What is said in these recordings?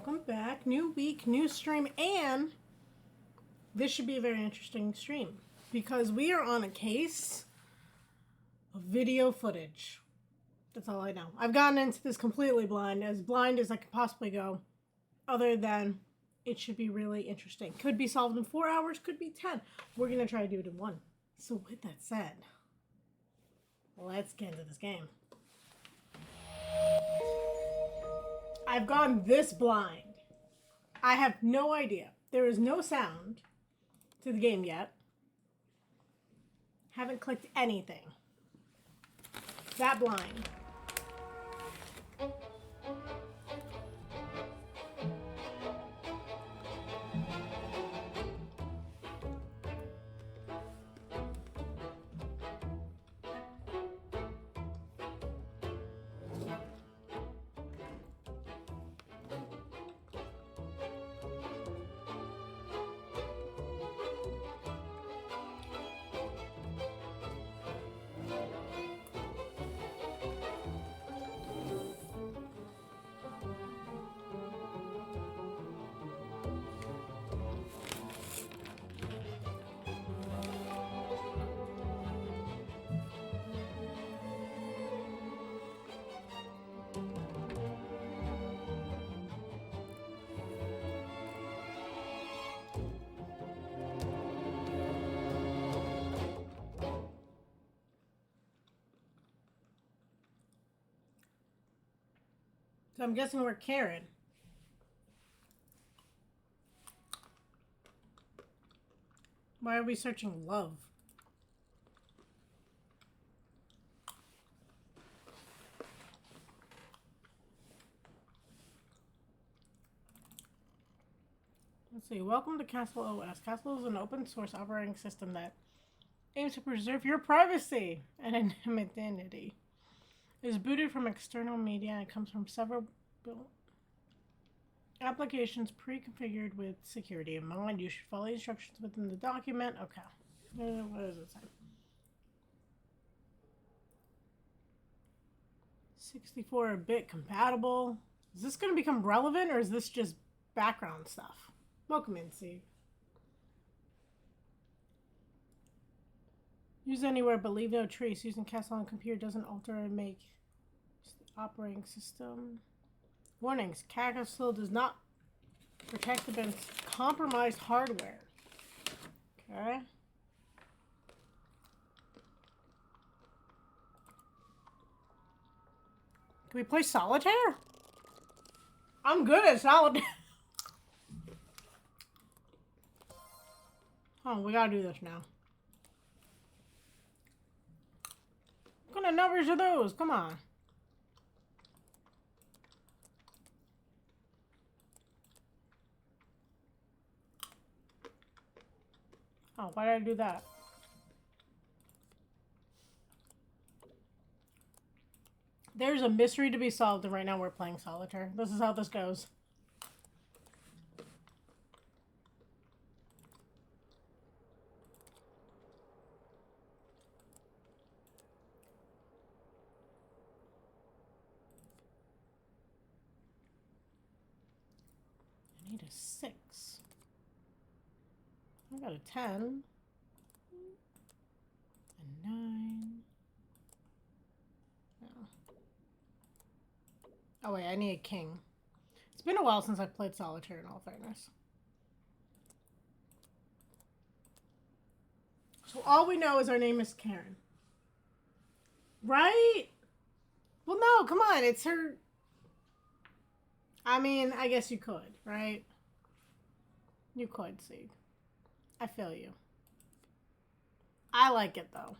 welcome back. New week, new stream, and this should be a very interesting stream because we are on a case of video footage. That's all I know. I've gotten into this completely blind as I could possibly go, other than it should be really interesting. Could be solved in 4 hours, could be 10. We're going to try to do it in 1. So with that said, let's get into this game. I've gone this blind. I have no idea. There is no sound to the game yet. Haven't clicked anything. That blind. So I'm guessing we're Karen. Why are we searching love? Let's see. Welcome to Castle OS. Castle is an open source operating system that aims to preserve your privacy and anonymity. It is booted from external media and it comes from several applications pre-configured with security in mind. You should follow the instructions within the document. Okay. What does it say? 64-bit compatible. Is this going to become relevant or is this just background stuff? Welcome in, Sieg. Use anywhere but leave no trace. Using Castle on computer doesn't alter or make the operating system. Warnings. Castle does not protect against compromised hardware. Okay. Can we play solitaire? I'm good at solitaire. Oh, we gotta do this now. What kind of numbers are those? Come on. Oh, why did I do that? There's a mystery to be solved, and right now we're playing solitaire. This is how this goes. I need a 6. I got a 10. A 9. Oh wait, I need a king. It's been a while since I've played solitaire, in all fairness. So all we know is our name is Karen. Right? Well, no, come on. It's her... I mean, I guess you could, right? You could, Sieg. I feel you. I like it, though.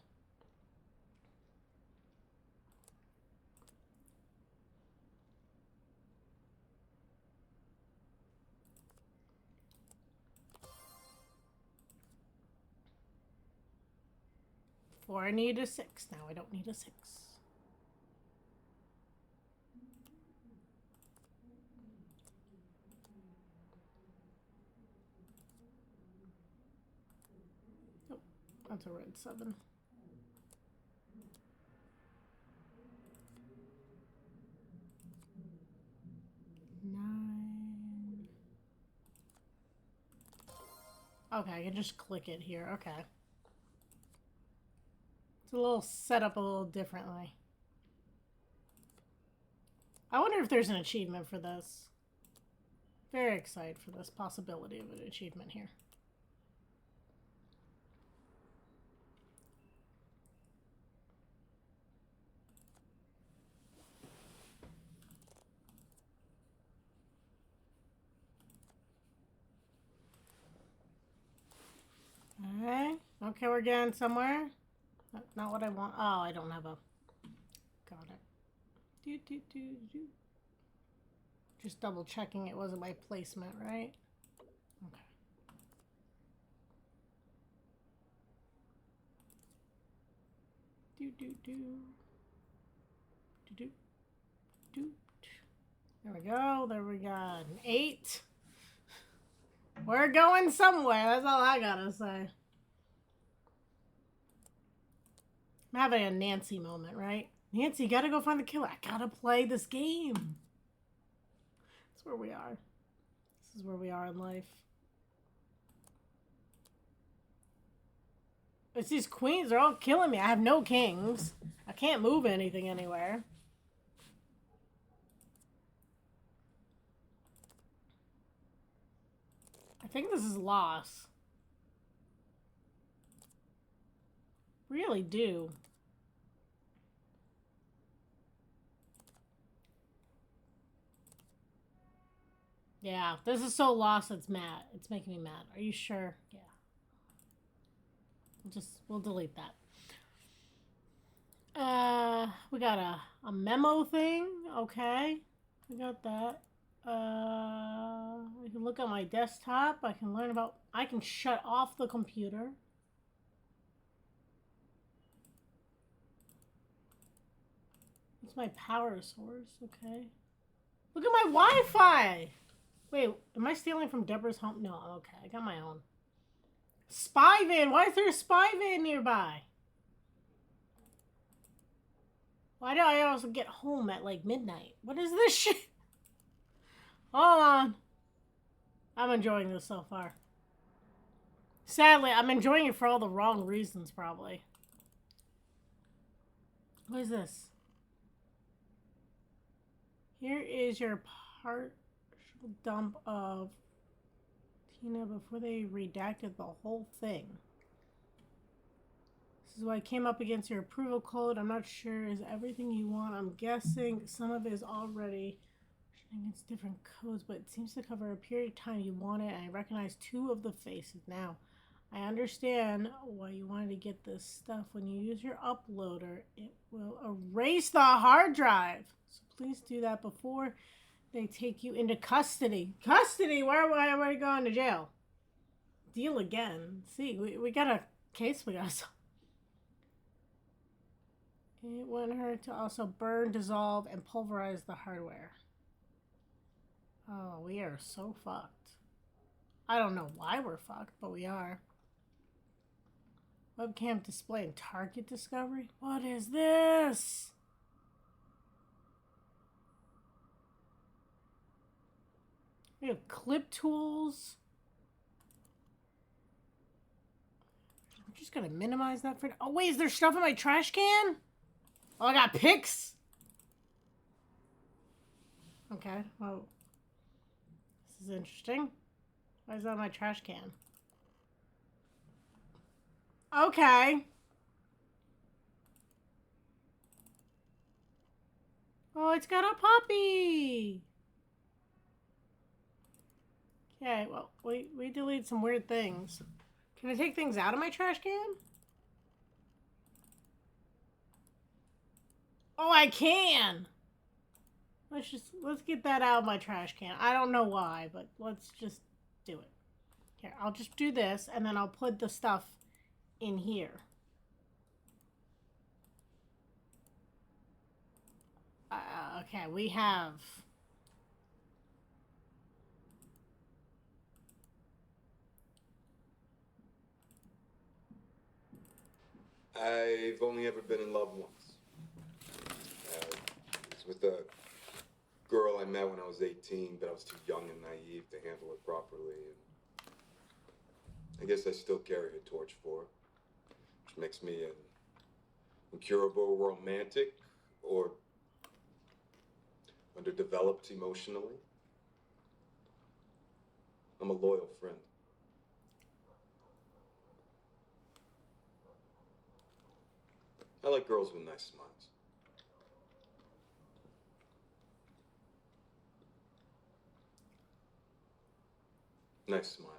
Before I need a 6. Now I don't need a 6. Oh, that's a red 7. 9. Okay, I can just click it here. Okay. It's a little set up a little differently. I wonder if there's an achievement for this. Very excited for this possibility of an achievement here. Alright. Okay, we're getting somewhere. Not what I want. Oh, I don't have a... Got it. Just double checking it wasn't my placement, right? Okay. There we go. There we got an 8. We're going somewhere. That's all I gotta say. I'm having a Nancy moment, right? Nancy, you gotta go find the killer. I gotta play this game. That's where we are. This is where we are in life. It's these queens. They're all killing me. I have no kings. I can't move anything anywhere. I think this is loss. Really do. Yeah, this is so lost. It's mad. It's making me mad. Are you sure? Yeah. We'll delete that. We got a memo thing. Okay, we got that. I can look at my desktop. I can learn about. I can shut off the computer. It's my power source. Okay. Look at my Wi-Fi. Wait, am I stealing from Deborah's home? No, okay. I got my own. Spy van. Why is there a spy van nearby? Why do I also get home at like midnight? What is this shit? Hold on. I'm enjoying this so far. Sadly, I'm enjoying it for all the wrong reasons, probably. What is this? Here is your partial dump of Tina before they redacted the whole thing. This is why I came up against your approval code. I'm not sure is everything you want. I'm guessing some of it is already against different codes, but it seems to cover a period of time you want it, and I recognize 2 of the faces now. I understand why you wanted to get this stuff. When you use your uploader, it will erase the hard drive. So please do that before they take you into custody. Custody? Where are we going to jail? Deal again. See, we got a case we got to solve. It wanted her to also burn, dissolve, and pulverize the hardware. Oh, we are so fucked. I don't know why we're fucked, but we are. Webcam display and target discovery? What is this? We have clip tools. I'm just gonna minimize that for... Oh, wait, is there stuff in my trash can? Oh, I got pics. Okay, well... This is interesting. Why is that in my trash can? Okay. Oh, it's got a puppy. Okay, well, we deleted some weird things. Can I take things out of my trash can? Oh, I can. Let's get that out of my trash can. I don't know why, but let's just do it. Here, I'll just do this, and then I'll put the stuff in here. Okay, we have... I've only ever been in love once. It was with a girl I met when I was 18, but I was too young and naive to handle it properly. And I guess I still carry a torch for her, which makes me an incurable romantic or underdeveloped emotionally. I'm a loyal friend. I like girls with nice smiles. Nice smiles.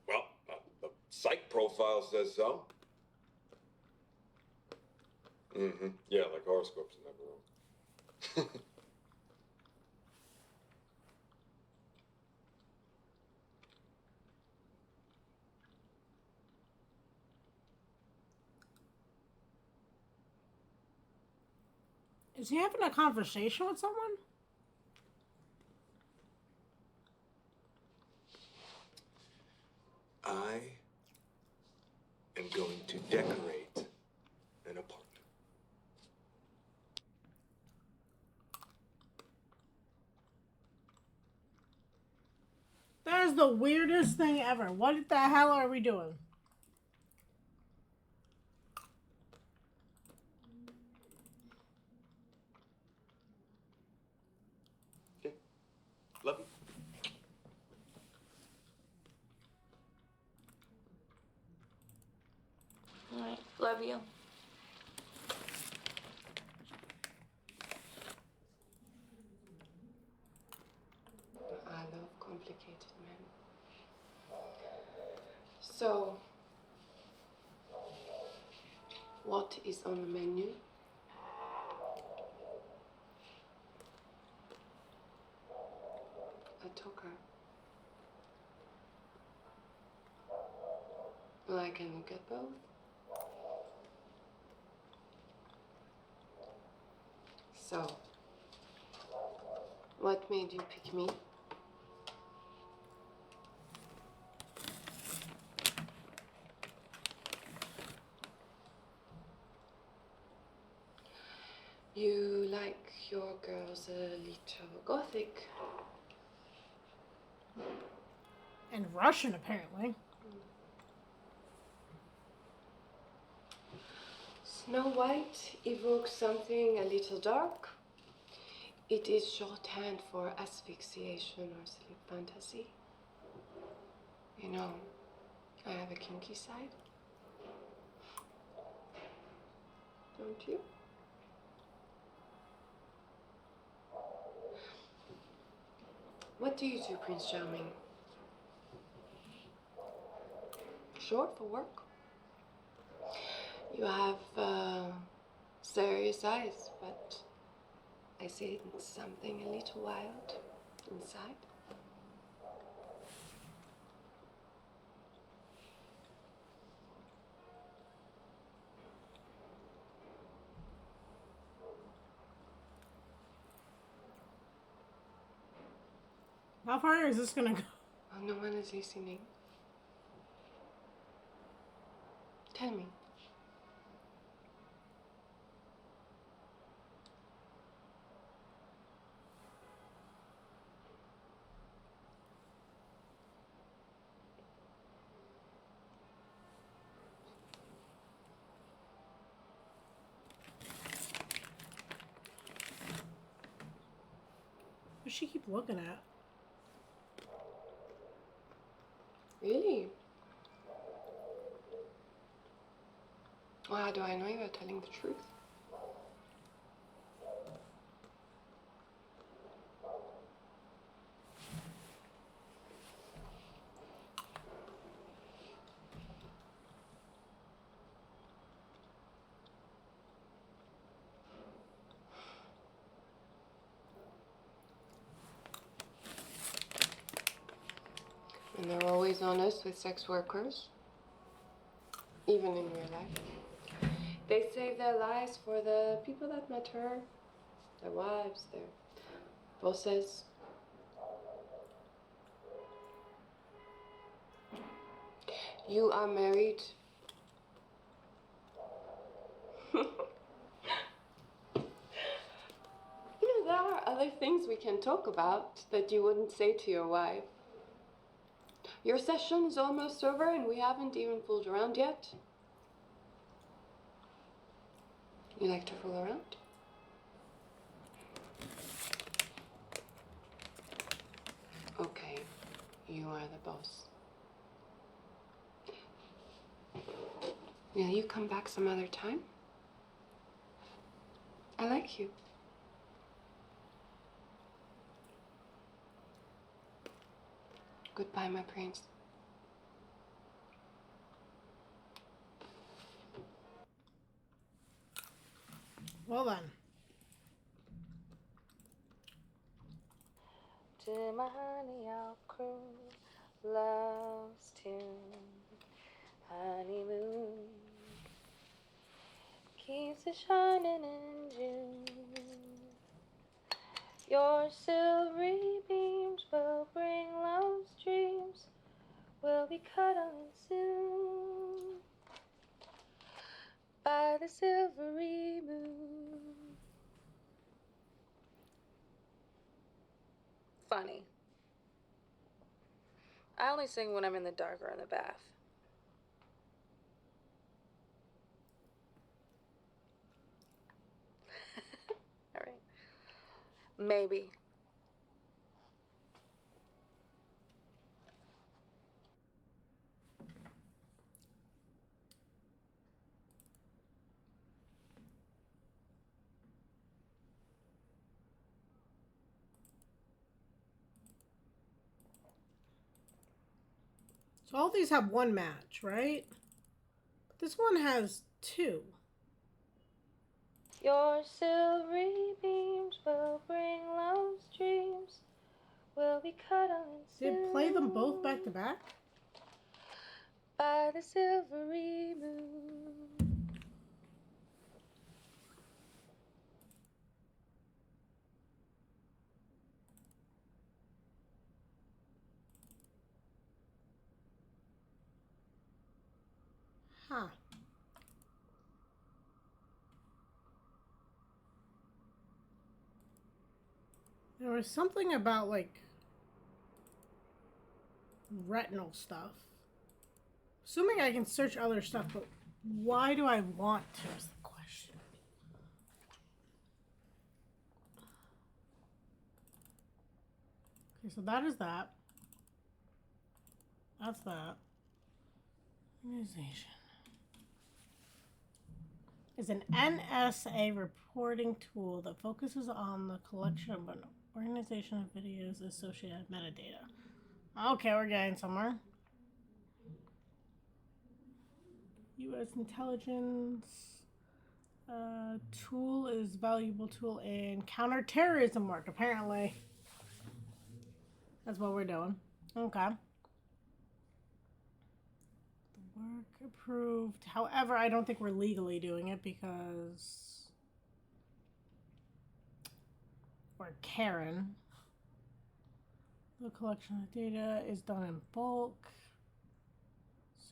Well, the psych profile says so. Mm-hmm. Yeah, like horoscopes are never wrong. Is he having a conversation with someone? I am going to decorate an apartment. That is the weirdest thing ever. What the hell are we doing? Okay. Love you. All right, love you. I love complicated men. So, what is on the menu? A talker. Well, I can look at both. So, what made you pick me? You like your girls a little gothic. And Russian, apparently. Snow White evokes something a little dark. It is shorthand for asphyxiation or sleep fantasy. You know, I have a kinky side. Don't you? What do you do, Prince Charming? Short for work? You have serious eyes, but I see something a little wild inside. How far is this gonna go? Oh, no one is listening. Tell me. What does she keep looking at? Really? Well, how do I know you are telling the truth? And they're always honest with sex workers, even in real life. They save their lives for the people that matter, their wives, their bosses. You are married. other things we can talk about that you wouldn't say to your wife. Your session is almost over and we haven't even fooled around yet. You like to fool around? Okay, you are the boss. Will you come back some other time? I like you. Goodbye, my prince. Well then. To my honey, I'll croon love's tune. Honeymoon keeps it shining in June. Your silvery beams will bring love's dreams. We'll be cuddling soon by the silvery moon. Funny. I only sing when I'm in the dark or in the bath. All right. Maybe. So all these have one match, right? But this one has two. Your silvery beams will bring love's dreams. We'll be cuddling soon. Did it play them both back to back? By the silvery moon. Huh. There was something about, like, retinal stuff. Assuming I can search other stuff, but why do I want to is the question. Okay, so that is that. That's that. Organization. Is an NSA reporting tool that focuses on the collection of an organization of videos associated metadata. Okay, we're getting somewhere. U.S. intelligence tool is valuable tool in counterterrorism work, apparently. That's what we're doing. Okay. The work approved. However, I don't think we're legally doing it because we're Karen. The collection of data is done in bulk.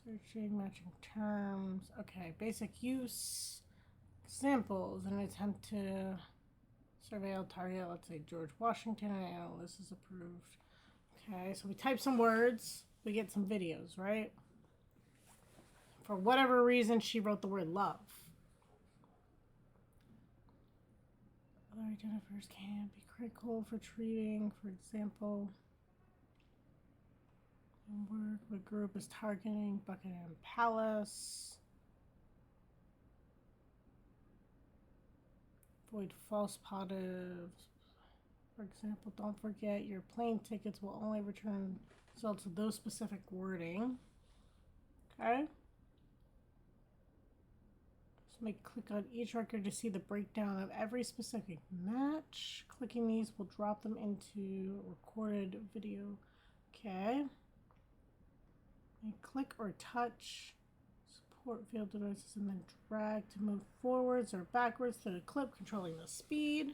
Searching, matching terms. Okay, basic use. Examples. In an attempt to surveil target, let's say George Washington, and analyst is approved. Okay, so we type some words, we get some videos, right? For whatever reason, she wrote the word love. Other identifiers can be critical for treating, for example. Work, what group is targeting? Buckingham Palace. Avoid false positives. For example, don't forget your plane tickets will only return results of those specific wording. Okay. So make click on each record to see the breakdown of every specific match. Clicking these will drop them into recorded video. Okay. And click or touch support field devices and then drag to move forwards or backwards through the clip, controlling the speed.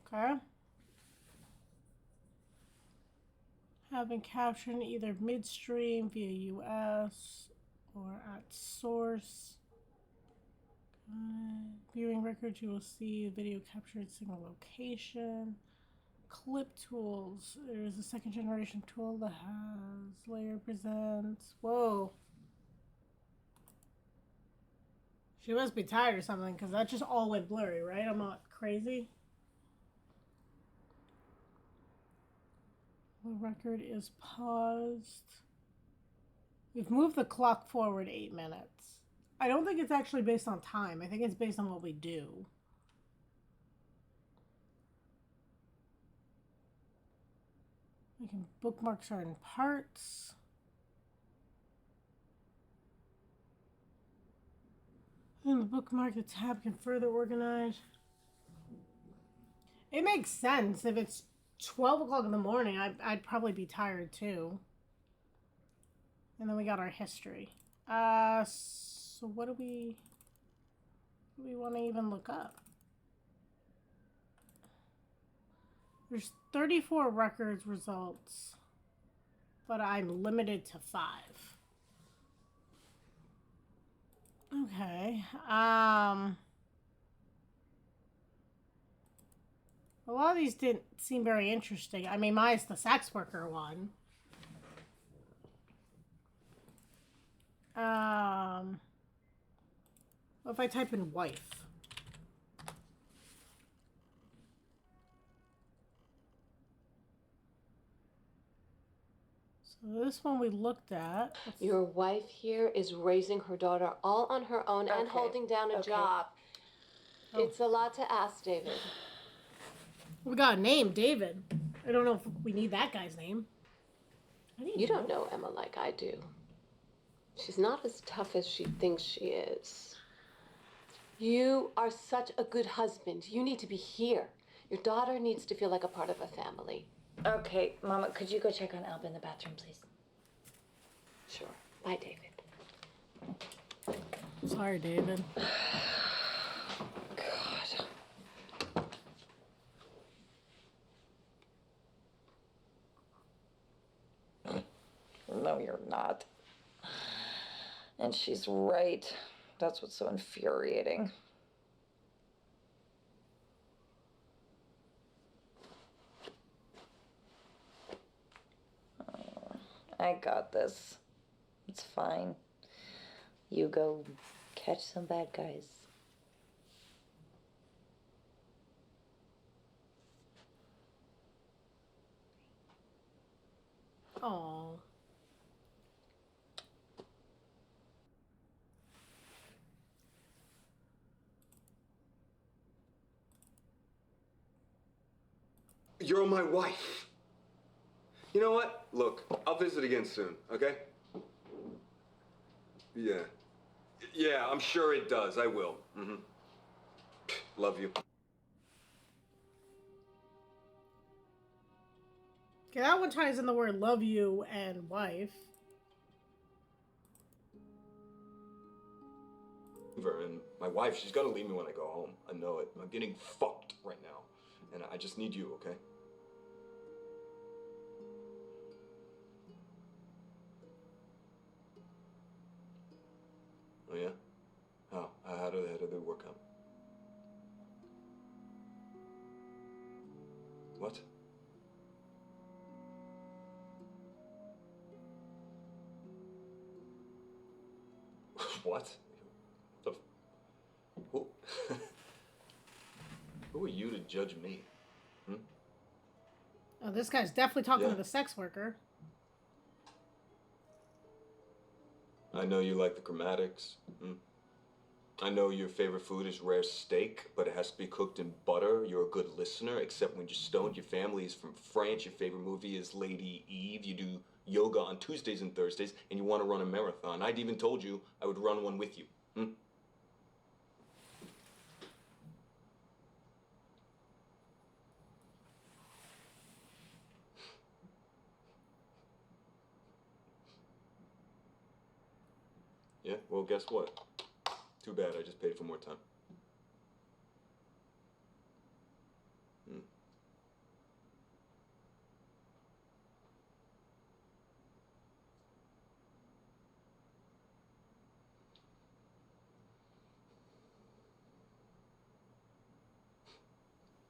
Okay. Having caption either midstream via US or at source. Viewing records, you will see video captured single location. Clip tools. There's a second generation tool that has layer presents. Whoa. She must be tired or something because that just all went blurry, right? I'm not crazy. The record is paused. We've moved the clock forward 8 minutes. I don't think it's actually based on time. I think it's based on what we do. We can bookmarks are in parts. In the bookmark, the tab can further organize. It makes sense. If it's 12 o'clock in the morning, I'd probably be tired too. And then we got our history. So what do we want to even look up? There's 34 records results, but I'm limited to 5. Okay. A lot of these didn't seem very interesting. I mean, mine's the sex worker one. What if I type in wife? So this one we looked at. Your wife here is raising her daughter all on her own and holding down a job. Oh. It's a lot to ask, David. We got a name, David. I don't know if we need that guy's name. You don't know Emma like I do. She's not as tough as she thinks she is. You are such a good husband. You need to be here. Your daughter needs to feel like a part of a family. Okay, Mama, could you go check on Alba in the bathroom, please? Sure. Bye, David. Sorry, David. God. No, you're not. And she's right. That's what's so infuriating. I got this. It's fine. You go catch some bad guys. Oh. You're my wife. You know what? Look, I'll visit again soon, okay? Yeah. Yeah, I'm sure it does. I will. Mm-hmm. Love you. Okay, that one ties in the word love you and wife. And my wife, she's gonna leave me when I go home. I know it. I'm getting fucked right now. And I just need you, okay? Oh, yeah? How do they work out? What? What? Who? Who are you to judge me? Hmm? Oh, this guy's definitely talking to the sex worker. I know you like the chromatics. Hmm? I know your favorite food is rare steak, but it has to be cooked in butter. You're a good listener, except when you're stoned. Your family is from France. Your favorite movie is Lady Eve. You do yoga on Tuesdays and Thursdays, and you want to run a marathon. I'd even told you I would run one with you. Hmm? Yeah, well, guess what? Too bad, I just paid for more time. Hmm.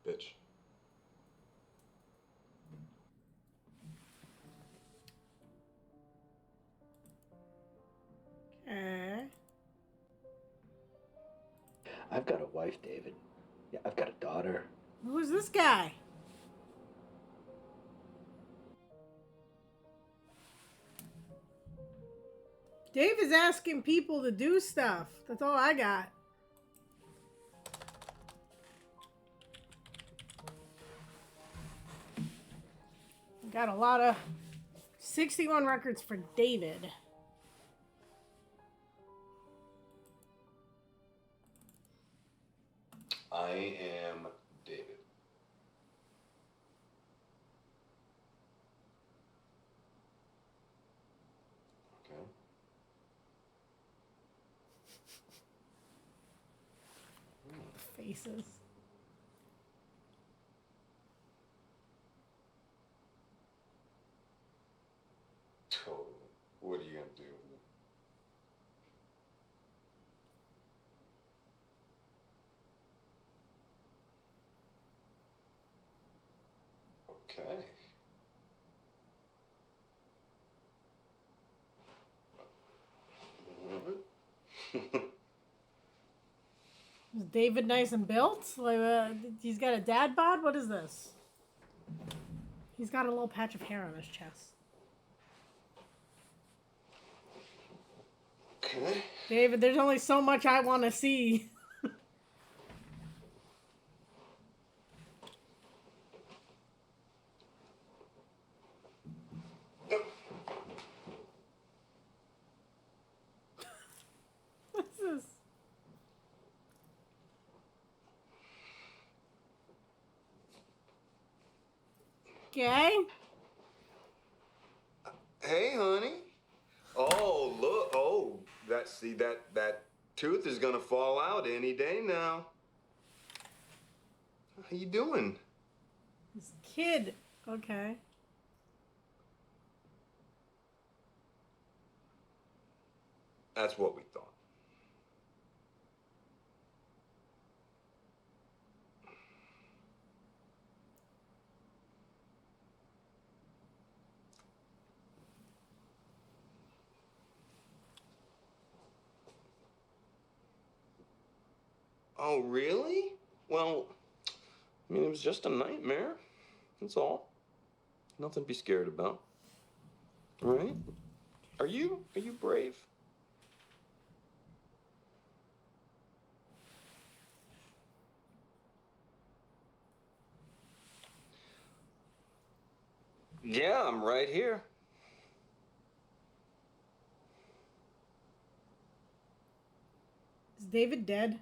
Bitch. Okay. I've got a wife, David. Yeah, I've got a daughter. Who's this guy? Dave is asking people to do stuff. That's all I got. Got a lot of 61 records for David. I am David. Okay. Faces. Totally. What are you gonna do? Okay. Is David nice and built? Like, he's got a dad bod? What is this? He's got a little patch of hair on his chest. Okay. David, there's only so much I want to see. What's this? Okay. Hey, honey. Oh, look. Oh, that tooth is gonna fall out any day now. How you doing? This kid. Okay. That's what we thought. Oh, really? Well, I mean, it was just a nightmare. That's all. Nothing to be scared about. All right? Are you brave? Yeah, I'm right here. Is David dead?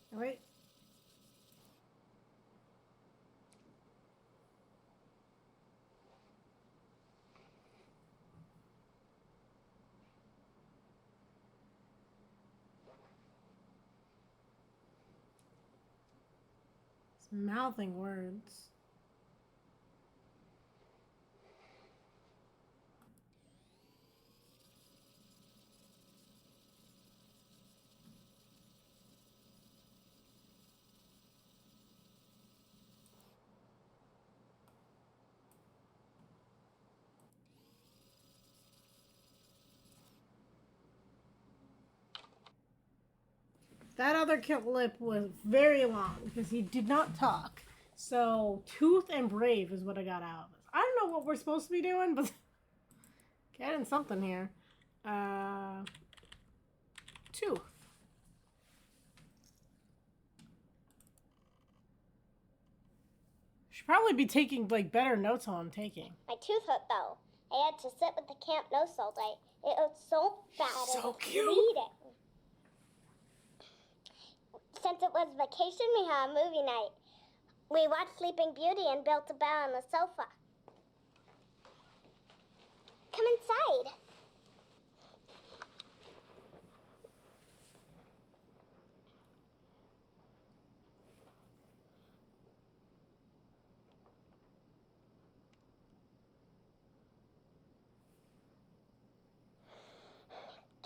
Wait. He's mouthing words. That other clip was very long because he did not talk. So, tooth and brave is what I got out of this. I don't know what we're supposed to be doing, but getting something here. Tooth. Should probably be taking like better notes while I'm taking. My tooth hurt though. I had to sit with the camp nurse all day. It hurt so bad. So I was cute. bleeding. Since it was vacation, we had a movie night. We watched Sleeping Beauty and built a bed on the sofa. Come inside.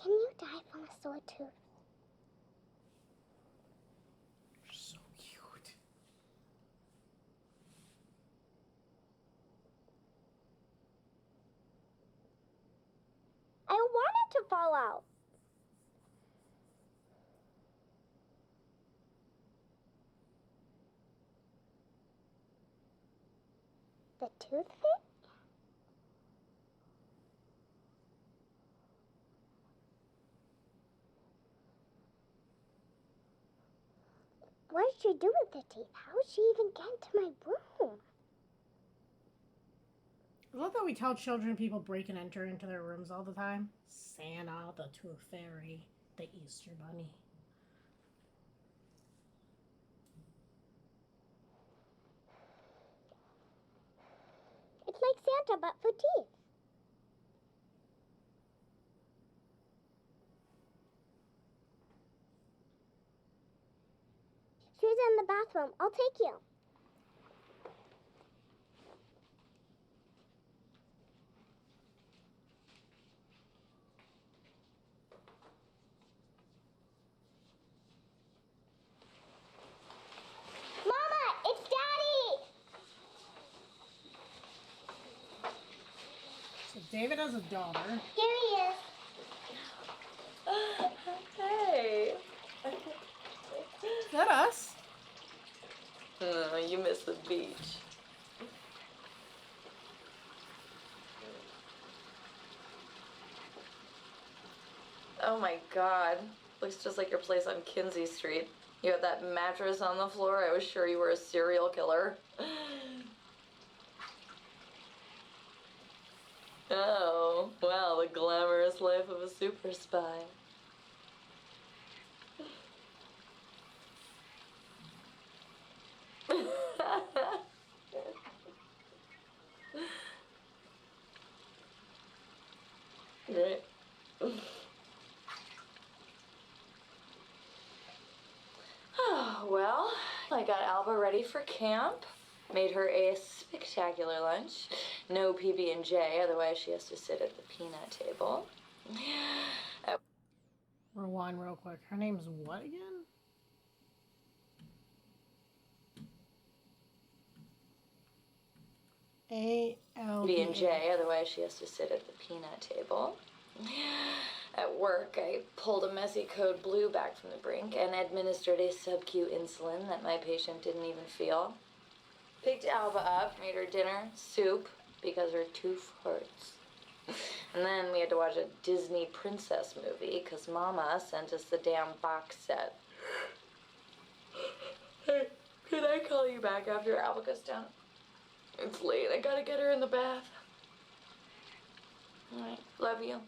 Can you die from a sore tooth? So cute. I don't want it to fall out. The tooth fit? What did she do with the teeth? How did she even get into my room? I love that we tell children people break and enter into their rooms all the time. Santa, the Tooth Fairy, the Easter Bunny. It's like Santa, but for teeth. She's in the bathroom. I'll take you. Mama, it's Daddy! So David has a daughter. Here he is. Hey. Is that us? Oh, you missed the beach. Oh my god. Looks just like your place on Kinsey Street. You had that mattress on the floor. I was sure you were a serial killer. Oh, well, the glamorous life of a super spy. Right. Oh, well, I got Alba ready for camp. Made her a spectacular lunch. No PB&J, otherwise she has to sit at the peanut table. Rewind real quick. Her name's what again? PB&J, otherwise she has to sit at the peanut table. At work, I pulled a messy code blue back from the brink and administered a sub-Q insulin that my patient didn't even feel. Picked Alba up, made her dinner, soup, because her tooth hurts. And then we had to watch a Disney princess movie because Mama sent us the damn box set. Hey, can I call you back after Alba goes down? It's late. I gotta get her in the bath. All right. Love you.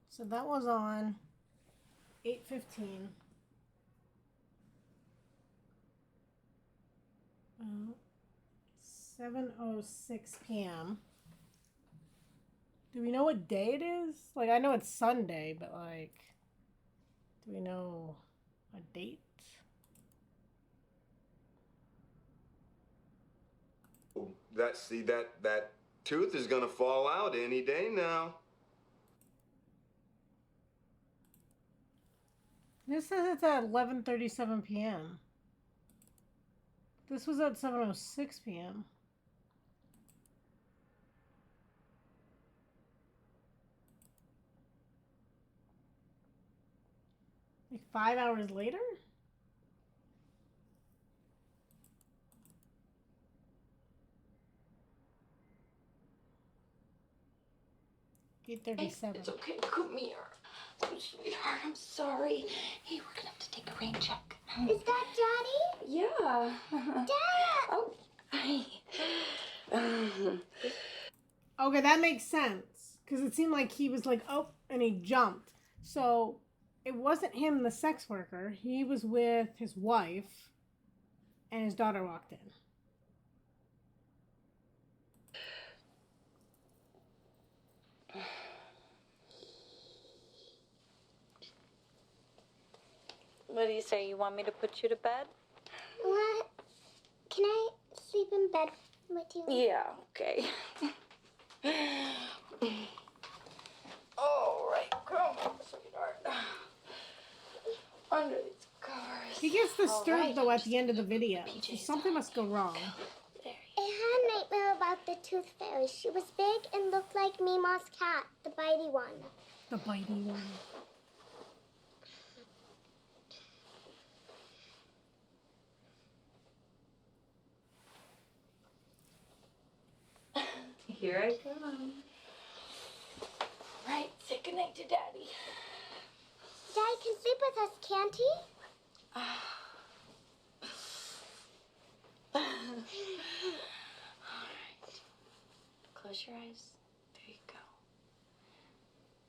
So that was on 8:15. 7:06 p.m. Do we know what day it is? Like, I know it's Sunday, but like, do we know a date? That tooth is gonna fall out any day now. This says it's at 11:37 p.m. This was at 7:06 p.m. Like 5 hours later? 8:37. It's okay. Come here. Oh, sweetheart, I'm sorry. Hey, we're gonna have to take a rain check. Is that Daddy? Yeah. Dad! Okay, that makes sense. Because it seemed like he was like, oh, and he jumped. So it wasn't him, the sex worker. He was with his wife, and his daughter walked in. What do you say? You want me to put you to bed? What? Can I sleep in bed with you? Yeah, okay. All right, come on, sweetheart. Under these covers. He gets disturbed, All right, though, at the end of the video. So PJs something must go wrong. There. I had a nightmare about the tooth fairy. She was big and looked like Mima's cat, the bitey one. The bitey one. Here I come. Right, say goodnight to Daddy. Daddy can sleep with us, can't he? All right. Close your eyes. There you go.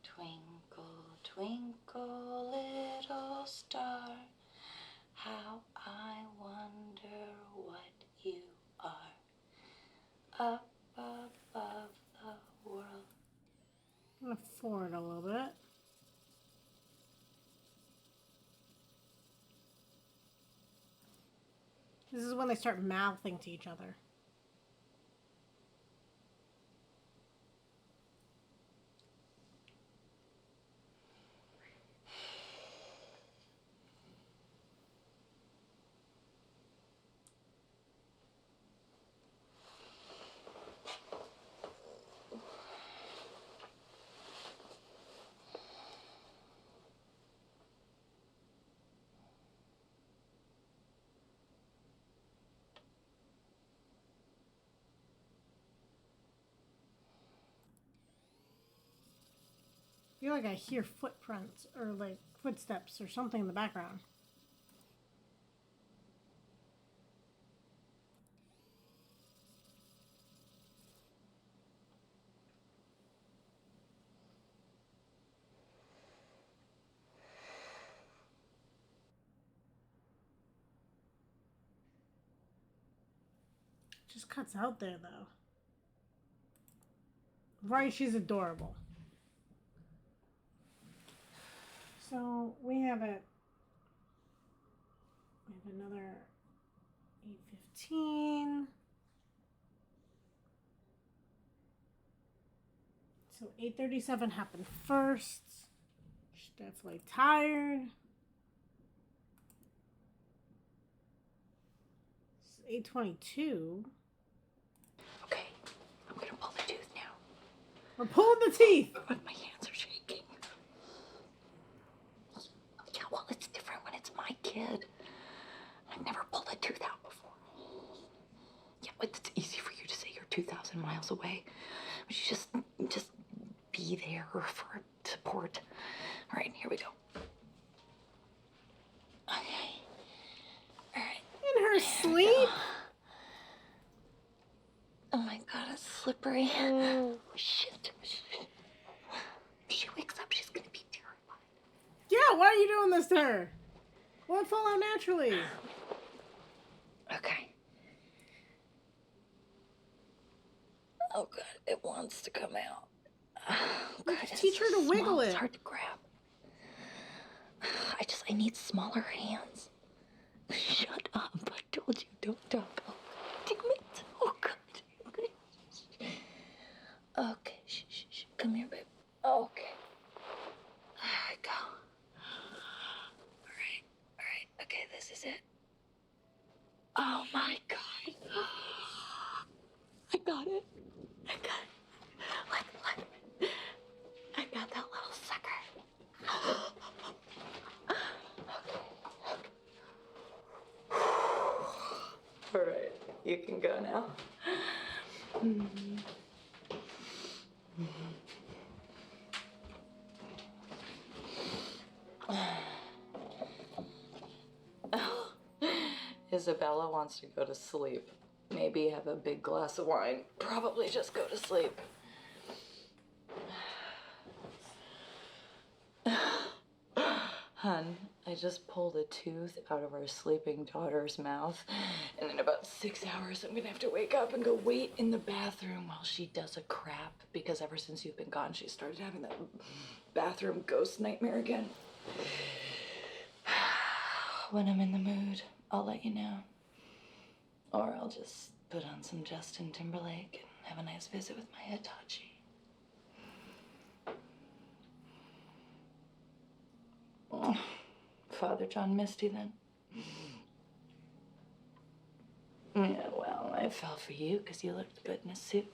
Twinkle, twinkle, little star, how I wonder what you are. Up above the world. I'm going to forward a little bit. This is when they start mouthing to each other. I feel like I hear footprints or like footsteps or something in the background. Just cuts out there though. Right, she's adorable. So we have another 8:15. So 8:37 happened first. She's definitely tired. It's 8:22. Okay, I'm gonna pull the tooth now. We're pulling the teeth. But my hands are shaking. Yeah, well, it's different when it's my kid. I've never pulled a tooth out before. Yeah, but it's easy for you to say you're 2,000 miles away. But you just be there for support. All right, here we go. Okay. All right. In her sleep. Oh my God, it's slippery. Oh, shit. If she wakes up, she's gonna be terrified. Yeah, why are you doing this to her? Won't fall out naturally. Okay. Oh God, it wants to come out. Oh, God, it's Teach her so to wiggle small, it. It's hard to grab. I need smaller hands. Shut up! I told you don't talk. Oh, damn it! Oh God. Okay, shh. Come here, babe. Okay. There we go. All right. Okay, this is it. Oh my God. I got it. Look. I got that little sucker. All right, you can go now. Isabella wants to go to sleep. Maybe have a big glass of wine. Probably just go to sleep. Hun, I just pulled a tooth out of our sleeping daughter's mouth, and in about 6 hours, I'm gonna have to wake up and go wait in the bathroom while she does a crap, because ever since you've been gone, she started having that bathroom ghost nightmare again. When I'm in the mood, I'll let you know. Or I'll just put on some Justin Timberlake and have a nice visit with my Hitachi. Oh, Father John Misty, then. Yeah, well, I fell for you because you looked good in a suit.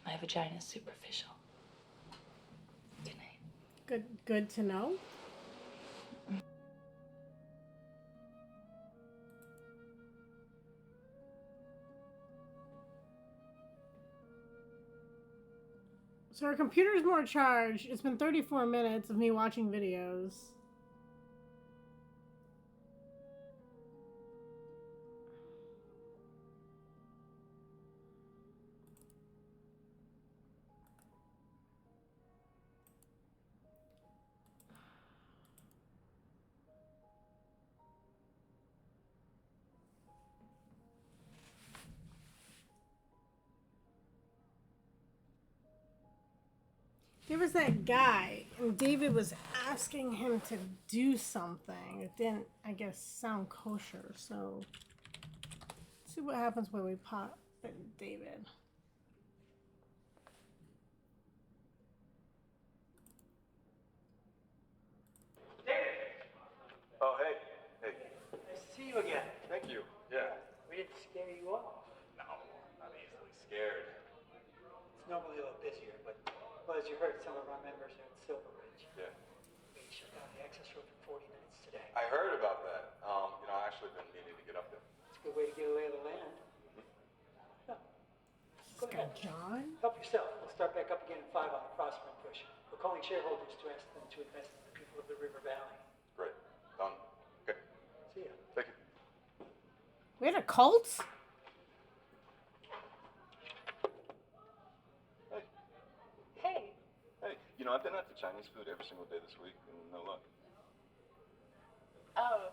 My vagina's superficial. Good night. Good to know. So our computer's more charged. It's been 34 minutes of me watching videos. There was that guy, and David was asking him to do something. It didn't, I guess, sound kosher, so let's see what happens when we pop in David. Oh, hey. Hey. Nice to see you again. Thank you. Yeah. We didn't scare you off. No, not easily scared. It's normally a little busier, but well, as you heard, some of our members are in Silver Ridge. Yeah. We shut down the access road for 40 minutes today. I heard about that. I actually been meaning to get up there. It's a good way to get a lay of the land. Yeah. Go This guy ahead. John? Help yourself. We'll start back up again at 5 on the Prospering push. We're calling shareholders to ask them to invest in the people of the River Valley. Great. Done. Okay. See ya. Thank you. We had a cult? Hey. Hey. Hey. I've been at the Chinese food every single day this week, and no luck. Oh,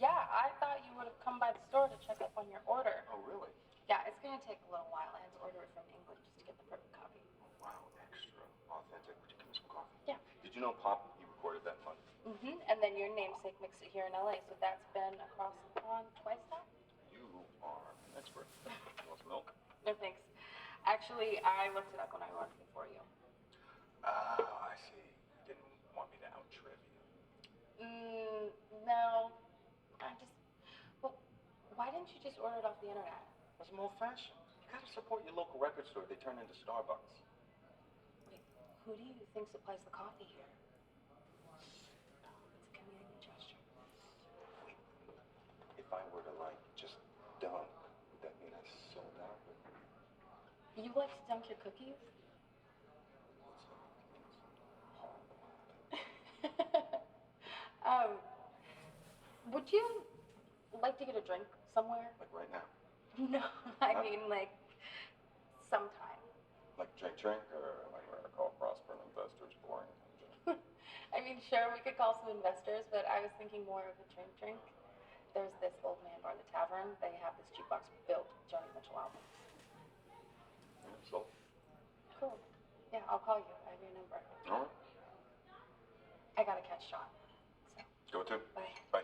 yeah, I thought you would have come by the store to check up on your order. Oh, really? Yeah, it's gonna take a little while. I had to order it from England just to get the perfect copy. Wow, extra authentic. Would you give me some coffee? Yeah. Did you know Pop, he recorded that fun? And then your namesake mixed it here in LA, so that's been across the pond twice now? You are an expert. You want some milk? No thanks. Actually, I looked it up when I ordered it for you. Oh, I see. You didn't want me to out-trip you. No. Well, why didn't you just order it off the internet? That's more fashion. You gotta support your local record store. They turn into Starbucks. Wait, who do you think supplies the coffee here? No, it's a community gesture. Wait, if I were to, just dunk, would that mean I sold out? You like to dunk your cookies? Would you like to get a drink somewhere? Like right now? No, I mean sometime. Like drink, or like we're gonna call prospering investors boring? I mean, sure, we could call some investors, but I was thinking more of a drink. There's this old man bar in the tavern. They have this jukebox built with Joni Mitchell albums. Yeah, so, Cool. Yeah, I'll call you. I have your number. all right. I gotta catch Sean. So, Go to. bye. Bye.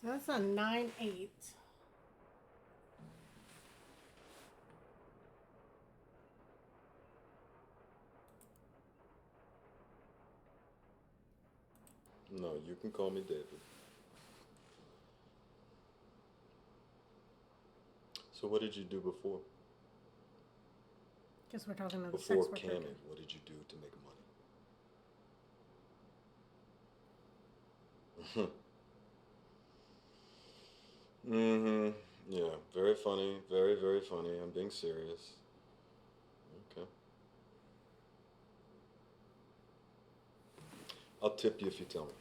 So that's a 9-8. No, you can call me David. So what did you do before? Guess we're talking about the Before sex worker. camming, what did you do to make money? Yeah, very funny. Very, very funny. I'm being serious. Okay. I'll tip you if you tell me.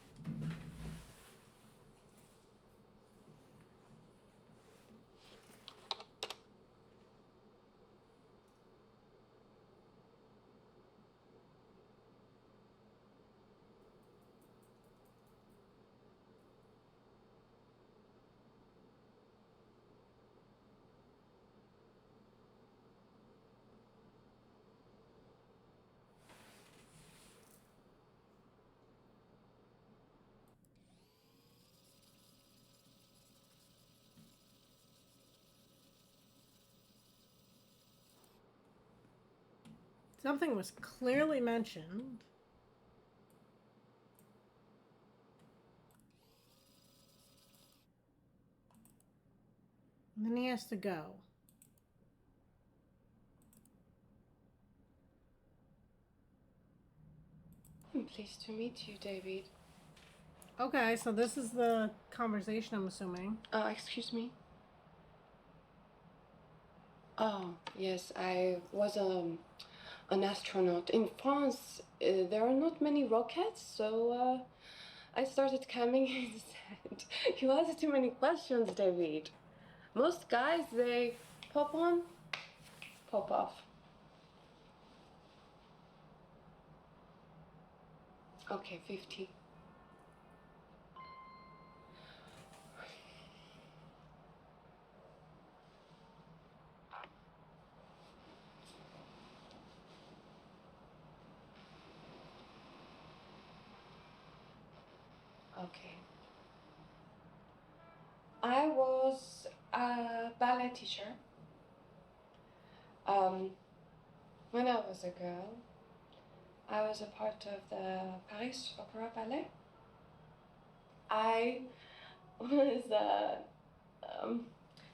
Something was clearly mentioned. And then he has to go. I'm pleased to meet you, David. Okay, so this is the conversation, I'm assuming. Excuse me? Oh, yes, I was an astronaut. In France, there are not many rockets, so I started coming instead. You asked too many questions, David. Most guys, they pop on, pop off. Okay, 50. Okay. I was a ballet teacher. When I was a girl, I was a part of the Paris Opera Ballet. I was a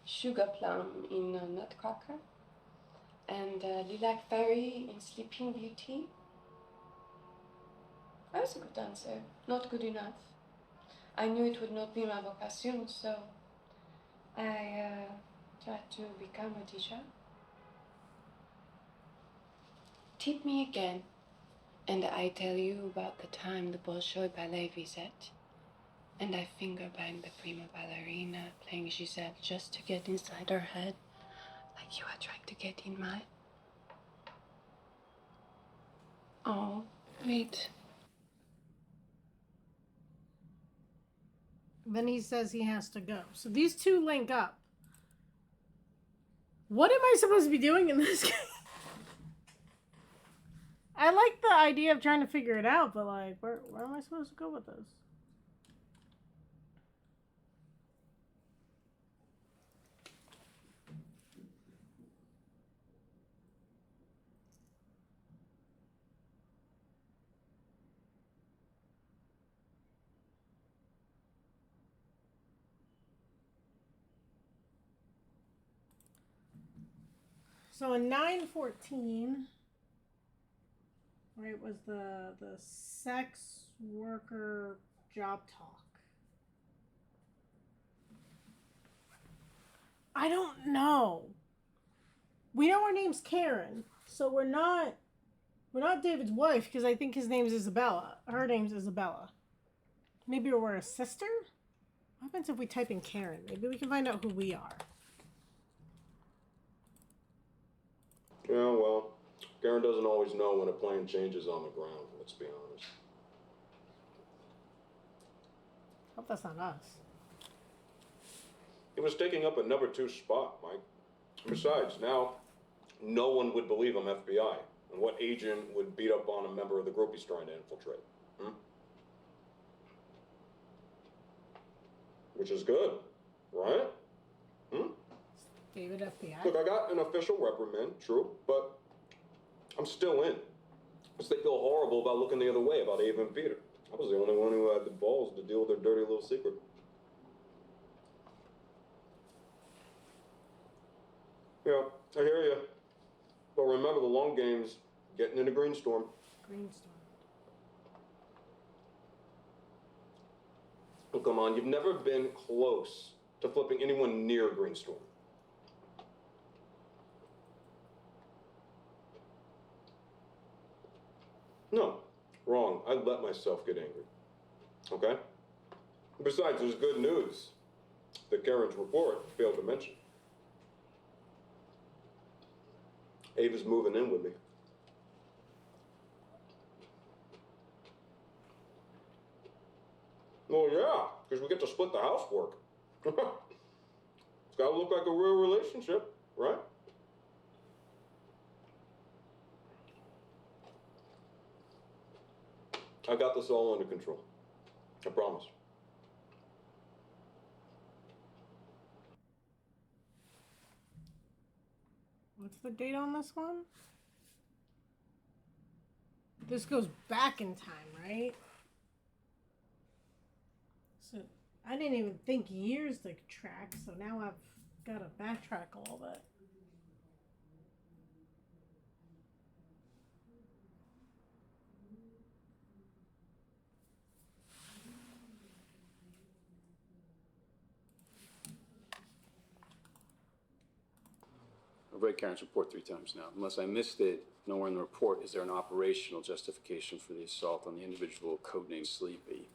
sugar plum in Nutcracker and lilac fairy in Sleeping Beauty. I was a good dancer, not good enough. I knew it would not be my vocation, so I tried to become a teacher. Tip me again, and I tell you about the time the Bolshoi Ballet visit, and I finger banged the prima ballerina playing Giselle just to get inside her head, like you are trying to get in mine. Oh, wait. Then he says he has to go. So these two link up. What am I supposed to be doing in this game? I like the idea of trying to figure it out, but like, where am I supposed to go with this? So in 914, right, was the sex worker job talk. I don't know. We know her name's Karen, so we're not David's wife because I think his name's Isabella. Her name's Isabella. Maybe we're a sister? What happens if we type in Karen? Maybe we can find out who we are. Yeah, well, Karen doesn't always know when a plane changes on the ground, let's be honest. Hope that's not us. He was taking up a number 2 spot, Mike. Besides, now no one would believe I'm FBI. And what agent would beat up on a member of the group he's trying to infiltrate? Which is good, right? David FBI. Look, I got an official reprimand, true, but I'm still in. Because they feel horrible about looking the other way about Ava and Peter. I was the only one who had the balls to deal with their dirty little secret. Yeah, I hear you. But remember, the long game's getting into Greenstorm. Greenstorm. Oh, come on, you've never been close to flipping anyone near Greenstorm. No, wrong. I let myself get angry. Okay? Besides, there's good news that Karen's report failed to mention. Ava's moving in with me. Well, yeah, because we get to split the housework. It's got to look like a real relationship, right? I got this all under control. I promise. What's the date on this one? This goes back in time, right? So I didn't even think years to track, so now I've got to backtrack a little bit. I've read Karen's report 3 times now. Unless I missed it, nowhere in the report is there an operational justification for the assault on the individual codenamed Sleepy.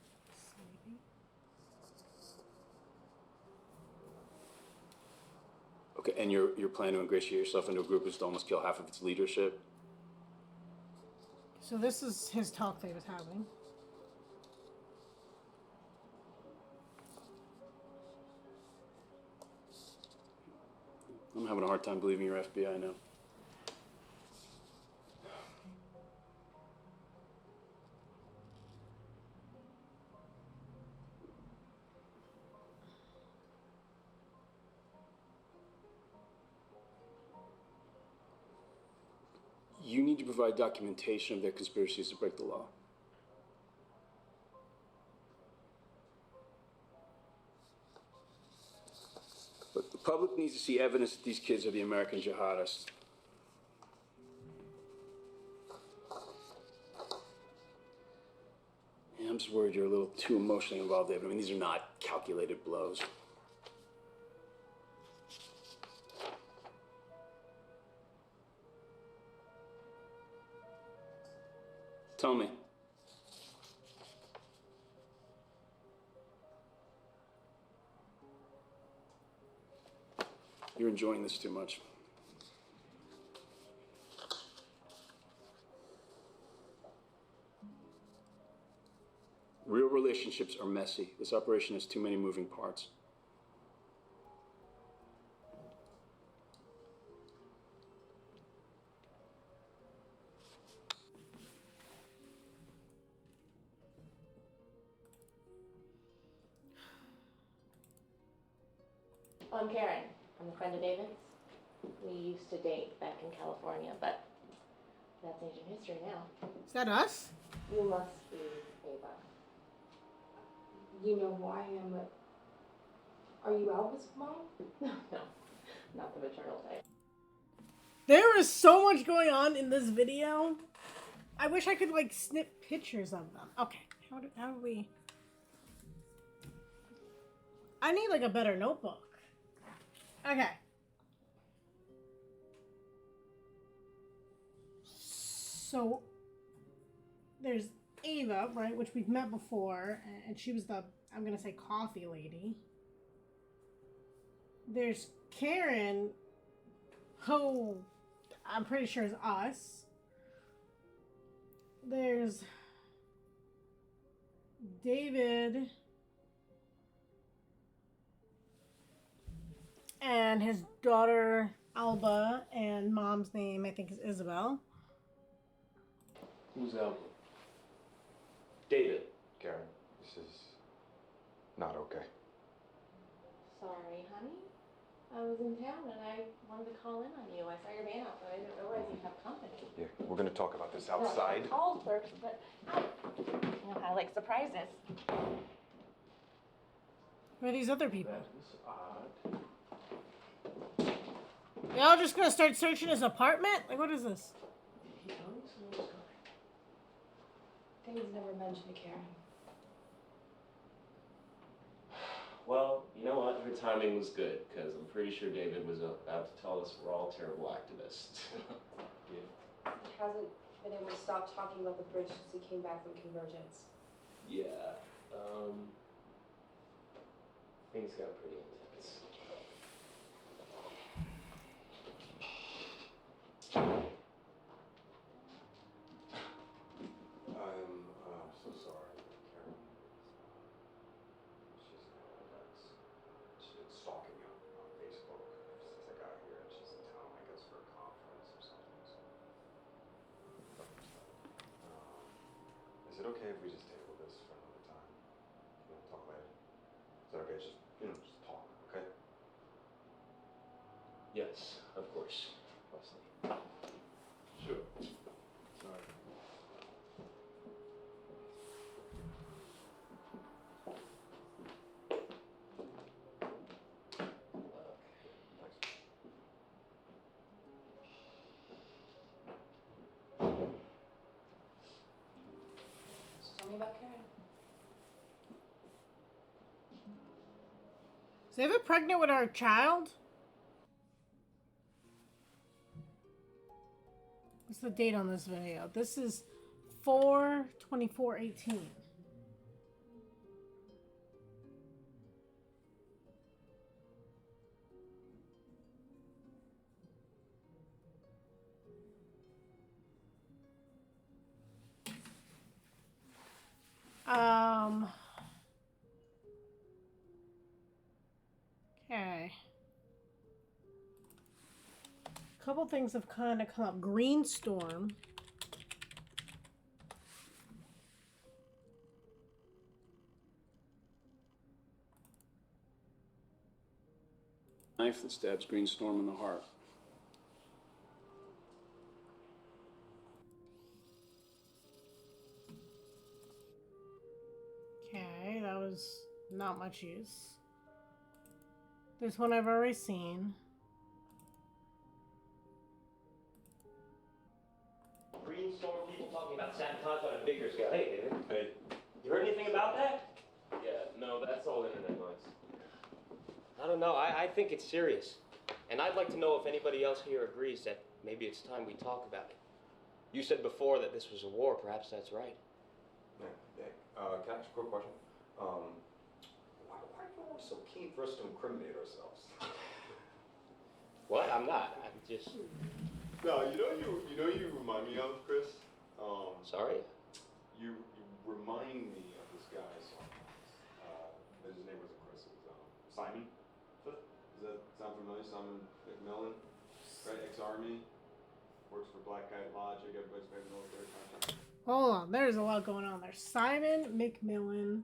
Okay, and you're planning to ingratiate yourself into a group that's to almost kill half of its leadership? So this is his talk that he was having. I'm having a hard time believing you're FBI now. You need to provide documentation of their conspiracies to break the law. But the public needs to see evidence that these kids are the American jihadists. Yeah, I'm just worried you're a little too emotionally involved, David. I mean, these are not calculated blows. Tell me. You're enjoying this too much. Real relationships are messy. This operation has too many moving parts. I'm Karen. I'm a friend of David's. We used to date back in California, but that's ancient history now. Is that us? You must be Ava. You know who I am, but are you Alva's mom? No, not the maternal type. There is so much going on in this video. I wish I could like snip pictures of them. Okay, how do we? I need like a better notebook. Okay. So there's Ava, right, which we've met before, and she was the, I'm gonna say, coffee lady. There's Karen, who I'm pretty sure is us. There's David and his daughter Alba, and mom's name I think is Isabel. Who's Alba? David. Karen, this is not okay. Sorry, honey. I was in town and I wanted to call in on you. I saw your van out, but I didn't realize you'd have company. Yeah, we're gonna talk about this outside. No, called first, but you know how I like surprises. Who are these other people? That is odd. Y'all just gonna start searching his apartment? Like, what is this? He always knows coming. David's never mentioned to Karen. Well, you know what? Her timing was good, because I'm pretty sure David was about to tell us we're all terrible activists. Yeah. He hasn't been able to stop talking about the bridge since he came back from Convergence. Yeah. Things got pretty intense. I'm so sorry, Karen. She's been stalking you on Facebook since I got here, and she's in town, I guess, for a conference or something. So. Is it okay if we just table this for another time? We'll talk later. Is that okay? Just talk, okay? Yes, of course. Leslie. Sure. Sorry. about Karen? Is Ava pregnant with our child? What's the date on this video? This is 4/24/18. Okay. A couple things have kind of come up. Green Storm. Knife that stabs Green Storm in the heart. Okay, that was not much use. This one I've already seen. Green Storm people talking about sabotage on a bigger scale. Hey, David. Hey. You heard anything about that? Yeah, no, that's all internet noise. I don't know. I think it's serious. And I'd like to know if anybody else here agrees that maybe it's time we talk about it. You said before that this was a war. Perhaps that's right. Yeah, can I ask a quick question? Why are you always so keen for us to incriminate ourselves? What? I'm not. I'm just... No, you know you remind me of, Chris. Sorry? You remind me of this guy. His name wasn't Chris. It was Simon. Does that sound familiar? Simon McMillan, right? Ex-Army, works for Black Kite Logic. Everybody's favorite military contract. Hold on, there's a lot going on there. Simon McMillan.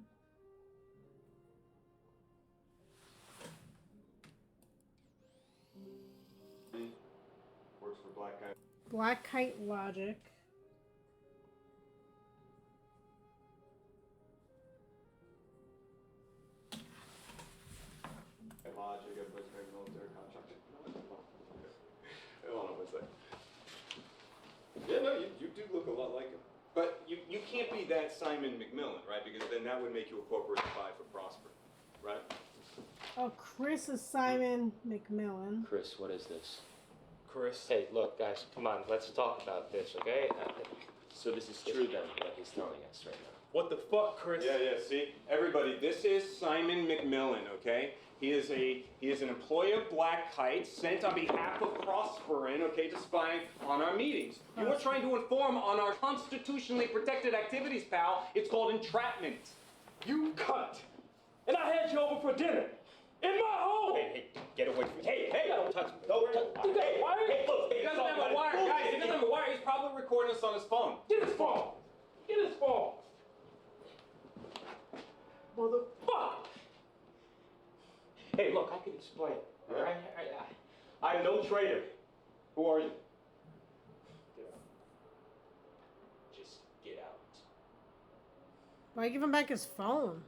Works for Black Kite. Black Kite Logic. Logic, everybody's favorite military contract. I don't know what's that. Yeah, no, you do look a lot like him. But you can't be that Simon McMillan, right? Because then that would make you a corporate spy for Prosper, right? Oh, Chris is Simon McMillan. Chris, what is this? Chris? Hey, look, guys, come on. Let's talk about this, okay? So this is true then, what he's telling us right now. What the fuck, Chris? Yeah, see? Everybody, this is Simon McMillan, okay? He is an employee of Black Kite, sent on behalf of Prosperin, okay, to spy on our meetings. You were trying to inform on our constitutionally protected activities, pal. It's called entrapment. You cunt! And I had you over for dinner! In my home! Hey, get away from me. Hey, don't touch me. Don't touch me. Hey, hey, look, He doesn't have a wire, guys. He doesn't have a wire. He's probably recording us on his phone. Get his phone! Get his phone! Motherfucker! Hey, look, I can explain. All right? I'm no traitor. Who are you? Just get out. Why give him back his phone?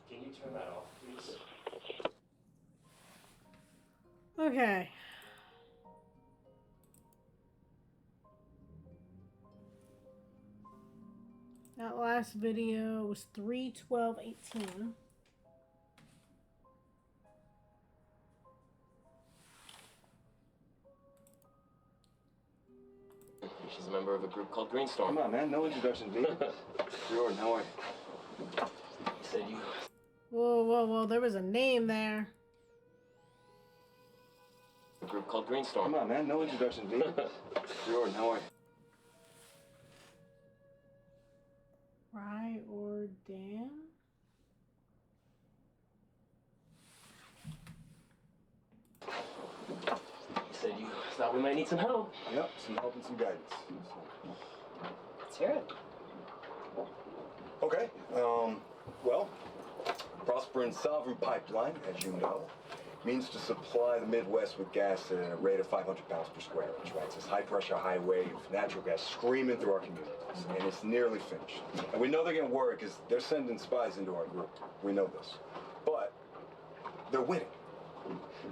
Can you turn that off, please? Okay. That last video was 3/12/18. She's a member of a group called Green Storm. Come on, man. No introduction, baby. Sure, how are you? You said you... Whoa. There was a name there. A group called Green Storm. Come on, man. No introduction, baby. Sure, how are you? Rye or Dan? You said you thought we might need some help. Yep, some help and some guidance. Let's hear it. Okay, well, Prosper and Sovereign Pipeline, as you know, means to supply the Midwest with gas at a rate of 500 pounds per square inch, right? It's this high-pressure highway of natural gas screaming through our communities, and it's nearly finished. And we know they're gonna work because they're sending spies into our group. We know this. But they're winning.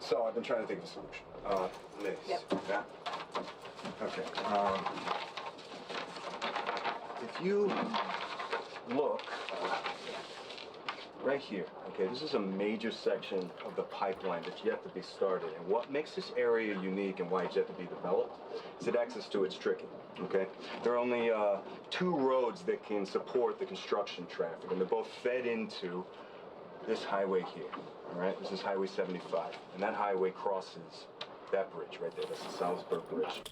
So I've been trying to think of a solution. Liz. Yep. Yeah? Okay. If you look right here, okay, this is a major section of the pipeline that's yet to be started. And what makes this area unique and why it's yet to be developed is that access to it's tricky, okay? There are only 2 roads that can support the construction traffic, and they're both fed into this highway here, all right? This is Highway 75, and that highway crosses that bridge right there. That's the Salisbury Bridge. Salisbury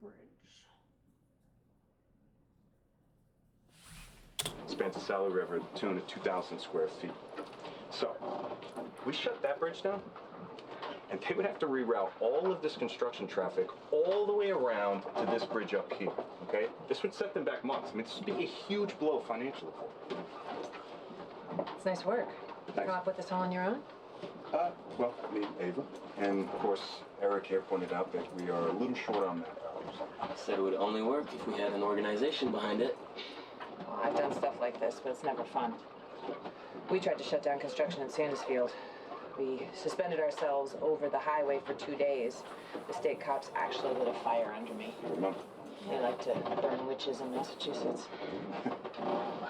Bridge. Spans the Sally River to the tune of 2,000 square feet. So, we shut that bridge down, and they would have to reroute all of this construction traffic all the way around to this bridge up here, okay? This would set them back months. I mean, this would be a huge blow financially for them. It's nice work. You come up with this all on your own? Well, me, Ava, and of course, Eric here pointed out that we are a little short on manpower. Said it would only work if we had an organization behind it. Well, I've done stuff like this, but it's never fun. We tried to shut down construction in Sandusfield. We suspended ourselves over the highway for 2 days. The state cops actually lit a fire under me. They like to burn witches in Massachusetts.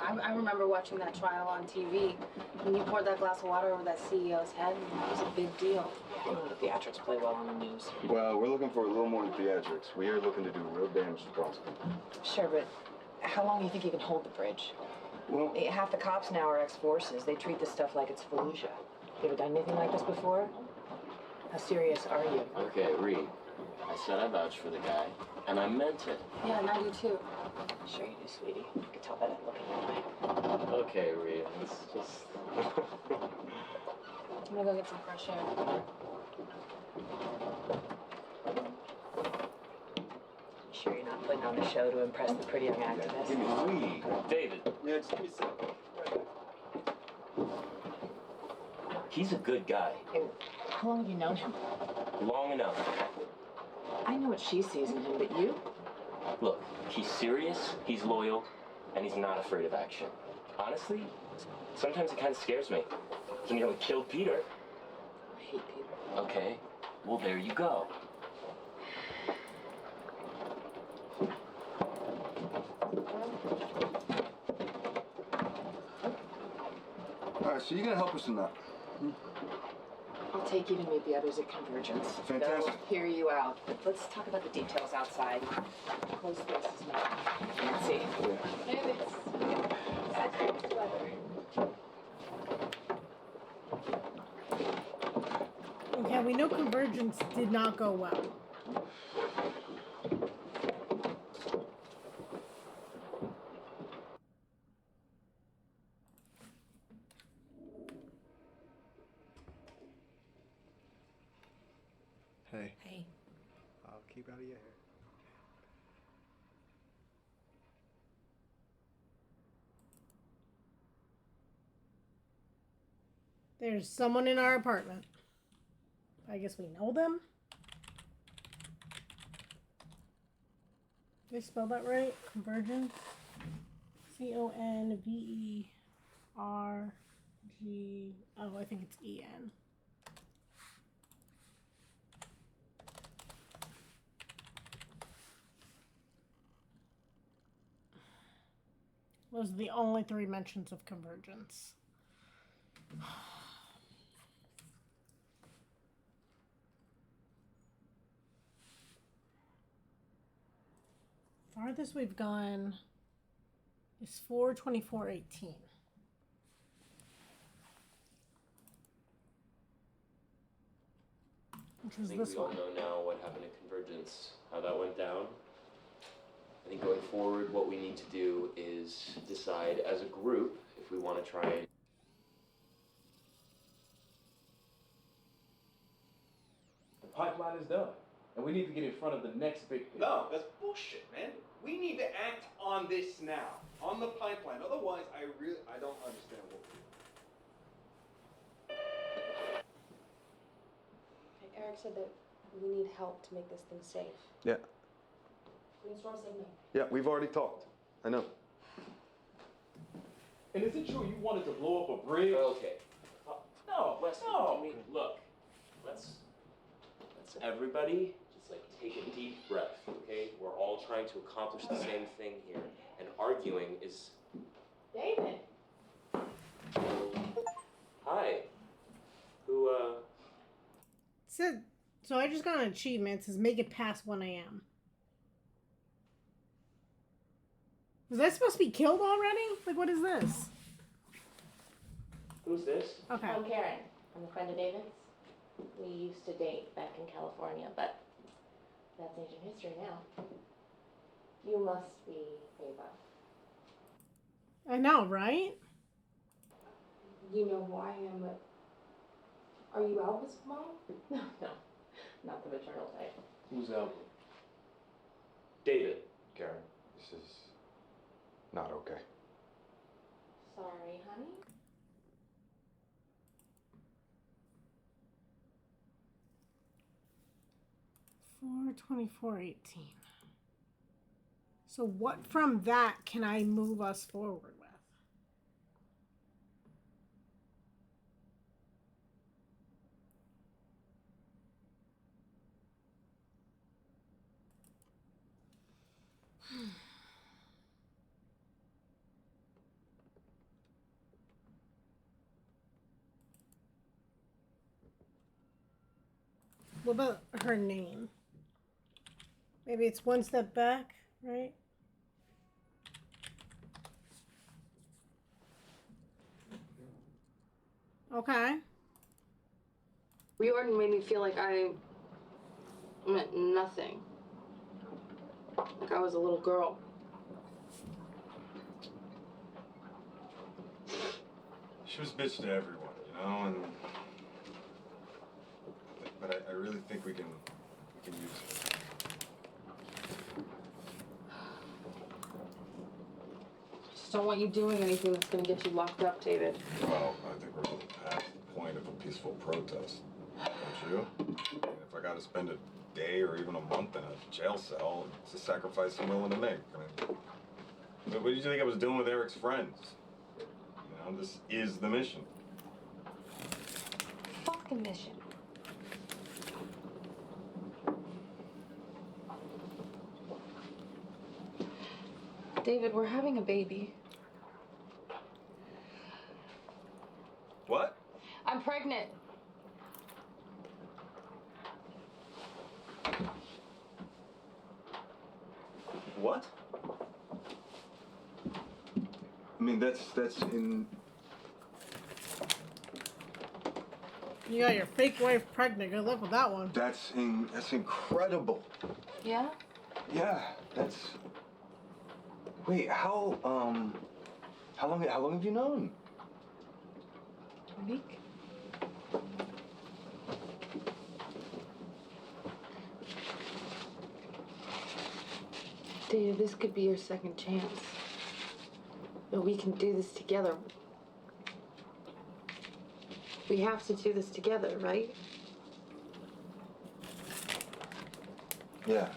I remember watching that trial on TV. When you poured that glass of water over that CEO's head, it was a big deal. The theatrics play well on the news. Well, we're looking for a little more than theatrics. We are looking to do real damage to Boston. Sure, but how long do you think you can hold the bridge? Well, half the cops now are ex-forces. They treat this stuff like it's Fallujah. You ever done anything like this before? How serious are you? Okay, Reed. I said I vouched for the guy, and I meant it. Yeah, and I do too. Sure you do, sweetie. I could tell by that look in your eye. Okay, Reed. Let's just... I'm gonna go get some fresh air. Sure you're not putting on a show to impress the pretty young activist? Give me a weed. David. Yeah, just give me a second. He's a good guy. And how long have you known him? Long enough. I know what she sees in him, but you? Look, he's serious, he's loyal, and he's not afraid of action. Honestly, sometimes it kind of scares me. He nearly killed Peter. I hate Peter. Okay, well, there you go. All right, so you're gonna help us in that? I'll take you to meet the others at Convergence. Fantastic. They'll hear you out, but let's talk about the details outside. Close spaces now. Nancy. Okay, we know Convergence did not go well. Hey. Hey. I'll keep out of your hair. There's someone in our apartment. I guess we know them. Did I spell that right? Convergence. Converg. Oh, I think it's En. Those are the only 3 mentions of Convergence. Farthest we've gone is 4/24/18. Which was I think this we all one. know now what happened at Convergence, how that went down. I think going forward, what we need to do is decide as a group if we want to try and... The pipeline is done. And we need to get in front of the next big thing. No, that's bullshit, man. We need to act on this now, on the pipeline. Otherwise, I don't understand what we're doing. Eric said that we need help to make this thing safe. Yeah. Brainstorm said no. Yeah, we've already talked. I know. And is it true you wanted to blow up a bridge? Okay. No, Wesley, no. I mean, look, let's everybody just like take a deep breath, okay? We're all trying to accomplish the same thing here, and arguing is. David. Hi. Who Said, so I just got an achievement. It says make it past 1 a.m. Was I supposed to be killed already? Like, what is this? Who's this? Okay. I'm Karen. I'm a friend of David's. We used to date back in California, but that's ancient history now. You must be Ava. I know, right? You know who I am, but are you Alva's mom? No, not the maternal type. Who's Albert? David. Karen, this is not okay. Sorry, honey. $424.18. So what from that can I move us forward with? What about her name? Maybe it's one step back, right? Okay. Riordan made me feel like I meant nothing. Like I was a little girl. She was bitch to everyone, you know, and but I really think we can use her. Just don't want you doing anything that's gonna get you locked up, David. Well, I think we're past the point of a peaceful protest, don't you? I mean, if I got to spend a day or even a month in a jail cell, it's a sacrifice I'm willing to make. I mean, what did you think I was doing with Eric's friends? You know, this is the mission. Fucking mission. David, we're having a baby. What? I'm pregnant. What? I mean, that's in. You got your fake wife pregnant. Good luck with that one. That's incredible. Yeah? Yeah, that's. Wait, how long have you known? A week. David, this could be your second chance. But we can do this together. We have to do this together, right? Yeah.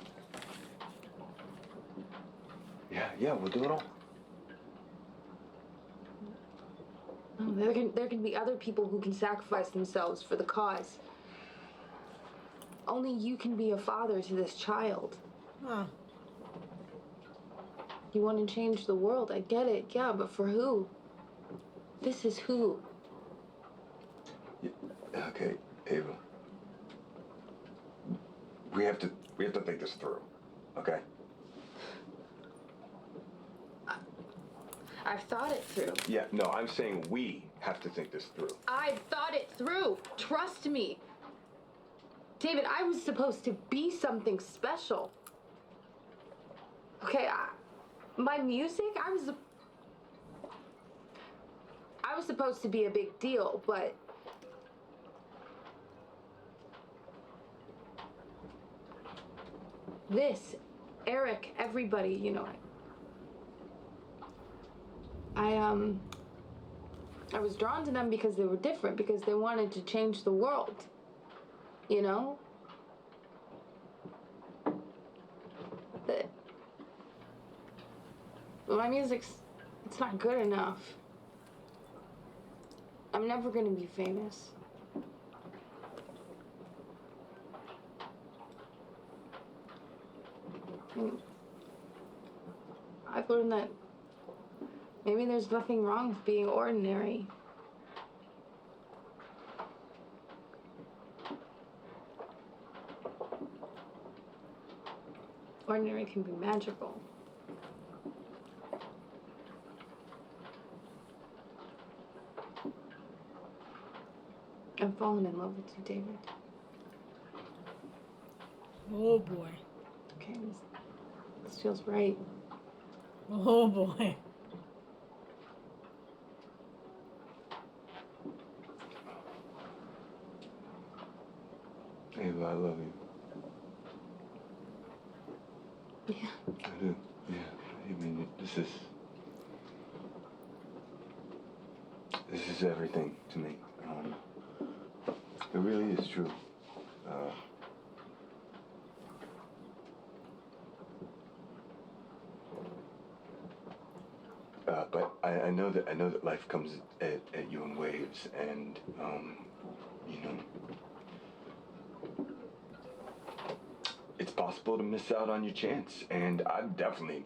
Yeah, we'll do it all. No, there can be other people who can sacrifice themselves for the cause. Only you can be a father to this child. Huh. You want to change the world, I get it, yeah, but for who? This is who. Yeah, okay, Ava. We have to think this through, okay? I've thought it through. Yeah, no, I'm saying we have to think this through. I've thought it through. Trust me. David, I was supposed to be something special. Okay, my music, I was supposed to be a big deal, but this, Eric, everybody, you know, I was drawn to them because they were different, because they wanted to change the world, you know? But my music's, it's not good enough. I'm never gonna be famous. And I've learned that maybe there's nothing wrong with being ordinary. Ordinary can be magical. I've fallen in love with you, David. Oh boy. Okay, this feels right. Oh boy. Ava, I love you. Yeah. I do. Yeah. I mean, this is everything to me. It really is true. But I know that life comes at you in waves, and you know, it's possible to miss out on your chance. And I've definitely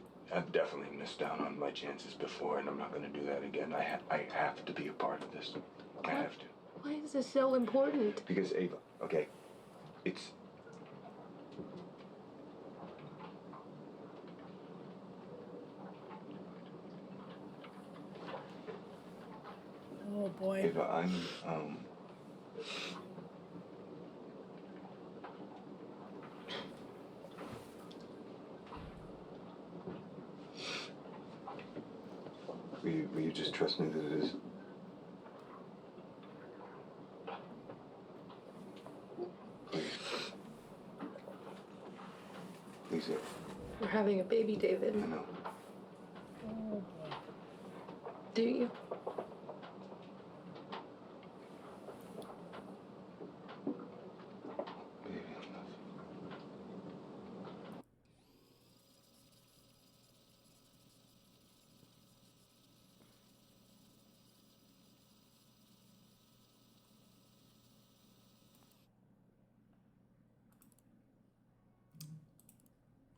missed out on my chances before, and I'm not going to do that again. I have to be a part of this. I have to. Why is this so important? Because Ava, okay, it's. Oh boy. Ava, I'm Will you just trust me that it is? Please. Please, Ava. We're having a baby, David. I know. Oh boy. Do you? Baby, I love you.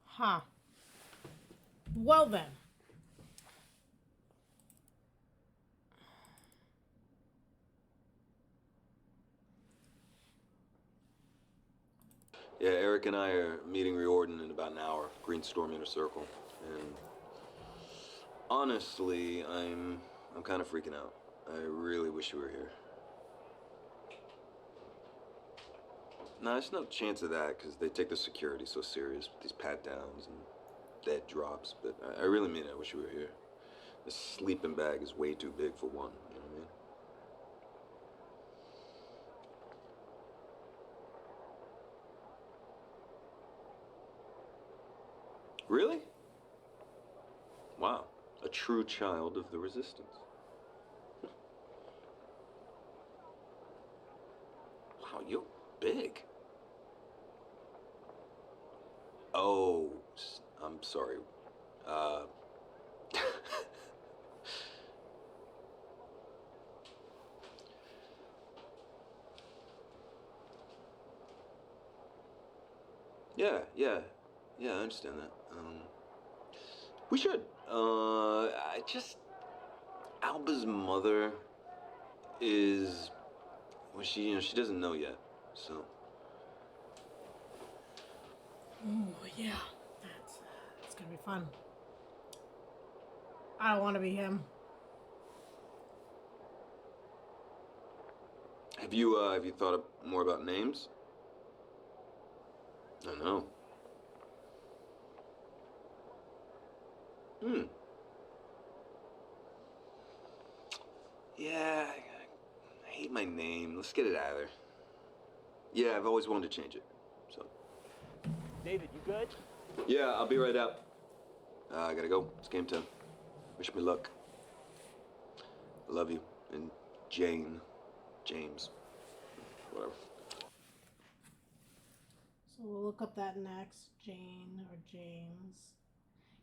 Huh. Well then. Yeah, Eric and I are meeting Riordan in about an hour. Green Storm Inner Circle. And honestly, I'm kind of freaking out. I really wish you were here. No, there's no chance of that because they take the security so serious with these pat downs and dead drops. But I really mean it. I wish you were here. The sleeping bag is way too big for one. You know what I mean? Really? Wow. A true child of the resistance. Wow, you're big. Oh, I'm sorry. Yeah, I understand that. We should. Alba's mother is, well, she doesn't know yet, so. Oh yeah. That's gonna be fun. I don't want to be him. Have you thought more about names? I know. Yeah, I hate my name. Let's get it out of there. Yeah, I've always wanted to change it, so. David, you good? Yeah, I'll be right out. I gotta go. It's game time. Wish me luck. I love you. And James, whatever. So we'll look up that next. Jane or James.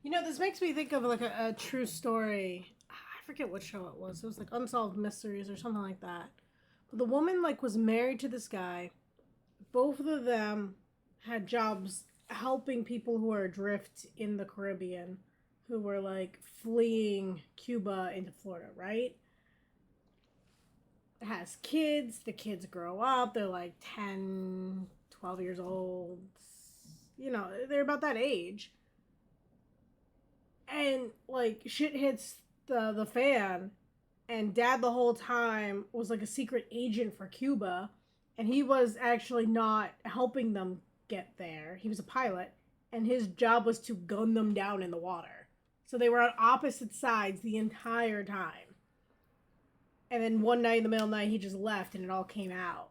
You know, this makes me think of like a true story. I forget what show it was. It was like Unsolved Mysteries or something like that. But the woman like was married to this guy. Both of them had jobs helping people who are adrift in the Caribbean, who were like fleeing Cuba into Florida, right? Has kids. The kids grow up. They're like 10, 12 years old. You know, they're about that age. And like shit hits the fan, and dad the whole time was like a secret agent for Cuba, and he was actually not helping them get there. He was a pilot, and his job was to gun them down in the water. So they were on opposite sides the entire time. And then one night in the middle of the night, he just left, and it all came out.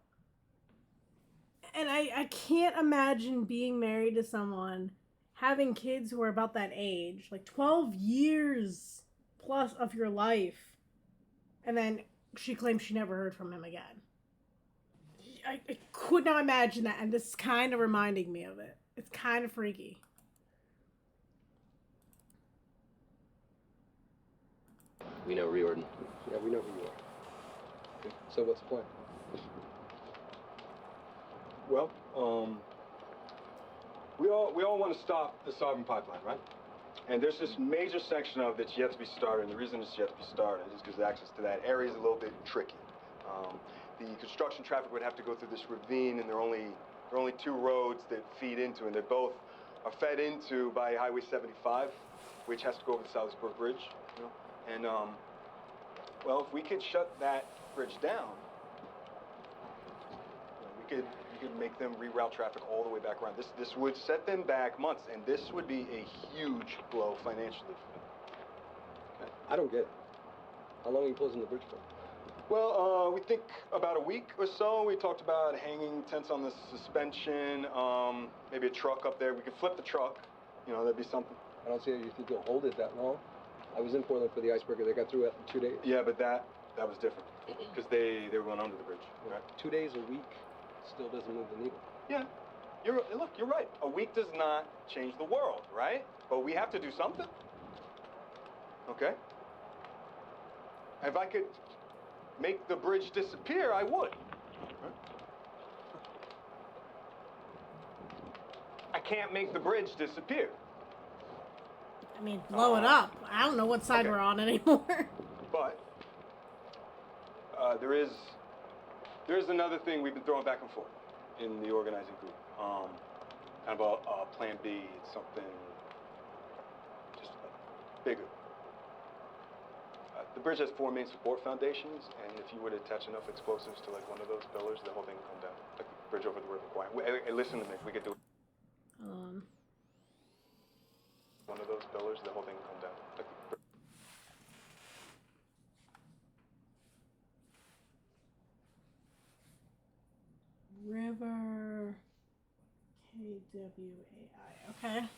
And I can't imagine being married to someone, having kids who are about that age, like 12 years plus of your life, and then she claims she never heard from him again. I could not imagine that, and this is kind of reminding me of it. It's kind of freaky. We know Riordan. Yeah, we know who you are. So what's the plan? Well, we all want to stop the Sovereign Pipeline, right? And there's this major section of it that's yet to be started, and the reason it's yet to be started is because access to that area is a little bit tricky. The construction traffic would have to go through this ravine, and there are only two roads that feed into, and they both are fed into by Highway 75, which has to go over the Salisbury Bridge, you know? And, well, if we could shut that bridge down, you know, we could make them reroute traffic all the way back around. This would set them back months, and this would be a huge blow financially for them. Okay. I don't get it. How long are you closing the bridge for? Well, we think about a week or so. We talked about hanging tents on the suspension, maybe a truck up there. We could flip the truck. You know, that'd be something. I don't see how you think you'll hold it that long. I was in Portland for the icebreaker. They got through it in 2 days. Yeah, but that was different because they were going under the bridge. Right? 2 days a week still doesn't move the needle. Yeah. Look, you're right. A week does not change the world, right? But we have to do something. Okay? If I could make the bridge disappear, I would. I can't make the bridge disappear. I mean, blow it up. I don't know what side we're on anymore. But there is another thing we've been throwing back and forth in the organizing group. Kind of a plan B. It's something just bigger. The bridge has 4 main support foundations, and if you were to attach enough explosives to like one of those pillars, the whole thing would come down. Like the bridge over the River Kwai. Hey, listen to me. We could do it. One of those pillars, the whole thing would come down. Like River KWAI. Okay.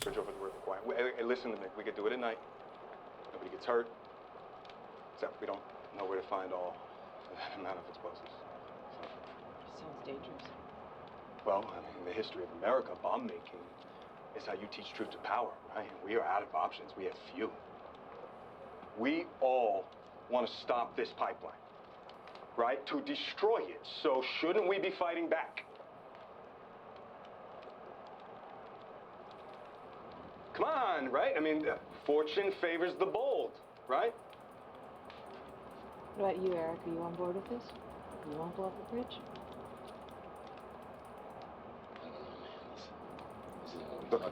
Bridge over the River Kwai. Hey, listen to me. We could do it at night. Nobody gets hurt. Except we don't know where to find all that amount of explosives. Sounds dangerous. Well, I mean, in the history of America, bomb making is how you teach truth to power, right? We are out of options. We have few. We all want to stop this pipeline, right? To destroy it. So shouldn't we be fighting back? Come on, right? I mean, fortune favors the bold, right? What about you, Eric? Are you on board with this? You want to blow up the bridge? Look,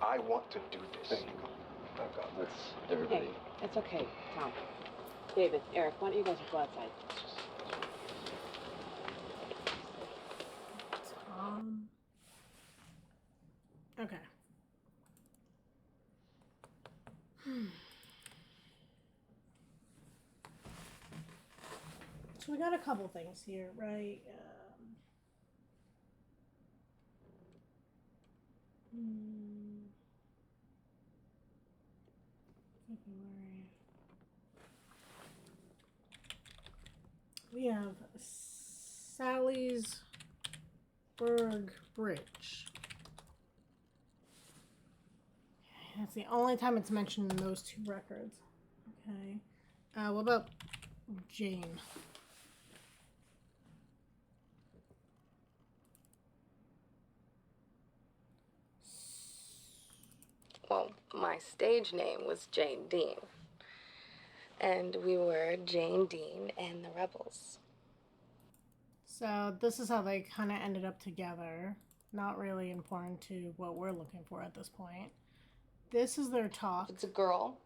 I want to do this. Let's everybody. Hey, it's okay, Tom. David, Eric, why don't you guys go outside? Okay. So we got a couple things here, right? February. We have Salisbury Bridge. That's the only time it's mentioned in those two records. Okay. What about Jane? Well, my stage name was Jane Dean. And we were Jane Dean and the Rebels. So this is how they kind of ended up together. Not really important to what we're looking for at this point. This is their talk. If it's a girl,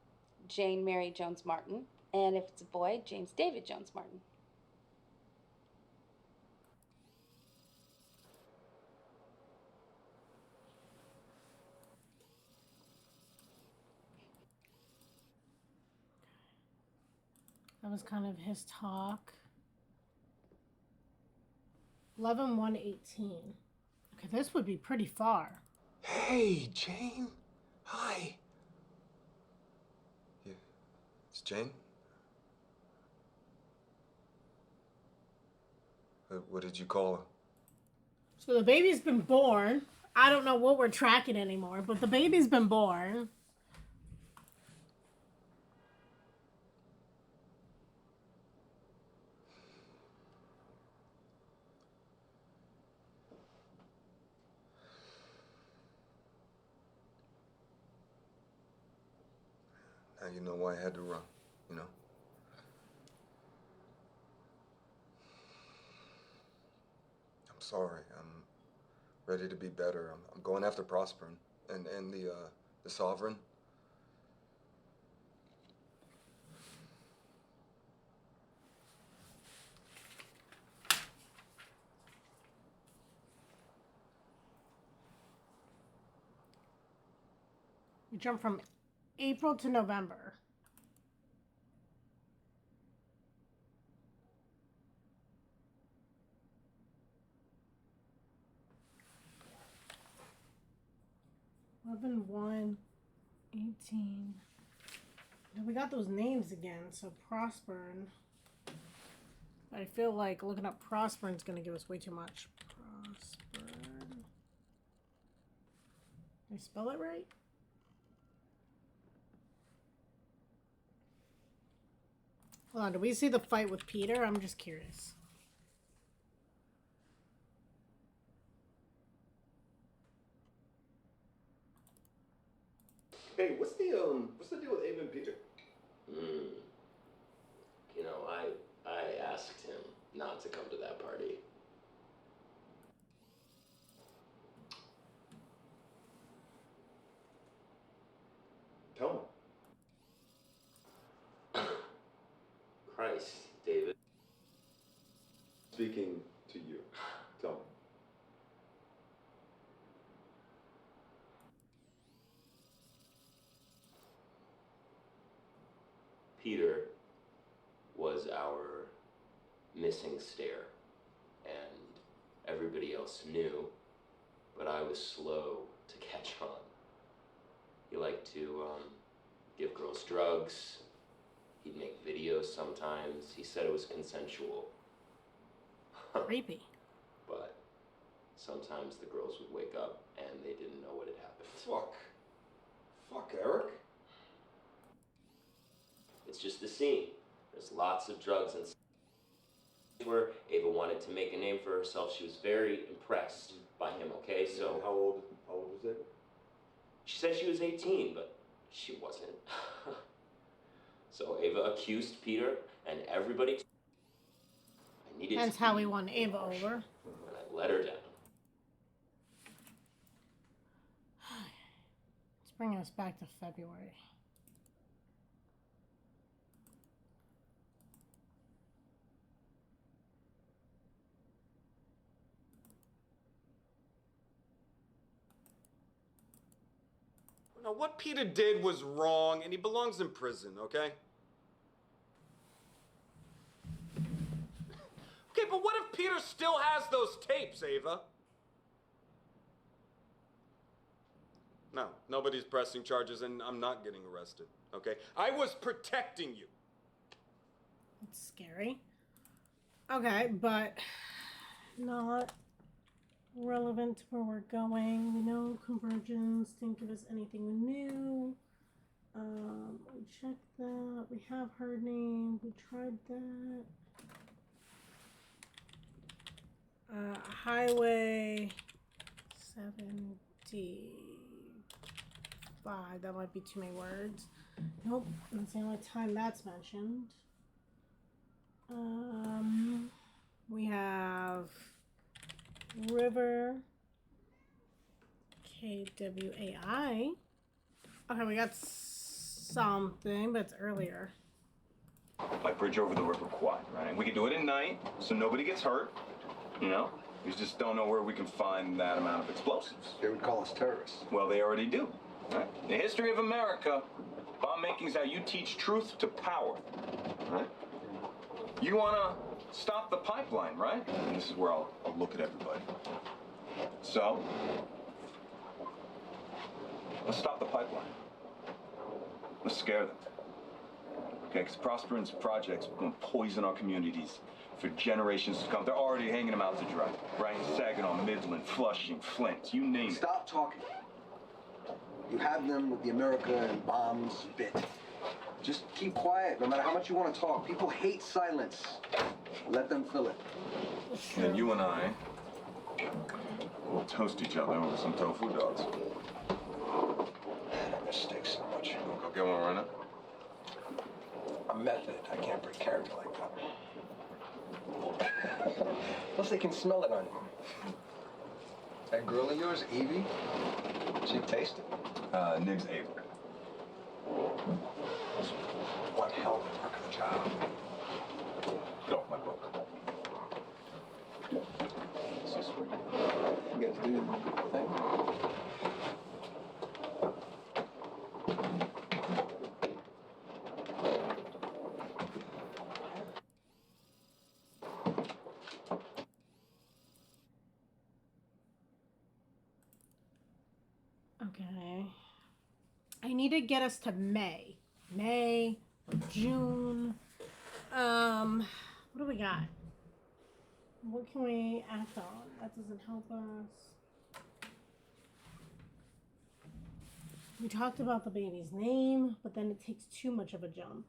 Jane Mary Jones Martin. And if it's a boy, James David Jones Martin. That was kind of his talk. 11/1/18. Okay, this would be pretty far. Hey, Jane. Hi. Yeah, it's Jane? What did you call her? So the baby's been born. I don't know what we're tracking anymore, but the baby's been born. Now you know why I had to run, you know? I'm sorry. I'm ready to be better. I'm going after Prosperin and the Sovereign. We jump from April to November. (11/1/18). Now we got those names again, so Prosperin. I feel like looking up Prosperin is going to give us way too much. Prosperin. Did I spell it right? Hold on, do we see the fight with Peter? I'm just curious. Hey, what's the deal with Ava and Peter? You know, I asked him not to come to that party. Tell me. Christ, David. Speaking to you. Tell me. Peter was our missing stair, and everybody else knew, but I was slow to catch on. He liked to give girls drugs. He'd make videos sometimes. He said it was consensual. Creepy. But sometimes the girls would wake up and they didn't know what had happened. Fuck, Eric. It's just the scene. There's lots of drugs and where Ava wanted to make a name for herself. She was very impressed by him, okay? So How old was it? she said she was 18, but she wasn't. So Ava accused Peter and everybody. I needed That's to how be we won Ava harsh, over. and I let her down. Let's bring us back to February. Now, what Peter did was wrong, and he belongs in prison, okay? Okay, but what if Peter still has those tapes, Ava? No, nobody's pressing charges, and I'm not getting arrested, okay? I was protecting you. It's scary. Okay, but not relevant to where we're going. We know convergence didn't give us anything new. We checked that. We have her name. We tried that. Highway 75. That might be too many words. Nope, that's the only time that's mentioned. We have River KWAI. Okay, we got something, but it's earlier. Like bridge over the River Kwai, right? And we can do it at night, so nobody gets hurt. You know, we just don't know where we can find that amount of explosives. They would call us terrorists. Well, they already do. Right? In the history of America, bomb making is how you teach truth to power. Right? You wanna stop the pipeline, right? And this is where I'll look at everybody. So, let's stop the pipeline. Let's scare them. Okay, because Prosperance projects are going to poison our communities for generations to come. They're already hanging them out to dry. Right? Saginaw, Midland, Flushing, Flint, you name it. Stop talking. You have them with the America and bombs bit. Just keep quiet, no matter how much you want to talk. People hate silence. Let them fill it. And you and I will toast each other over some tofu dogs. Man, I miss steaks so much. Go get one right now. A method. I can't break character like that. Plus, they can smell it on you. That girl of yours, Evie, she tasted. Nig's Ava. One hell of a work of the job. Get off my book. So sweet. You guys do the thing. Okay. I need to get us to May. May, June. What do we got? What can we act on? That doesn't help us. We talked about the baby's name, but then it takes too much of a jump.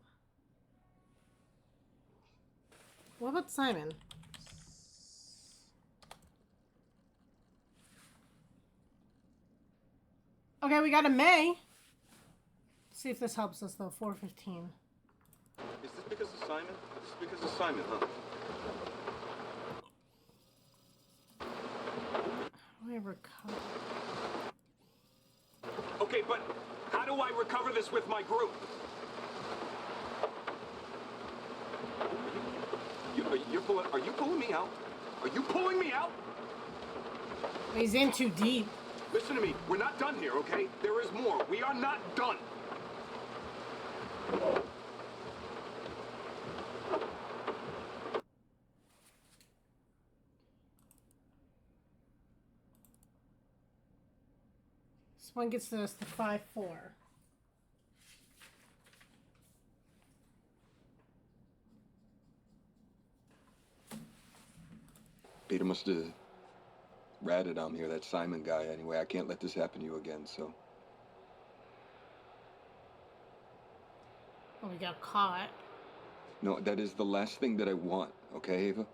What about Simon? Okay, we got a May. See if this helps us though. 4:15. Is this because of Simon? This is because of Simon, huh? We recover. Okay, but how do I recover this with my group? Are you pulling me out? Are you pulling me out? He's in too deep. Listen to me. We're not done here, okay? There is more. We are not done. This one gets us to 5-4. Peter must have ratted on me, or that Simon guy. Anyway, I can't let this happen to you again, so. Oh, we got caught. No, that is the last thing that I want, okay, Ava?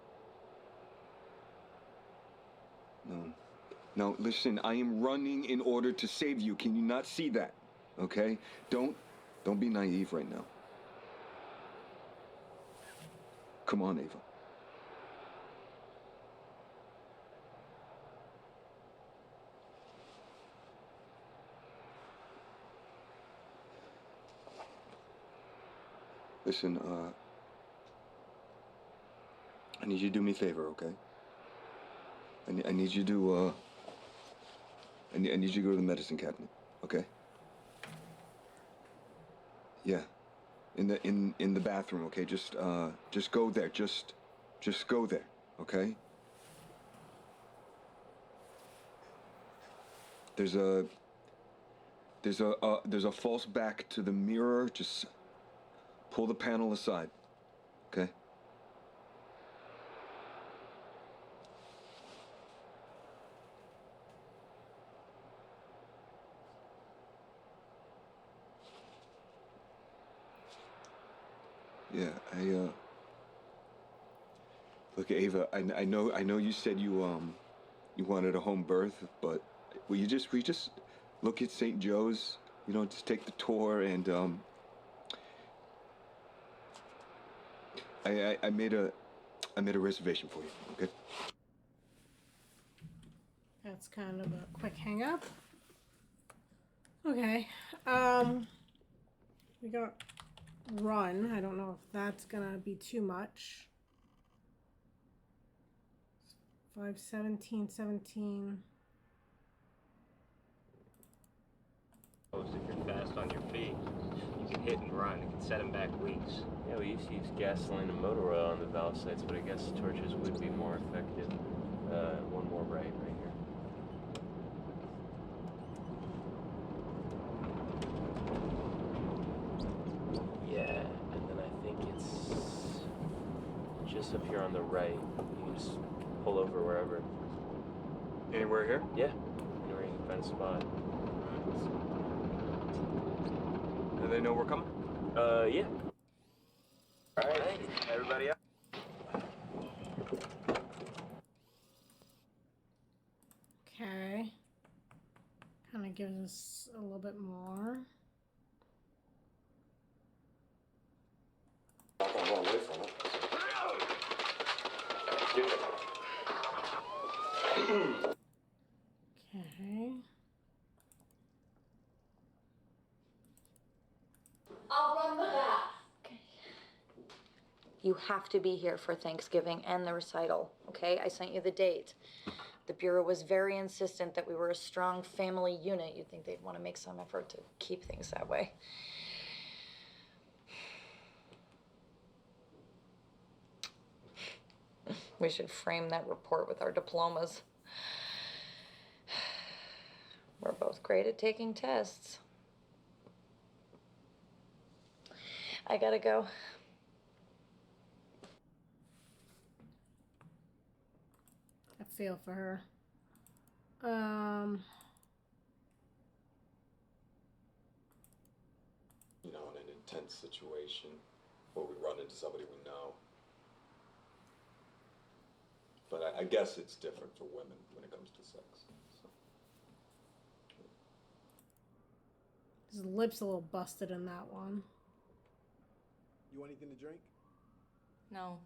No, listen, I am running in order to save you. Can you not see that? Okay? Don't be naive right now. Come on, Ava. Listen, I need you to do me a favor, okay? I need you to, I need you to go to the medicine cabinet, okay? Yeah. In the bathroom, okay? Just go there. Just go there, okay? There's a There's a false back to the mirror. Just pull the panel aside, okay? Yeah, look, Ava, I know you said you wanted a home birth, but will you just look at St. Joe's, just take the tour, and I made a reservation for you, okay? That's kind of a quick hang up. Okay. We got run. I don't know if that's gonna be too much. 5:17:17. If you're fast on your feet, you can hit and run. It can set them back weeks. Yeah, we used to use gasoline and motor oil on the valve sites, but I guess torches would be more effective. One more right here. Yeah, and then I think it's just up here on the right. You can just pull over wherever. Anywhere here? Yeah, anywhere you can find a spot. Do they know we're coming? Yeah. All right, everybody up. Okay. Kind of gives us a little bit more. Not gonna run away from it. Okay. I'll run the bath. Okay. You have to be here for Thanksgiving and the recital, okay? I sent you the date. The Bureau was very insistent that we were a strong family unit. You'd think they'd want to make some effort to keep things that way. We should frame that report with our diplomas. We're both great at taking tests. I gotta go. I feel for her. In an intense situation where we run into somebody we know. But I guess it's different for women when it comes to sex. So. His lips a little busted in that one. You want anything to drink? No,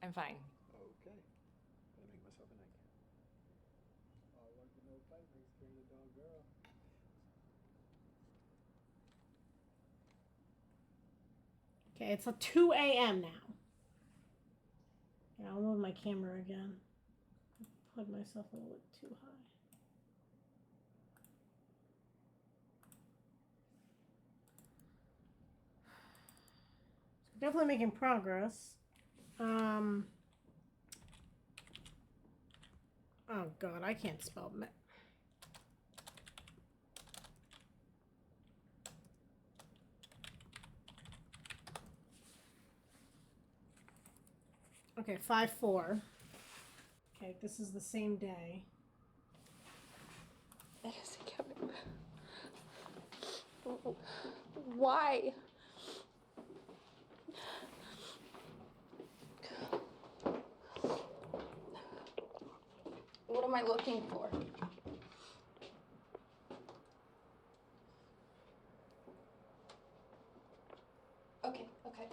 I'm fine. Okay. Gotta make myself a nightcap. All work and no play makes Karen a dog girl. Okay, it's 2 a.m. now. Yeah, I'll move my camera again. I put myself a little bit too high. So definitely making progress. Oh God, I can't spell. Okay, 5/4. Okay, this is the same day. Yes, Kevin. Why? What am I looking for? Okay, okay.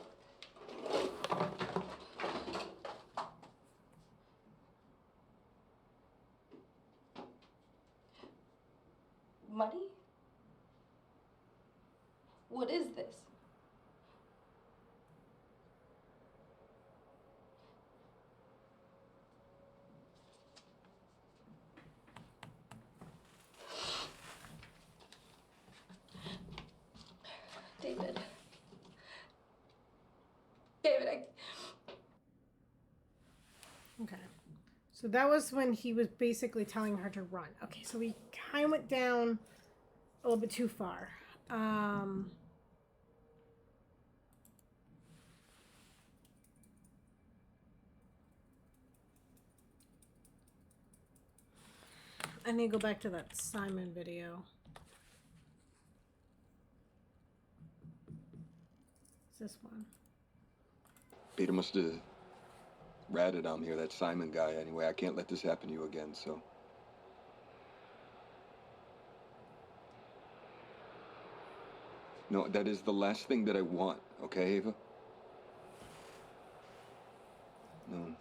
Money? What is this? David. David, Okay. So that was when he was basically telling her to run. Okay, so we kind of went down little bit too far. I need to go back to that Simon video. It's this one. Peter must have ratted on me, or that Simon guy. Anyway, I can't let this happen to you again, so. No, that is the last thing that I want, okay, Ava? No.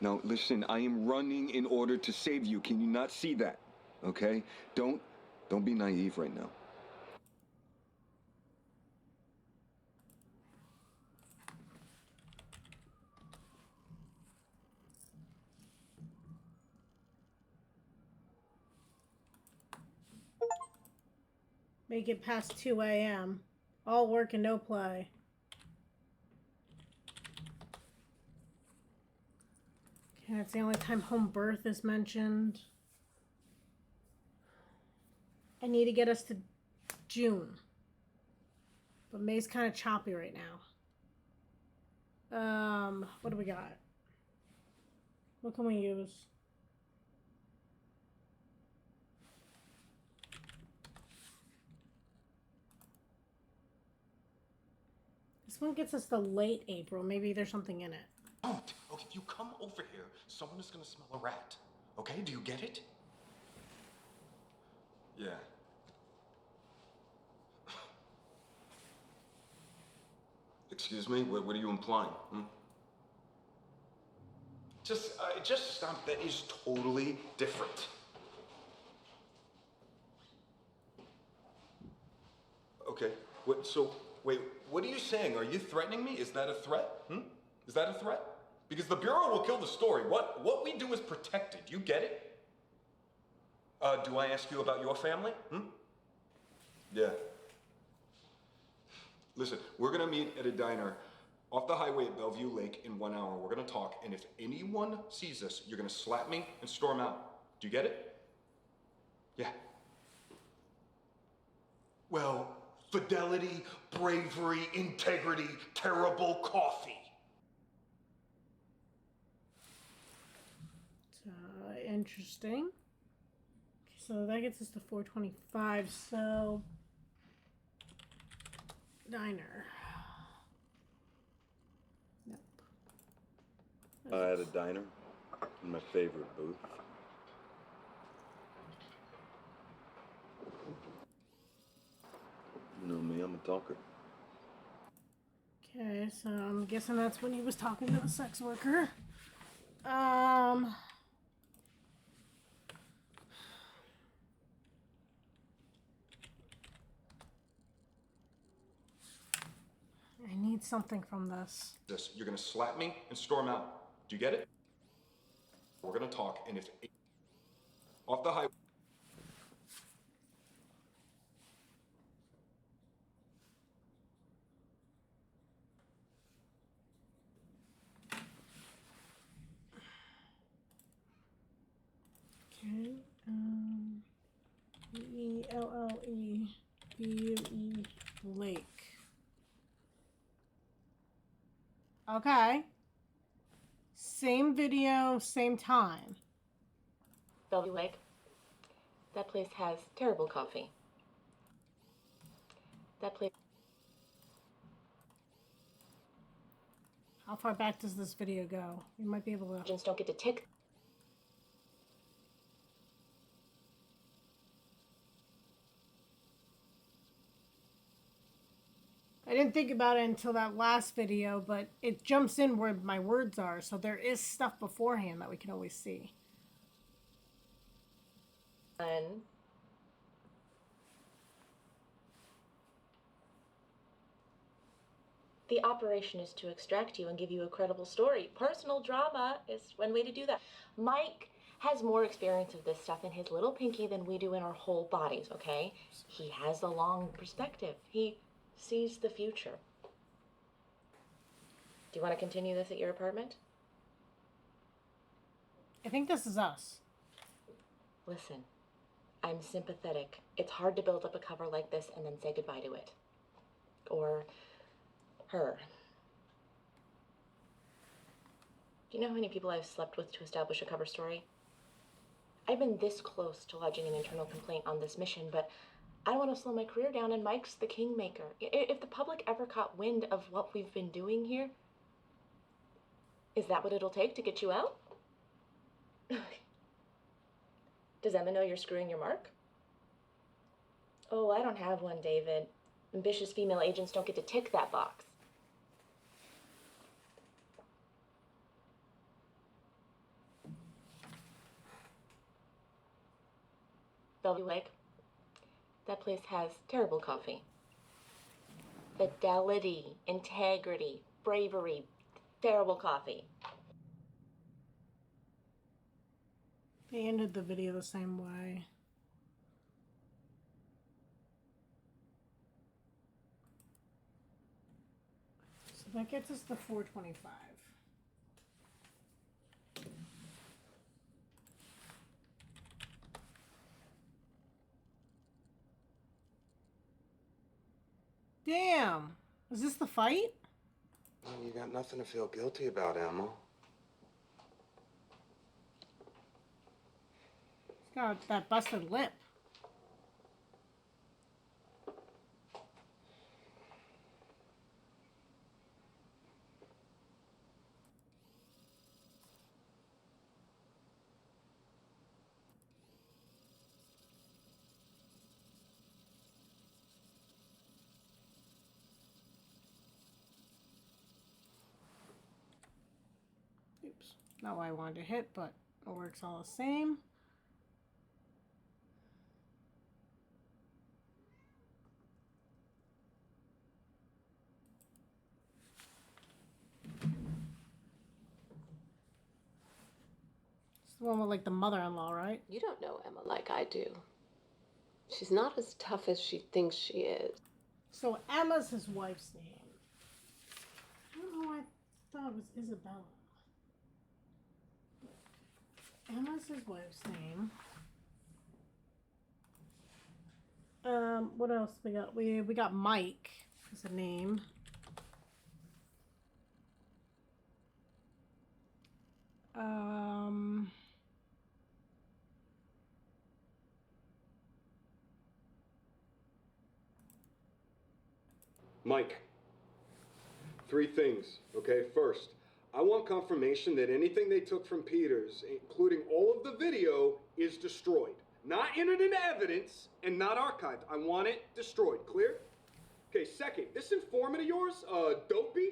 No, listen, I am running in order to save you. Can you not see that? Okay? Don't be naive right now. Make it past 2 a.m. All work and no play. Okay, that's the only time home birth is mentioned. I need to get us to June. But May's kind of choppy right now. What do we got? What can we use? This one gets us to late April. Maybe there's something in it. Don't. Okay, if you come over here, someone is gonna smell a rat. Okay, do you get it? Yeah. Excuse me? What are you implying? Just stop. That is totally different. Okay. Wait, what are you saying? Are you threatening me? Is that a threat? Is that a threat? Because the Bureau will kill the story. What we do is protected. You get it? Do I ask you about your family? Yeah. Listen, we're gonna meet at a diner off the highway at Bellevue Lake in 1 hour. We're gonna talk, and if anyone sees us, you're gonna slap me and storm out. Do you get it? Yeah. Well, fidelity, bravery, integrity, terrible coffee. Interesting. So that gets us to 425. So diner. Nope. At a diner, in my favorite booth. You know me, I'm a talker. Okay, so I'm guessing that's when he was talking to the sex worker. I need something from this. You're gonna slap me and storm out. Do you get it? We're gonna talk, and if off the highway. Okay. B-E-L-L-E-B-U-E Lake. Okay. Same video, same time. Bellevue Lake. That place has terrible coffee. That place. How far back does this video go? You might be able to. Agents don't get to tick. I didn't think about it until that last video, but it jumps in where my words are, so there is stuff beforehand that we can always see. And the operation is to extract you and give you a credible story. Personal drama is one way to do that. Mike has more experience of this stuff in his little pinky than we do in our whole bodies, okay? He has a long perspective. He sees the future. Do you want to continue this at your apartment? I think this is us. Listen, I'm sympathetic. It's hard to build up a cover like this and then say goodbye to it. Or her. Do you know how many people I've slept with to establish a cover story? I've been this close to lodging an internal complaint on this mission, but I don't want to slow my career down, and Mike's the kingmaker. If the public ever caught wind of what we've been doing here, is that what it'll take to get you out? Does Emma know you're screwing your mark? Oh, I don't have one, David. Ambitious female agents don't get to tick that box. Bellevue Lake. That place has terrible coffee. Fidelity, integrity, bravery, terrible coffee. They ended the video the same way. So that gets us to 425. Damn. Is this the fight? Well, you got nothing to feel guilty about, Emma. He's got that busted lip. Oops. Not what I wanted to hit, but it works all the same. It's the one with like the mother-in-law, right? You don't know Emma like I do. She's not as tough as she thinks she is. So Emma's his wife's name. I don't know why I thought it was Isabella. Emma's his wife's name. What else we got? We got Mike as a name. Mike, 3 things, okay? First, I want confirmation that anything they took from Peters, including all of the video, is destroyed. Not entered into evidence and not archived. I want it destroyed. Clear? Okay, second, this informant of yours, Dopey,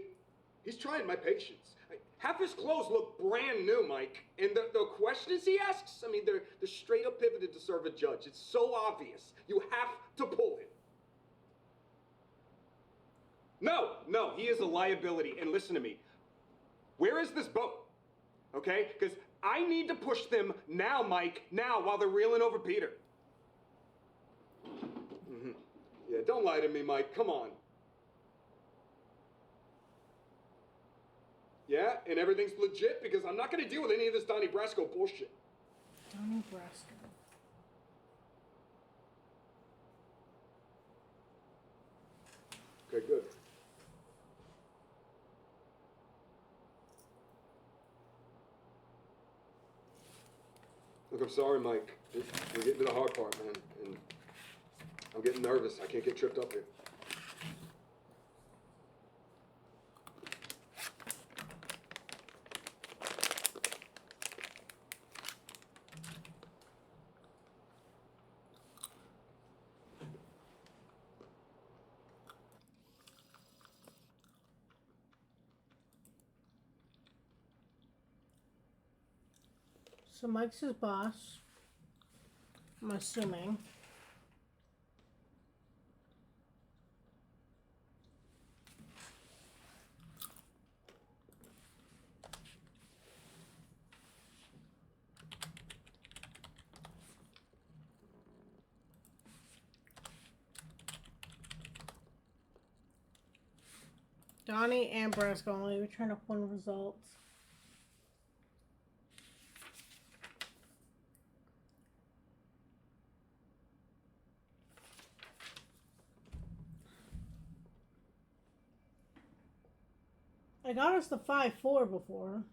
he's trying my patience. Half his clothes look brand new, Mike. And the questions he asks, I mean, they're straight up pivoted to serve a judge. It's so obvious. You have to pull him. No, he is a liability. And listen to me. Where is this boat? Okay? Because I need to push them now, Mike. Now, while they're reeling over Peter. Yeah, don't lie to me, Mike. Come on. Yeah, and everything's legit because I'm not going to deal with any of this Donnie Brasco bullshit. Donnie Brasco. Okay, good. Look, I'm sorry, Mike. We're getting to the hard part, man. And I'm getting nervous. I can't get tripped up here. So Mike's his boss. I'm assuming. Donnie and Brasco only return up 1 result. I got us the 5-4 before.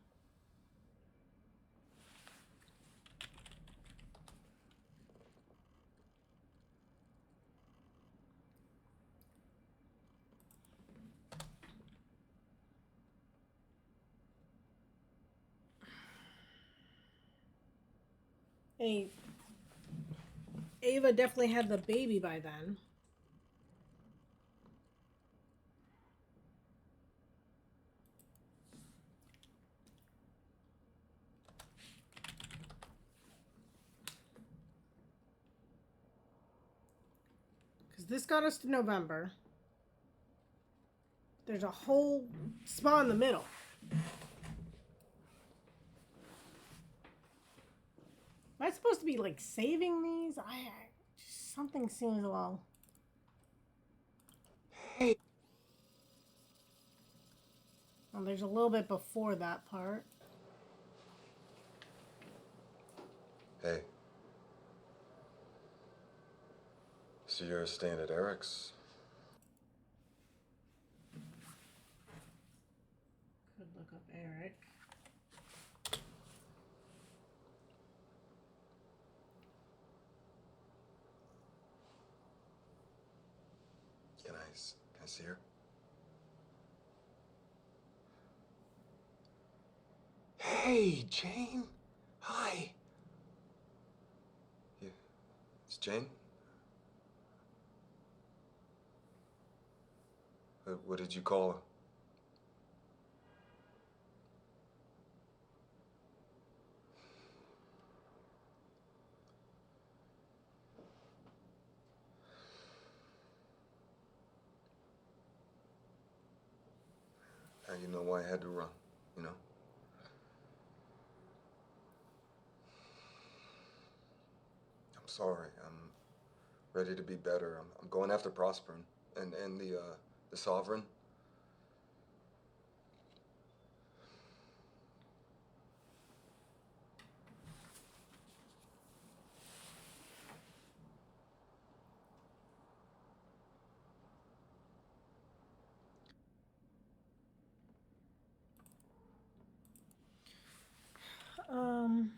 Hey, Ava definitely had the baby by then. Because this got us to November. There's a whole spot in the middle. Am I supposed to be like saving these? Something seems a little. Hey. Well, there's a little bit before that part. Hey. So you're staying at Eric's? Could look up Eric. Can I see her? Hey, Jane. Hi. Yeah, it's Jane? What did you call her? Now you know why I had to run, you know? I'm sorry. I'm ready to be better. I'm going after Prosperin and the Sovereign. Um.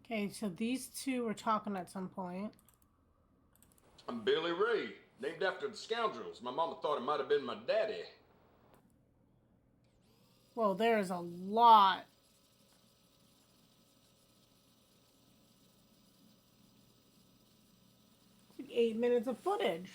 Okay, so these two were talking at some point. I'm Billy Ray, named after the scoundrels. My mama thought it might have been my daddy. Well, there's a lot. It's like 8 minutes of footage.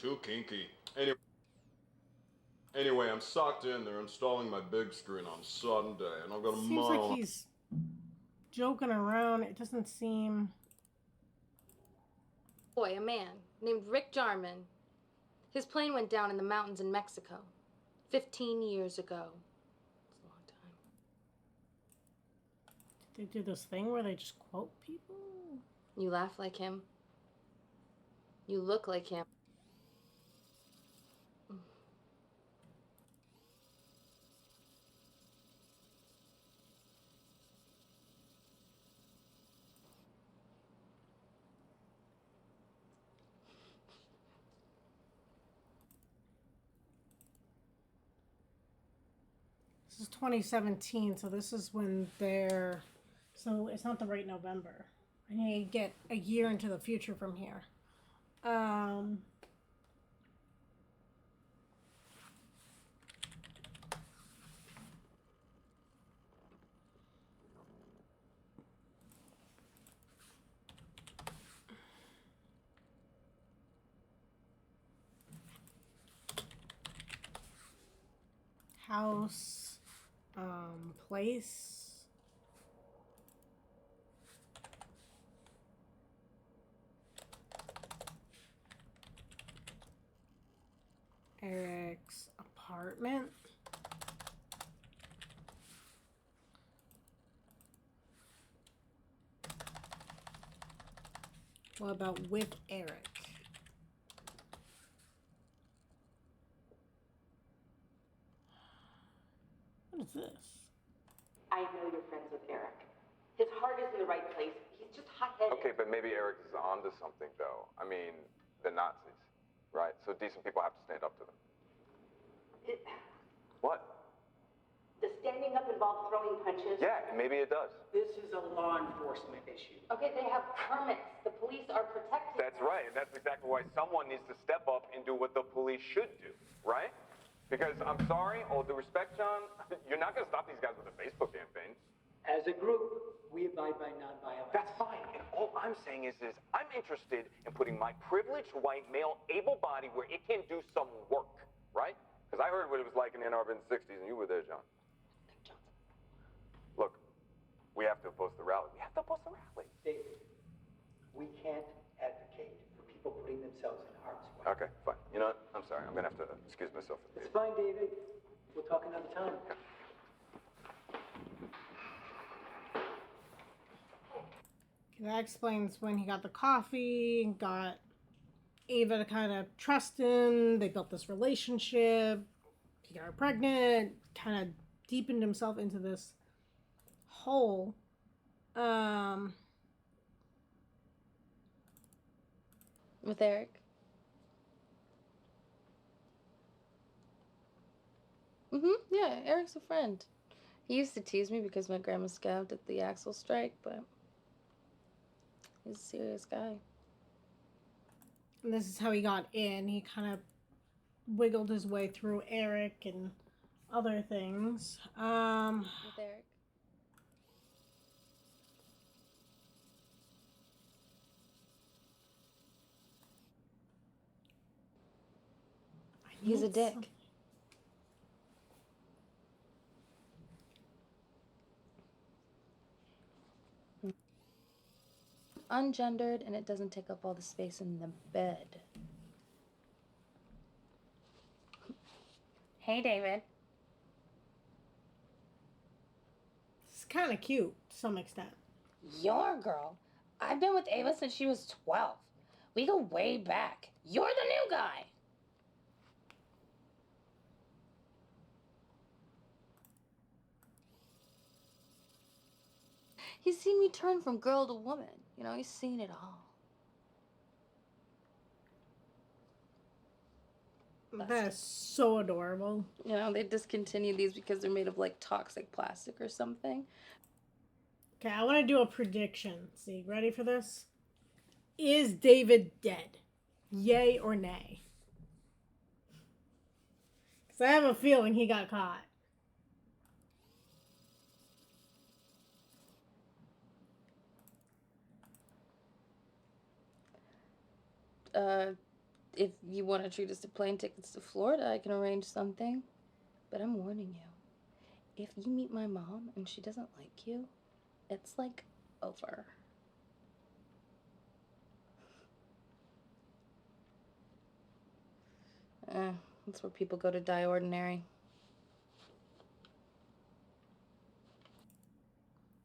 Too kinky. Anyway, I'm socked in. They're installing my big screen on Sunday, and I've got a Seems like he's joking around. It doesn't seem. Boy, a man named Rick Jarman. His plane went down in the mountains in Mexico 15 years ago. It's a long time. Did they do this thing where they just quote people? You laugh like him. You look like him. This is 2017, so this is when they're. So it's not the right November. I need to get a year into the future from here. house, place. Eric's apartment. What about with Eric? What is this? I know you're friends with Eric. His heart is in the right place. He's just hot-headed. Okay, but maybe Eric is onto something, though. I mean, the Nazis, right? So decent people have to stand up to them. What? Does standing up involve throwing punches? Yeah, maybe it does. This is a law enforcement issue. Okay, they have permits. The police are protected. That's right, and that's exactly why someone needs to step up and do what the police should do, right? Because I'm sorry, all due respect, John, you're not going to stop these guys with a Facebook campaign. As a group, we abide by nonviolence. That's fine, and all I'm saying is I'm interested in putting my privileged white male able body where it can do some work, right? Because I heard what it was like in Ann Arbor in the 60s, and you were there, John. Look, we have to oppose the rally. We have to oppose the rally. David, we can't advocate for people putting themselves in harm's way. Okay, fine. You know what? I'm sorry. I'm going to have to excuse myself. It's fine, David. We'll talk another time. Okay, that explains when he got the coffee, got Ava to kind of trust him. They built this relationship. He got her pregnant, kind of deepened himself into this hole. With Eric? Yeah, Eric's a friend. He used to tease me because my grandma scabbed at the Axel strike, but he's a serious guy. And this is how he got in. He kind of wiggled his way through Eric and other things. With Eric? He's a dick. Ungendered, and it doesn't take up all the space in the bed. Hey, David. It's kind of cute to some extent. Your girl. I've been with Ava since she was 12. We go way back. You're the new guy. He's seen me turn from girl to woman. You know, he's seen it all. That is so adorable. You know, they discontinued these because they're made of like toxic plastic or something. Okay, I want to do a prediction. See, ready for this? Is David dead? Yay or nay? Because I have a feeling he got caught. If you want to treat us to plane tickets to Florida, I can arrange something. But I'm warning you. If you meet my mom and she doesn't like you, it's like over. That's where people go to die ordinary.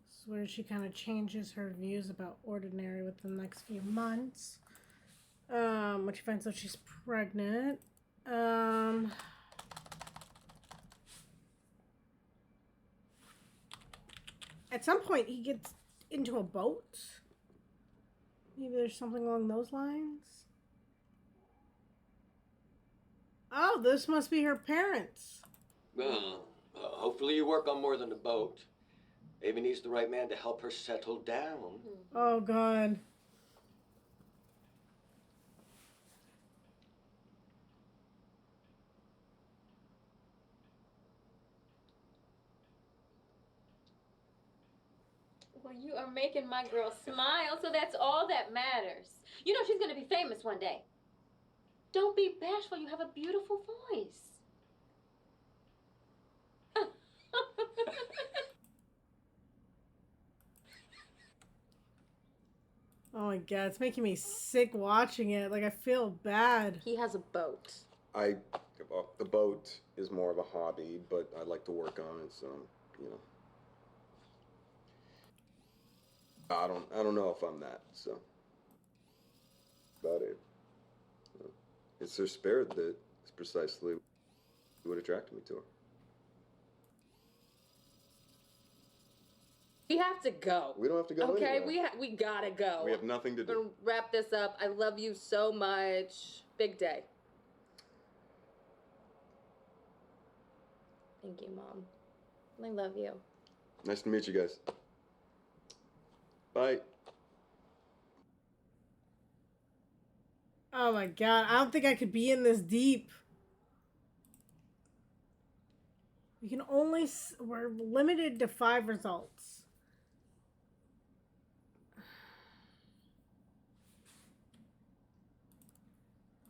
This is where she kind of changes her views about ordinary within the next few months. When she finds out she's pregnant. At some point, he gets into a boat. Maybe there's something along those lines. Oh, this must be her parents. Well, hopefully you work on more than a boat. Ava needs the right man to help her settle down. Oh, God. Well, you are making my girl smile, so that's all that matters. You know she's gonna be famous one day. Don't be bashful, you have a beautiful voice. Oh my god, it's making me sick watching it. Like, I feel bad. He has a boat. Well, the boat is more of a hobby, but I like to work on it, so, you know. I don't know if I'm that, so. About it. It's her spirit that is precisely what attracted me to her. We have to go. We don't have to go Okay, anywhere. we gotta go. We have nothing to We're gonna do. wrap this up. I love you so much. Big day. Thank you, Mom. I love you. Nice to meet you guys. Bye. Oh my god, I don't think I could be in this deep. We can only... We're limited to 5 results.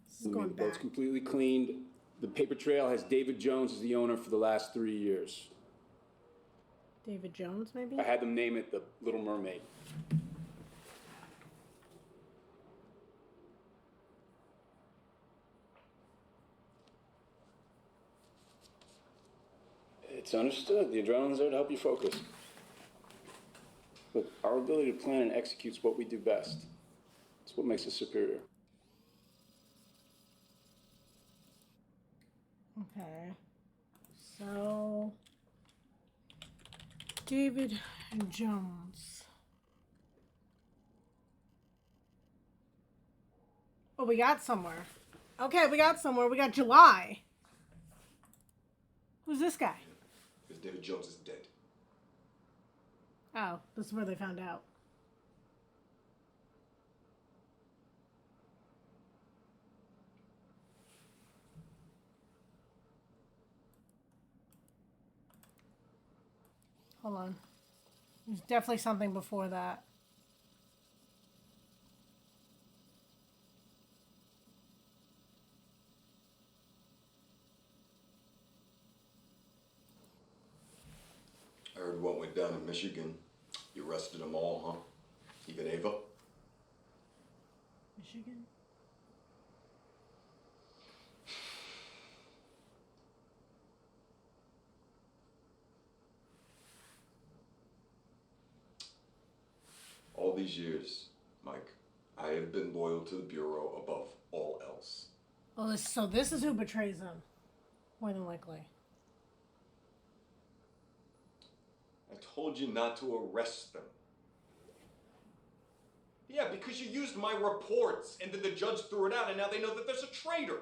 This is going The boat's back. completely cleaned. The paper trail has David Jones as the owner for the last 3 years. David Jones, maybe? I had them name it the Little Mermaid. It's understood. The adrenaline's there to help you focus. Look, our ability to plan and execute is what we do best. It's what makes us superior. Okay. So... David Jones. Oh, we got somewhere. Okay, we got somewhere. We got July. Who's this guy? Because David Jones is dead. Oh, this is where they found out. Hold on. There's definitely something before that. I heard what went down in Michigan. You arrested them all, huh? Even Ava? Michigan? All these years, Mike, I have been loyal to the Bureau above all else. Oh, so this is who betrays him. More than likely. I told you not to arrest them. Yeah, because you used my reports, and then the judge threw it out, and now they know that there's a traitor.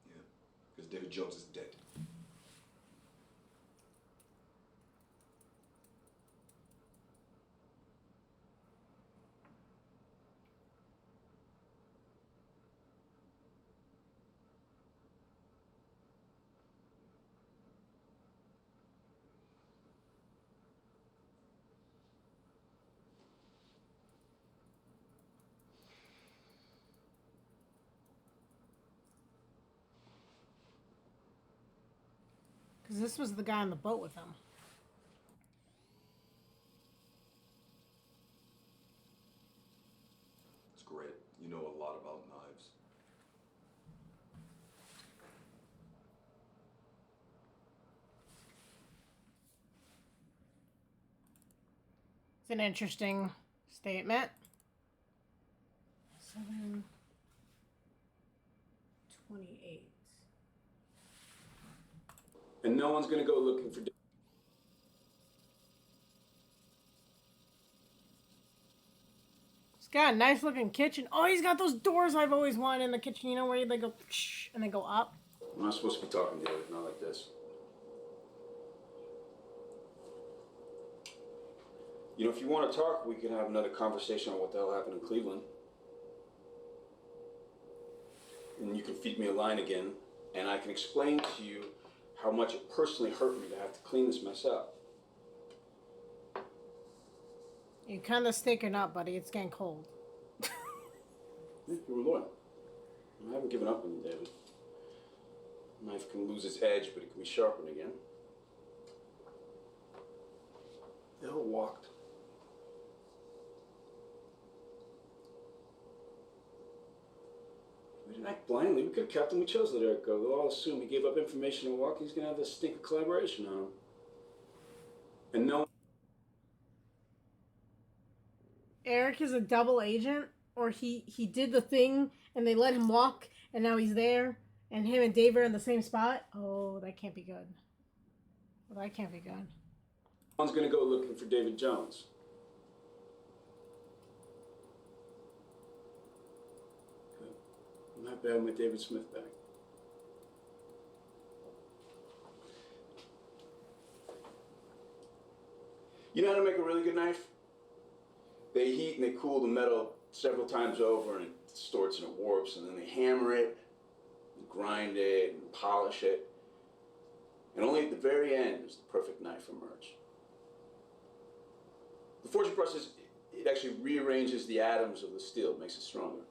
Yeah, because David Jones is dead. Because this was the guy on the boat with him. It's great. You know a lot about knives. It's an interesting statement. 7:28. And no one's gonna go looking for... He's got a nice looking kitchen. Oh, he's got those doors I've always wanted in the kitchen. You know where they go and they go up? I'm not supposed to be talking to you, not like this. You know, if you want to talk, we can have another conversation on what the hell happened in Cleveland. And you can feed me a line again, and I can explain to you how much it personally hurt me to have to clean this mess up. You kind of stinking up, buddy. It's getting cold. You were loyal. I haven't given up on you, David. Knife can lose its edge, but it can be sharpened again. The hill walked. We didn't act blindly. We could have kept him. We chose to let Eric go. They'll all assume he gave up information to walk. He's going to have this stink of collaboration on him. And no. Eric is a double agent, or he did the thing and they let him walk and now he's there and him and Dave are in the same spot. Oh, that can't be good. Well, that can't be good. One's going to go looking for David Jones. Good. I'm not bad with David Smith back. You know how to make a really good knife? They heat and they cool the metal several times over and it distorts and it warps, and then they hammer it, and grind it, and polish it. And only at the very end does the perfect knife emerge. The forging process, it actually rearranges the atoms of the steel, it makes it stronger.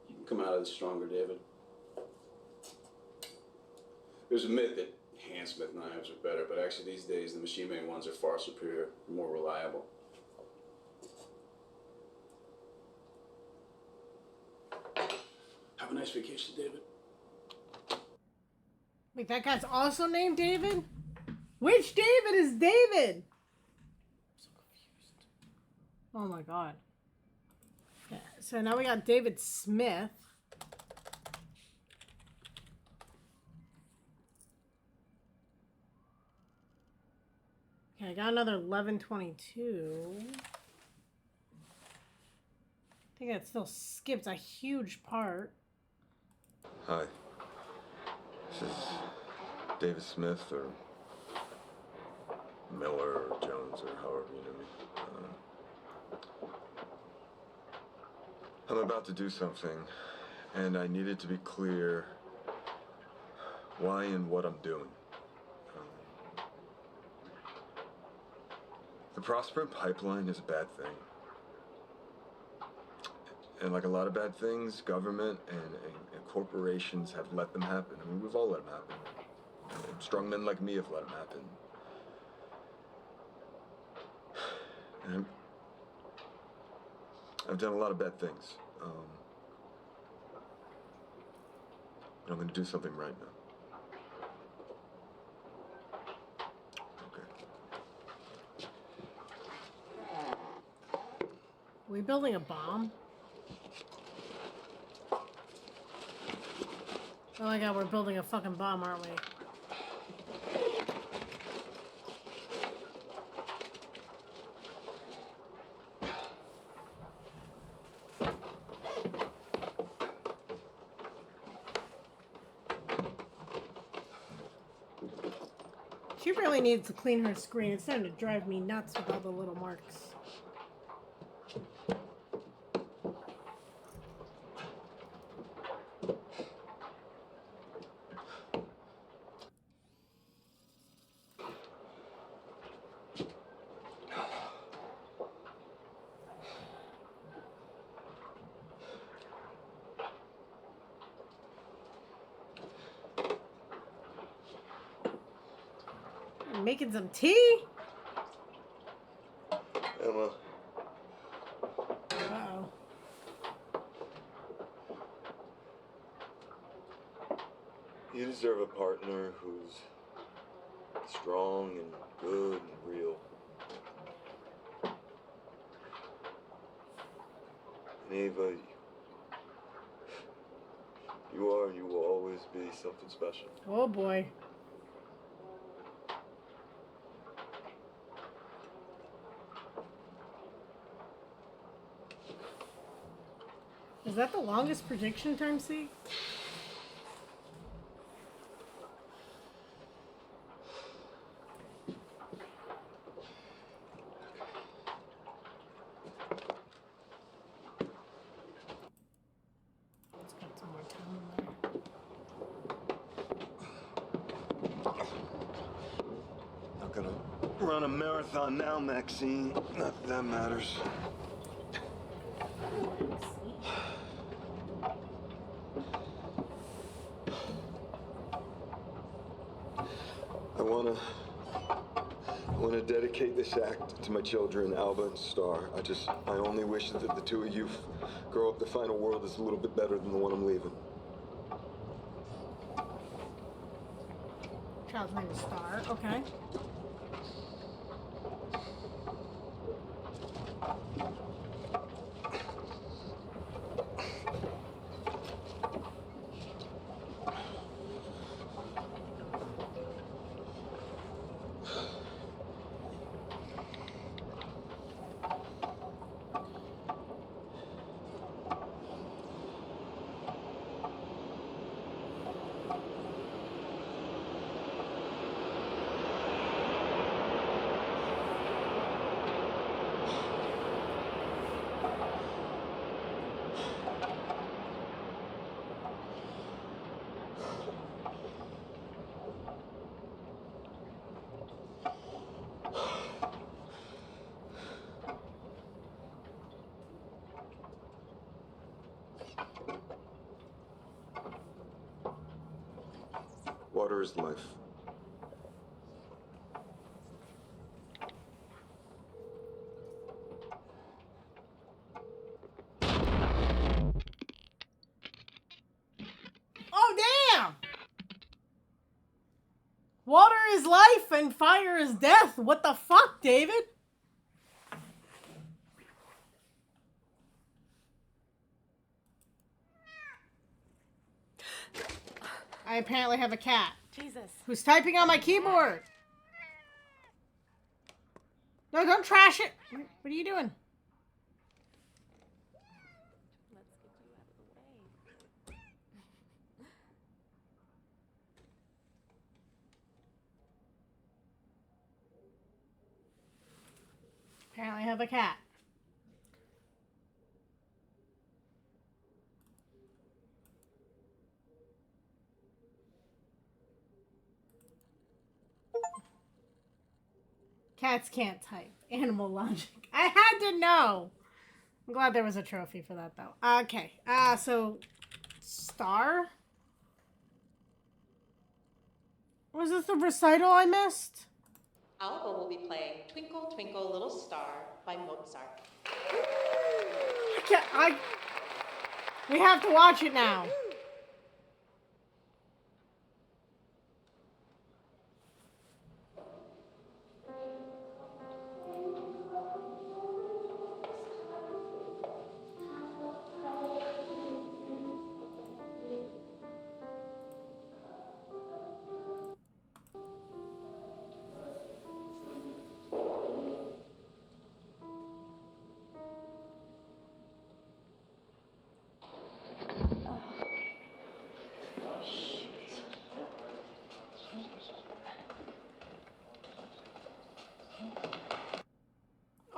You can come out of this stronger, David. There's a myth that handsmith knives are better, but actually these days the machine-made ones are far superior, more reliable. Have a nice vacation, David. Wait, that guy's also named David? Which David is David? I'm so confused. Oh my god. Yeah, so now we got David Smith. Okay, I got another 1122. I think that still skipped a huge part. Hi. This is David Smith, or Miller, or Jones, or however you know me. I'm about to do something, and I needed to be clear why and what I'm doing. The Prosperant Pipeline is a bad thing. And like a lot of bad things, government and corporations have let them happen. I mean, we've all let them happen. And strong men like me have let them happen. And I've done a lot of bad things. And I'm going to do something right now. Are we building a bomb? Oh my god, we're building a fucking bomb, aren't we? She really needs to clean her screen. It's starting to drive me nuts with all the little marks. Making some tea? Emma. Uh-oh. You deserve a partner who's strong and good and real. And Ava, you are and you will always be something special. Oh boy. Is that the longest prediction time, C? Let's get some more time in there. Not gonna run a marathon now, Maxine. Not that that matters. dedicate this act to my children, Alba and Star. I only wish that the two of you grow up to find a world that's a little bit better than the one I'm leaving. Child's name is Star. Okay. Water is life. Oh, damn! Water is life and fire is death. What the fuck, David? I apparently have a cat. Jesus. Who's typing on my keyboard? No, don't trash it. What are you doing? Let's get you out of the way. Apparently I have a cat. Cats can't type. Animal logic. I had to know. I'm glad there was a trophy for that, though. Okay. So... Star? Was this the recital I missed? Alba will be playing Twinkle, Twinkle, Little Star by Mozart. We have to watch it now.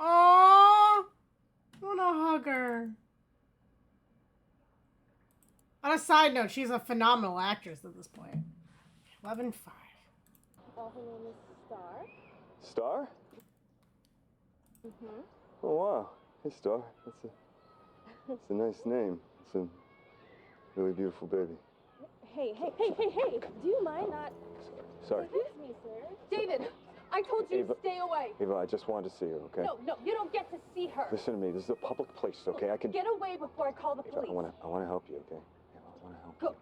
Aww, I wanna hug her. On a side note, she's a phenomenal actress at this point. 11-5. Her name is Star. Star? Mm-hmm. Oh, wow. Hey, Star. That's a nice name. It's a really beautiful baby. Hey, do you mind not... Sorry. Excuse me, sir. David, I told you Ava, to stay away. Ava, I just wanted to see her, okay? No, you don't get to see her. Listen to me. This is a public place, okay? I can... Get away before I call the police. I want to help you, okay? Ava, I want to help Go.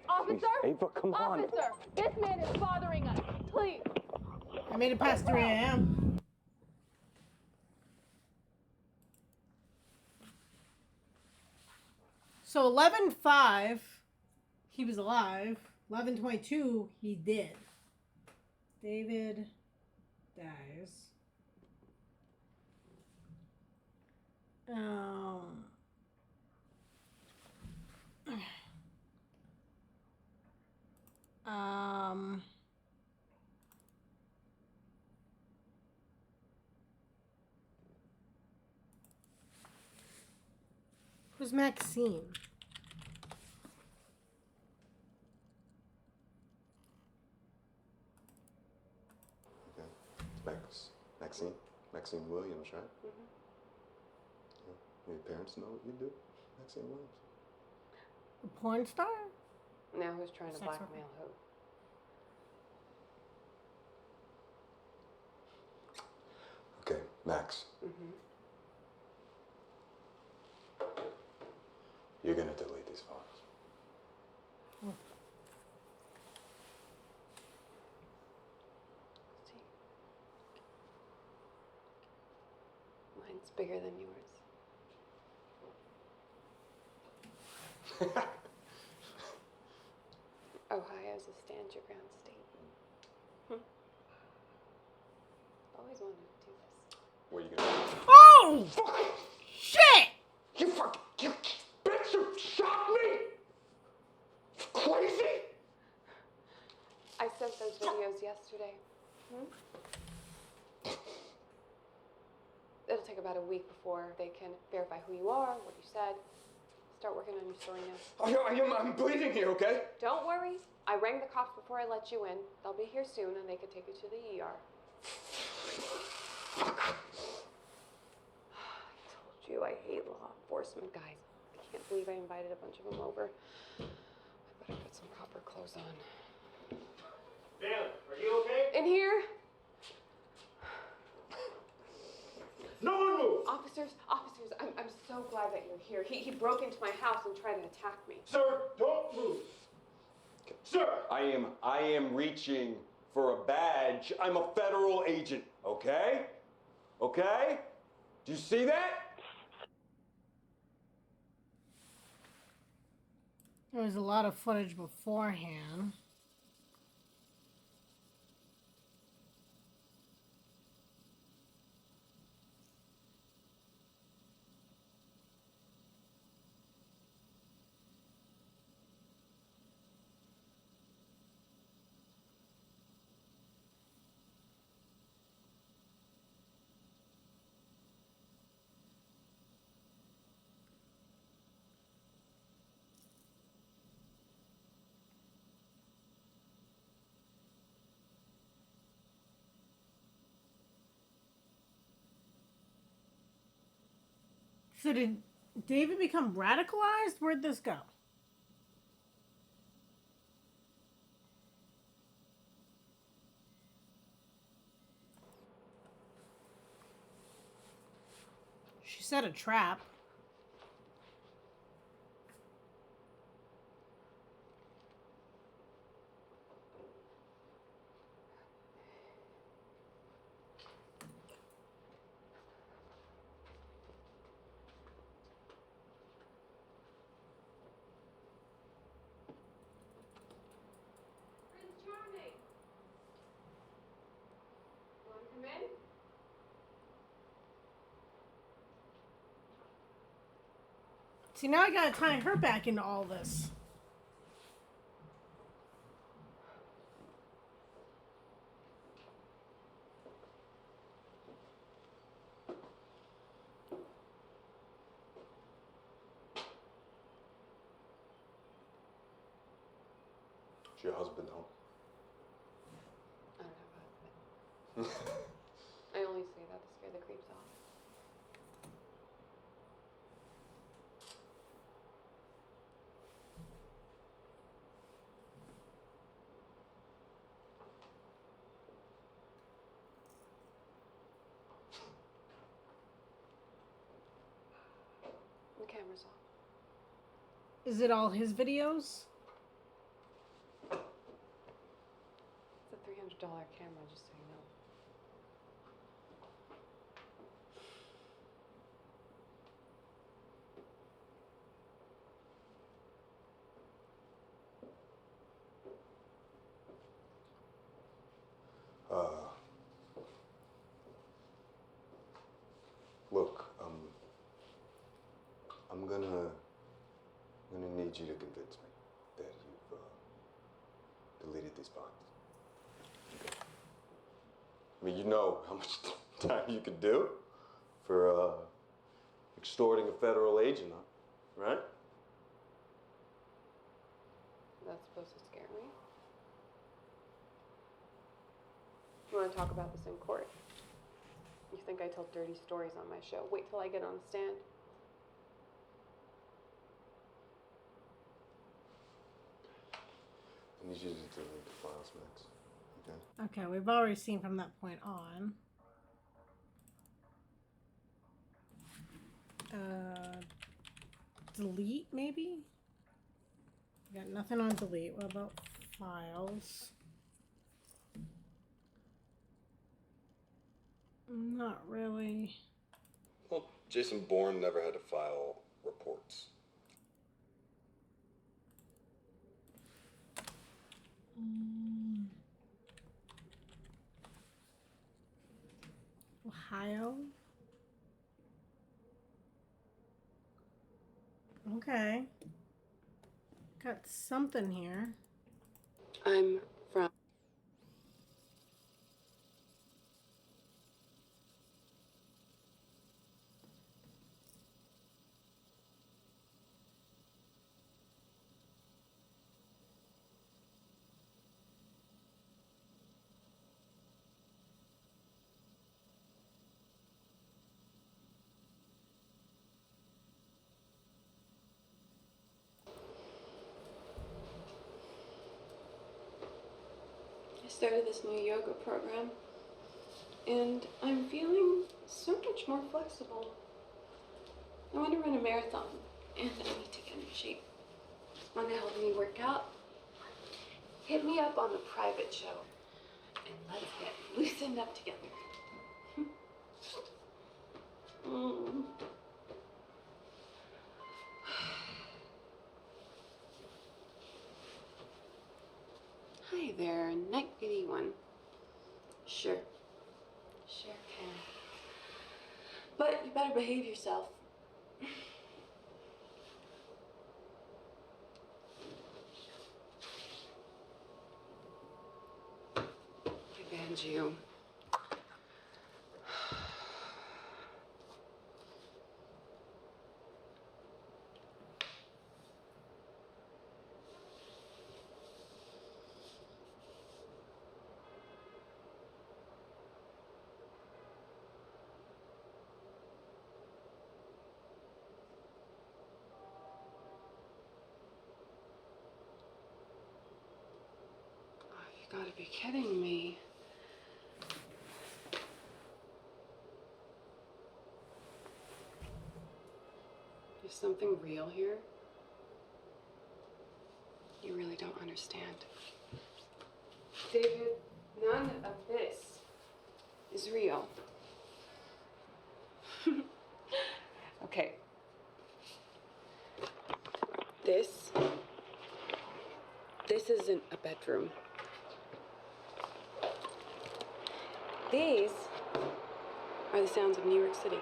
Officer? Please. Ava, come on. Officer, this man is bothering us. Please. I made it past 3 a.m. So 11-5, he was alive. 11-22, he did. David dies. Who's Maxine? Maxine Williams, right? Yeah. Your parents know what you do? Maxine Williams. A porn star? Now who's trying to Sex blackmail who? Max, Mm-hmm. you're gonna delete these files. Mine's bigger than yours. Ohio's a stand your ground state. Always wanted to do this. What are you gonna do? Oh! Shit! You fucking, you bitch, you shot me! Crazy? I sent those videos yesterday. It'll take about a week before they can verify who you are, what you said. Start working on your story now. I'm bleeding here, okay? Don't worry. I rang the cops before I let you in. They'll be here soon and they can take you to the ER. I told you I hate law enforcement guys. I can't believe I invited a bunch of them over. I better put some proper clothes on. Bailey, are you okay? In here? No one move! Officers, I'm so glad that you're here. He broke into my house and tried to attack me. Sir, don't move. Sir! I am reaching for a badge. I'm a federal agent, okay? Okay? Do you see that? There was a lot of footage beforehand. So did David become radicalized? Where'd this go? She set a trap. Prince Charming. You want to come in? See, now I gotta tie her back into all this. Is your husband home? I don't have a husband. I only say that to scare the creeps off. The camera's off. Is it all his videos? It's a $300 camera, just so you know. Look, I'm gonna need you to convince me that you've deleted these files. Okay. I mean, you know how much time you could do for extorting a federal agent, right? That's supposed to scare me. You want to talk about this in court? You think I tell dirty stories on my show? Wait till I get on the stand. I need you to delete the files, Max. Okay? Okay, we've already seen from that point on. Delete, maybe? Got nothing on delete. What about files? Not really. Well, Jason Bourne never had to file reports. Ohio? Okay. Got something here. I'm from. I started this new yoga program, and I'm feeling so much more flexible. I want to run a marathon, and I need to get in shape. Want to help me work out? Hit me up on the private show, and let's get loosened up together. Mm. Hi there, night 81. Sure. Sure can. But you better behave yourself. I banned you. You gotta be kidding me. Is something real here? You really don't understand. David, none of this is real. Okay. This isn't a bedroom. These are the sounds of New York City.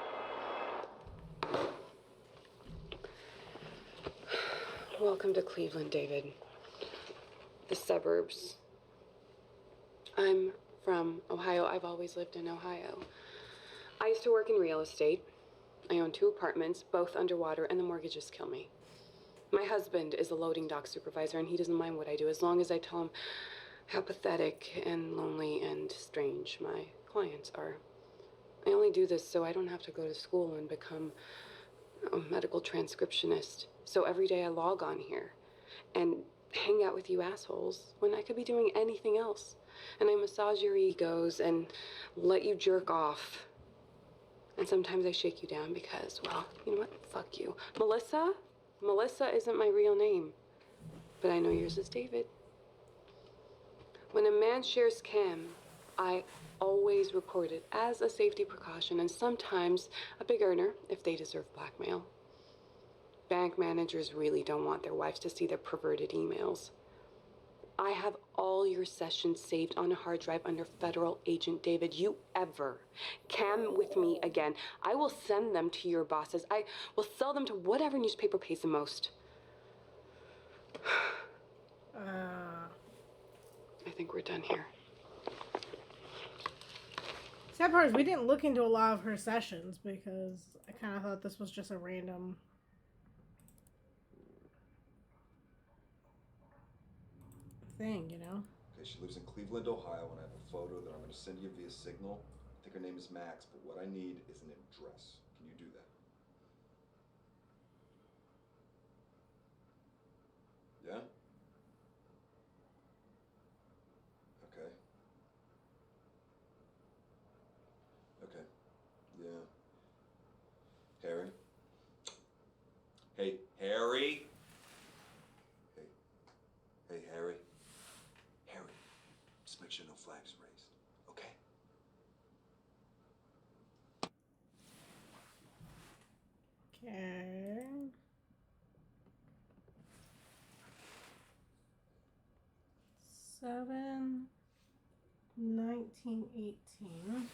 Welcome to Cleveland, David. The suburbs. I'm from Ohio. I've always lived in Ohio. I used to work in real estate. I own 2 apartments, both underwater, and the mortgages kill me. My husband is a loading dock supervisor, and he doesn't mind what I do as long as I tell him how pathetic and lonely and strange my clients are. I only do this so I don't have to go to school and become a medical transcriptionist. So every day I log on here and hang out with you assholes when I could be doing anything else. And I massage your egos and let you jerk off. And sometimes I shake you down because, well, you know what? Fuck you. Melissa isn't my real name. But I know yours is David. When a man shares cam, I always record it as a safety precaution and sometimes a big earner if they deserve blackmail. Bank managers really don't want their wives to see their perverted emails. I have all your sessions saved on a hard drive under federal agent David. You ever cam with me again, I will send them to your bosses. I will sell them to whatever newspaper pays the most. I think we're done here. Sad part is we didn't look into a lot of her sessions because I kind of thought this was just a random thing, you know? Okay, she lives in Cleveland, Ohio, and I have a photo that I'm going to send you via Signal. I think her name is Max, but what I need is an address. Can you do that? Yeah? Okay. Okay. Yeah. Harry? Okay. Seven, 1918.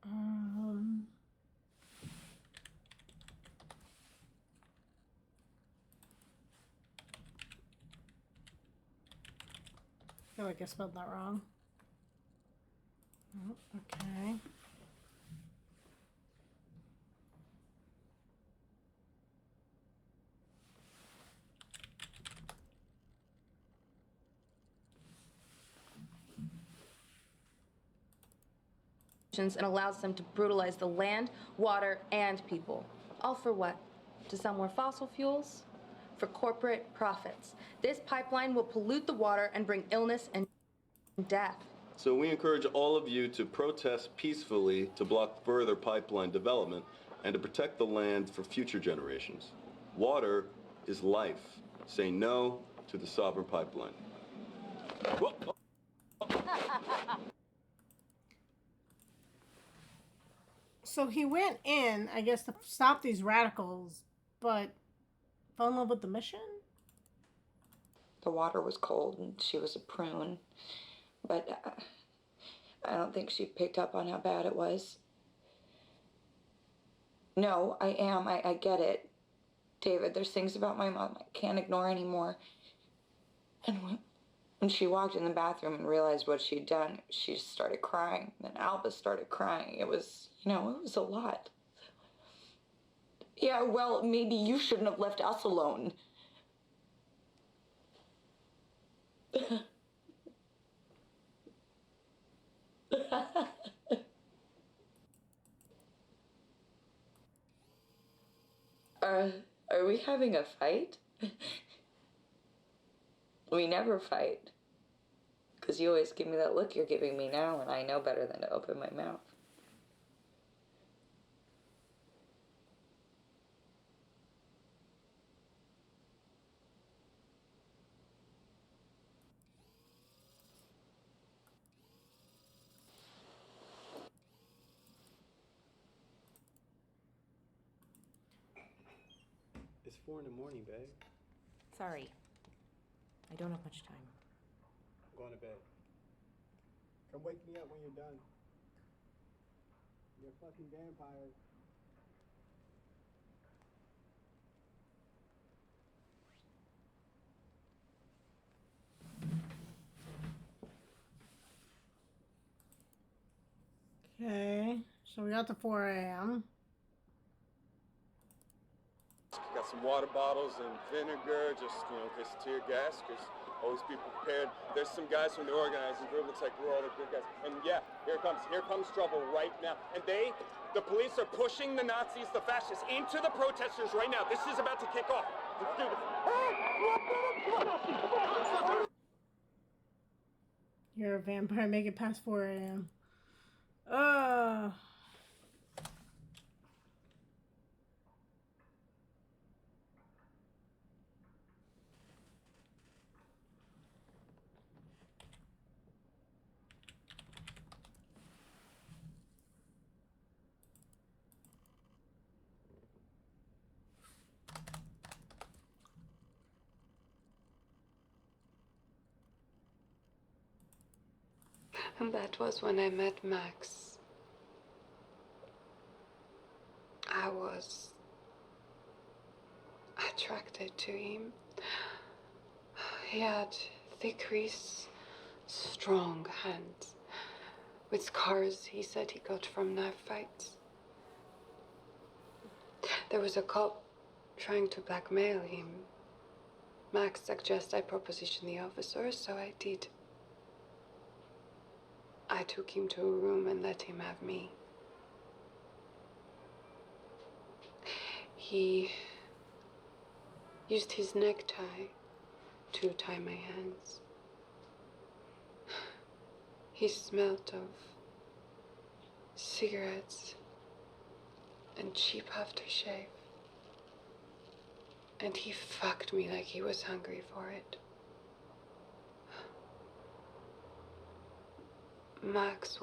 Um, I feel like I spelled that wrong. Oh, okay. And allows them to brutalize the land, water, and people. All for what? To sell more fossil fuels? For corporate profits. This pipeline will pollute the water and bring illness and death. So we encourage all of you to protest peacefully to block further pipeline development and to protect the land for future generations. Water is life. Say no to the sovereign pipeline. Whoa. So he went in, I guess, to stop these radicals, but fell in love with the mission? The water was cold and she was a prune, but I don't think she picked up on how bad it was. No, I am. I get it. David, there's things about my mom I can't ignore anymore. And when she walked in the bathroom and realized what she'd done, she just started crying. Then Alba started crying. It was, it was a lot. Yeah, well, maybe you shouldn't have left us alone. Are we having a fight? We never fight. Because you always give me that look you're giving me now, and I know better than to open my mouth. It's 4 in the morning, babe. Sorry. I don't have much time. I'm going to bed. Come wake me up when you're done. You're a fucking vampire. Okay, so we got to 4 a.m. Got some water bottles and vinegar, just, in case of tear gas, because always be prepared. There's some guys from the organizing group. Looks like we're all the good guys. And yeah, here comes trouble right now. And the police are pushing the Nazis, the fascists, into the protesters right now. This is about to kick off. Let's do this. You're a vampire, make it past 4 a.m. And that was when I met Max. I was attracted to him. He had thick wrists, strong hands, with scars he said he got from knife fights. There was a cop trying to blackmail him. Max suggested I proposition the officer, so I did. I took him to a room and let him have me. He used his necktie to tie my hands. He smelled of cigarettes and cheap aftershave. And he fucked me like he was hungry for it. Max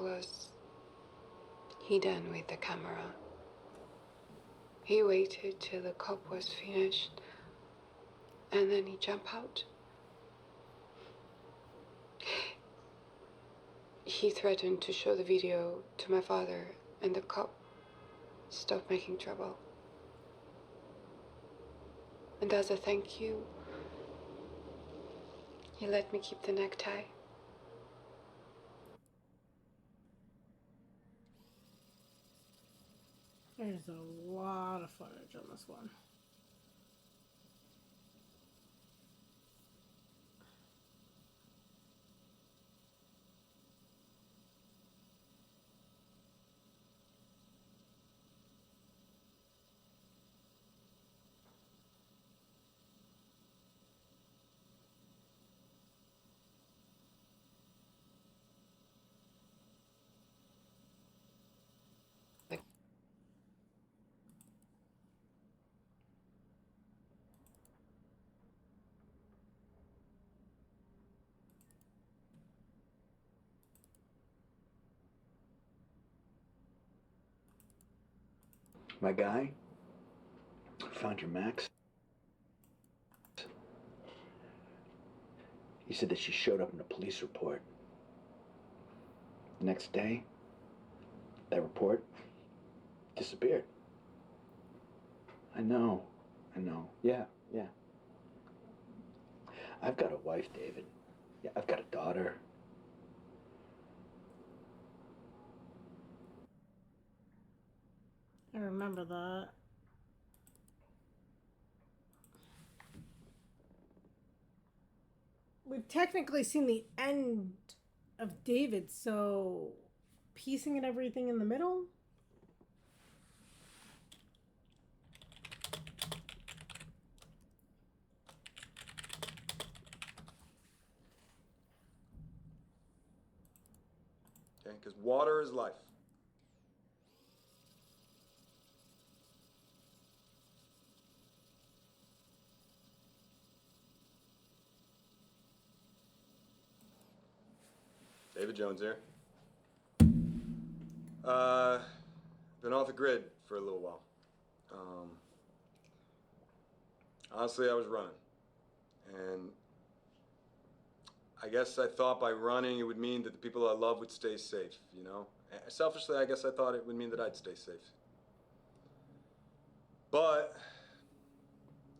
he done with the camera. He waited till the cop was finished, and then he jumped out. He threatened to show the video to my father, and the cop stopped making trouble. And as a thank you, he let me keep the necktie. There's a lot of footage on this one. My guy found your Max. He said that she showed up in a police report. The next day, that report disappeared. I know. Yeah. I've got a wife, David. Yeah, I've got a daughter. I remember that. We've technically seen the end of David, so piecing it everything in the middle? Okay, because water is life. David Jones here. Been off the grid for a little while. Honestly, I was running. And I guess I thought by running it would mean that the people I love would stay safe, you know? Selfishly, I guess I thought it would mean that I'd stay safe. But,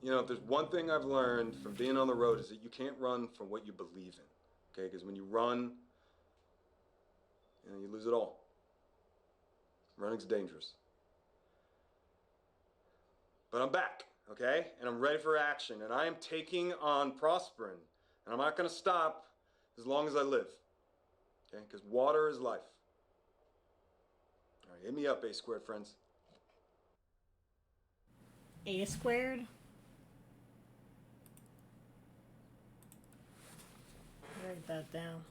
you know, if there's one thing I've learned from being on the road is that you can't run from what you believe in, okay? Because when you run, you know, you lose it all. Running's dangerous. But I'm back, okay? And I'm ready for action. And I am taking on Prosperin. And I'm not going to stop as long as I live, okay? Because water is life. All right, hit me up, A squared, friends. A squared? Write that down.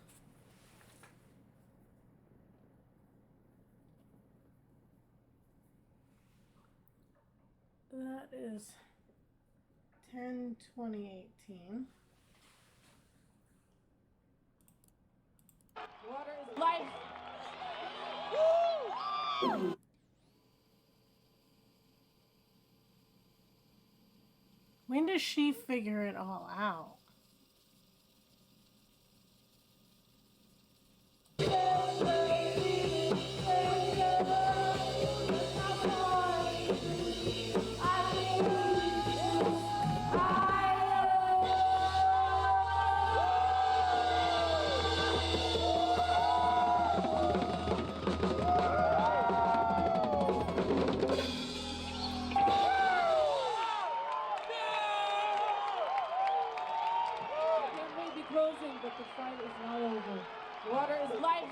That is 10/20/18. Water is life. Woo! When does she figure it all out? Closing, but the fight is not over. Water is life.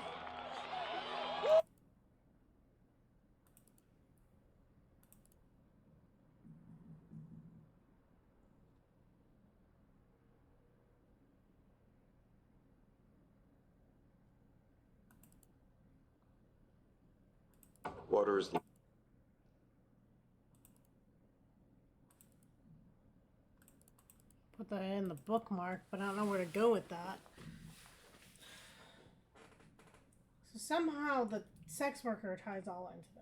Water is the... Put that in the bookmark, but I don't know where to go with that. So somehow the sex worker ties all into this.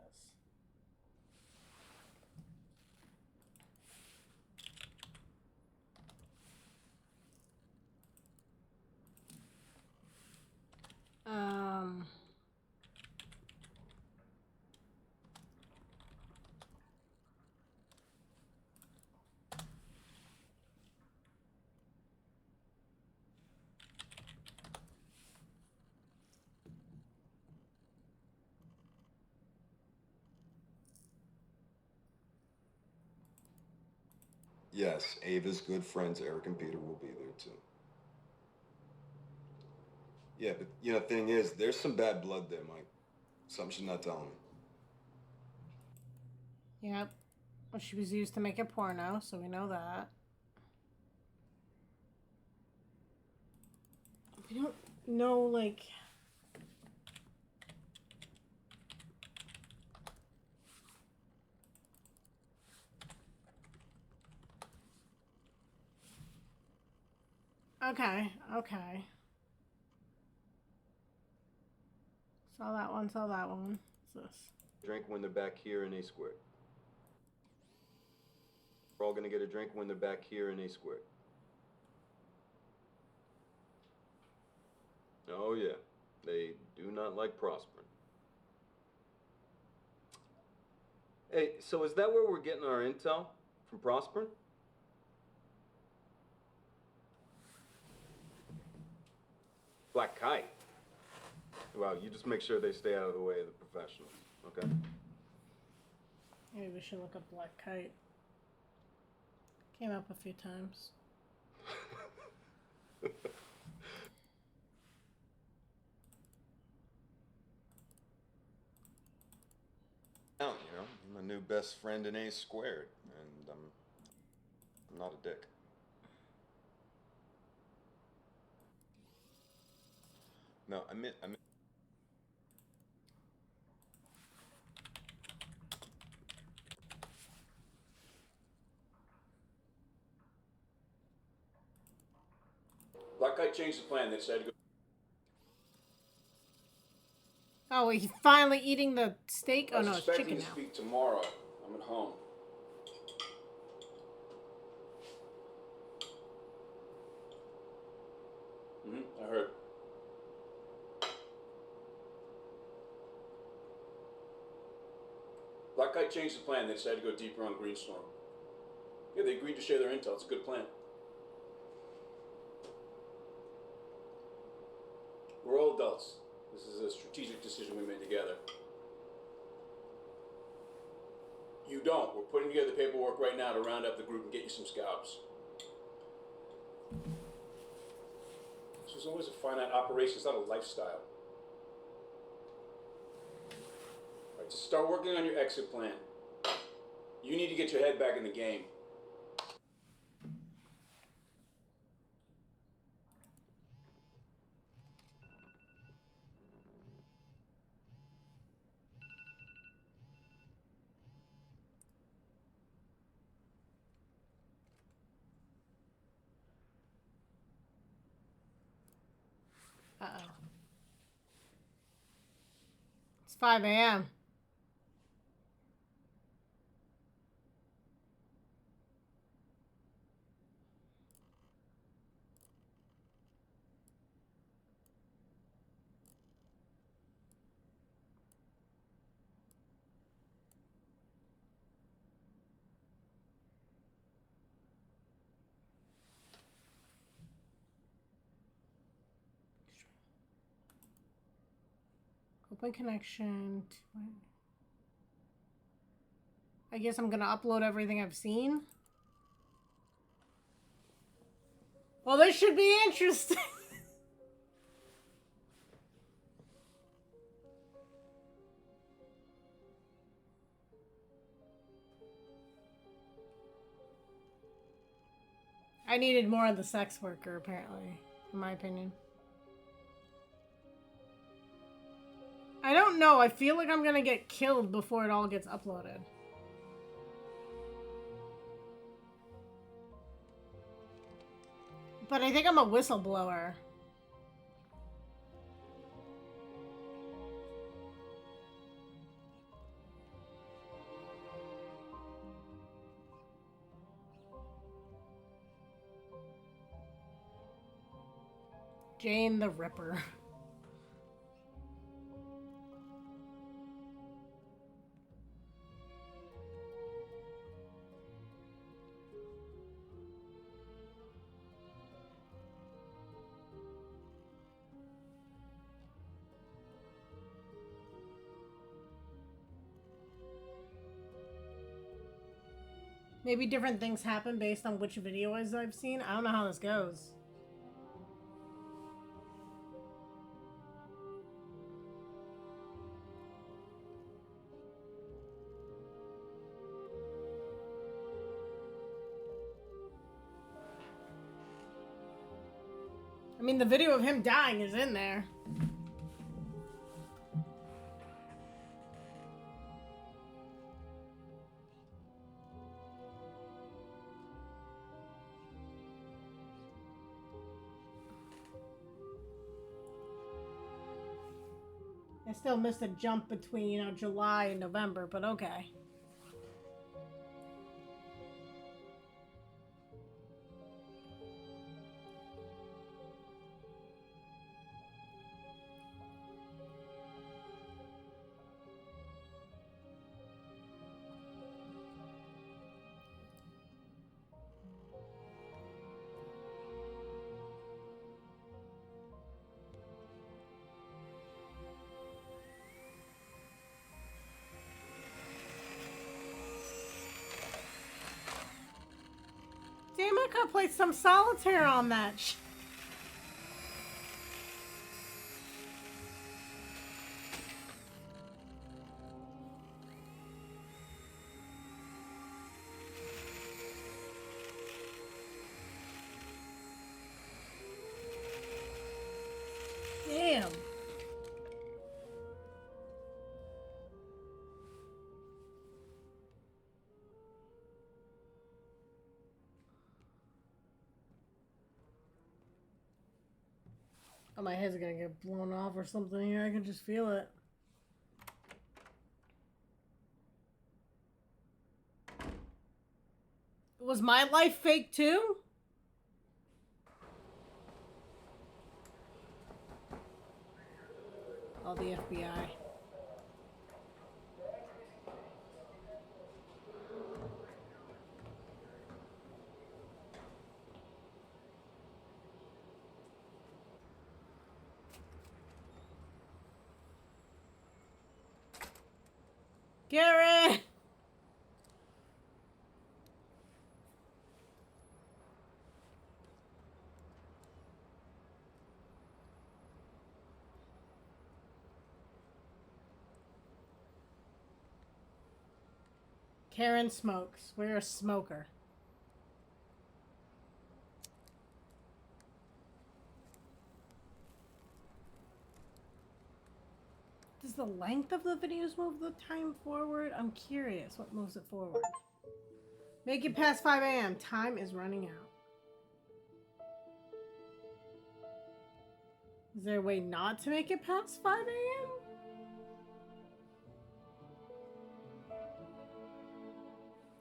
Yes, Ava's good friends Eric and Peter will be there too. Yeah, but you know, thing is, there's some bad blood there, Mike. Something she's not telling me. Yep. Well, she was used to make a porno, so we know that. We don't know, like... Okay, okay. Saw that one, saw that one. What's this? Drink when they're back here in A squared. We're all gonna get a drink when they're back here in A squared. Oh yeah, they do not like prospering. Hey, so is that where we're getting our intel? From prospering? Black Kite? Well, you just make sure they stay out of the way of the professionals, okay? Maybe we should look up Black Kite. Came up a few times. You know, I'm a new best friend in A squared, and I'm not a dick. No, I mean. Black Kite changed the plan. They decided to go. Oh, he's finally eating the steak? Oh I was no, it's expecting chicken to now. speak tomorrow. I'm at home. I heard. Black Kite changed the plan. They decided to go deeper on Greenstorm. Yeah, they agreed to share their intel. It's a good plan. We're all adults. This is a strategic decision we made together. You don't. We're putting together paperwork right now to round up the group and get you some scalps. This was always a finite operation. It's not a lifestyle. All right, to start working on your exit plan, you need to get your head back in the game. Uh-oh. It's 5 a.m. Open connection. I guess I'm gonna upload everything I've seen. Well, this should be interesting. I needed more of the sex worker, apparently, in my opinion. I don't know. I feel like I'm gonna get killed before it all gets uploaded. But I think I'm a whistleblower. Jane the Ripper. Maybe different things happen based on which videos I've seen. I don't know how this goes. I mean, the video of him dying is in there. I still missed a jump between, you know, July and November, but okay. Damn, I could play some solitaire on that. Damn. Oh, my head's gonna get blown off or something here. I can just feel it. Was my life fake too? Oh, the FBI. Garrett! Karen smokes. We're a smoker. Does the length of the videos move the time forward? I'm curious what moves it forward. Make it past 5 a.m. Time is running out. Is there a way not to make it past 5 a.m.?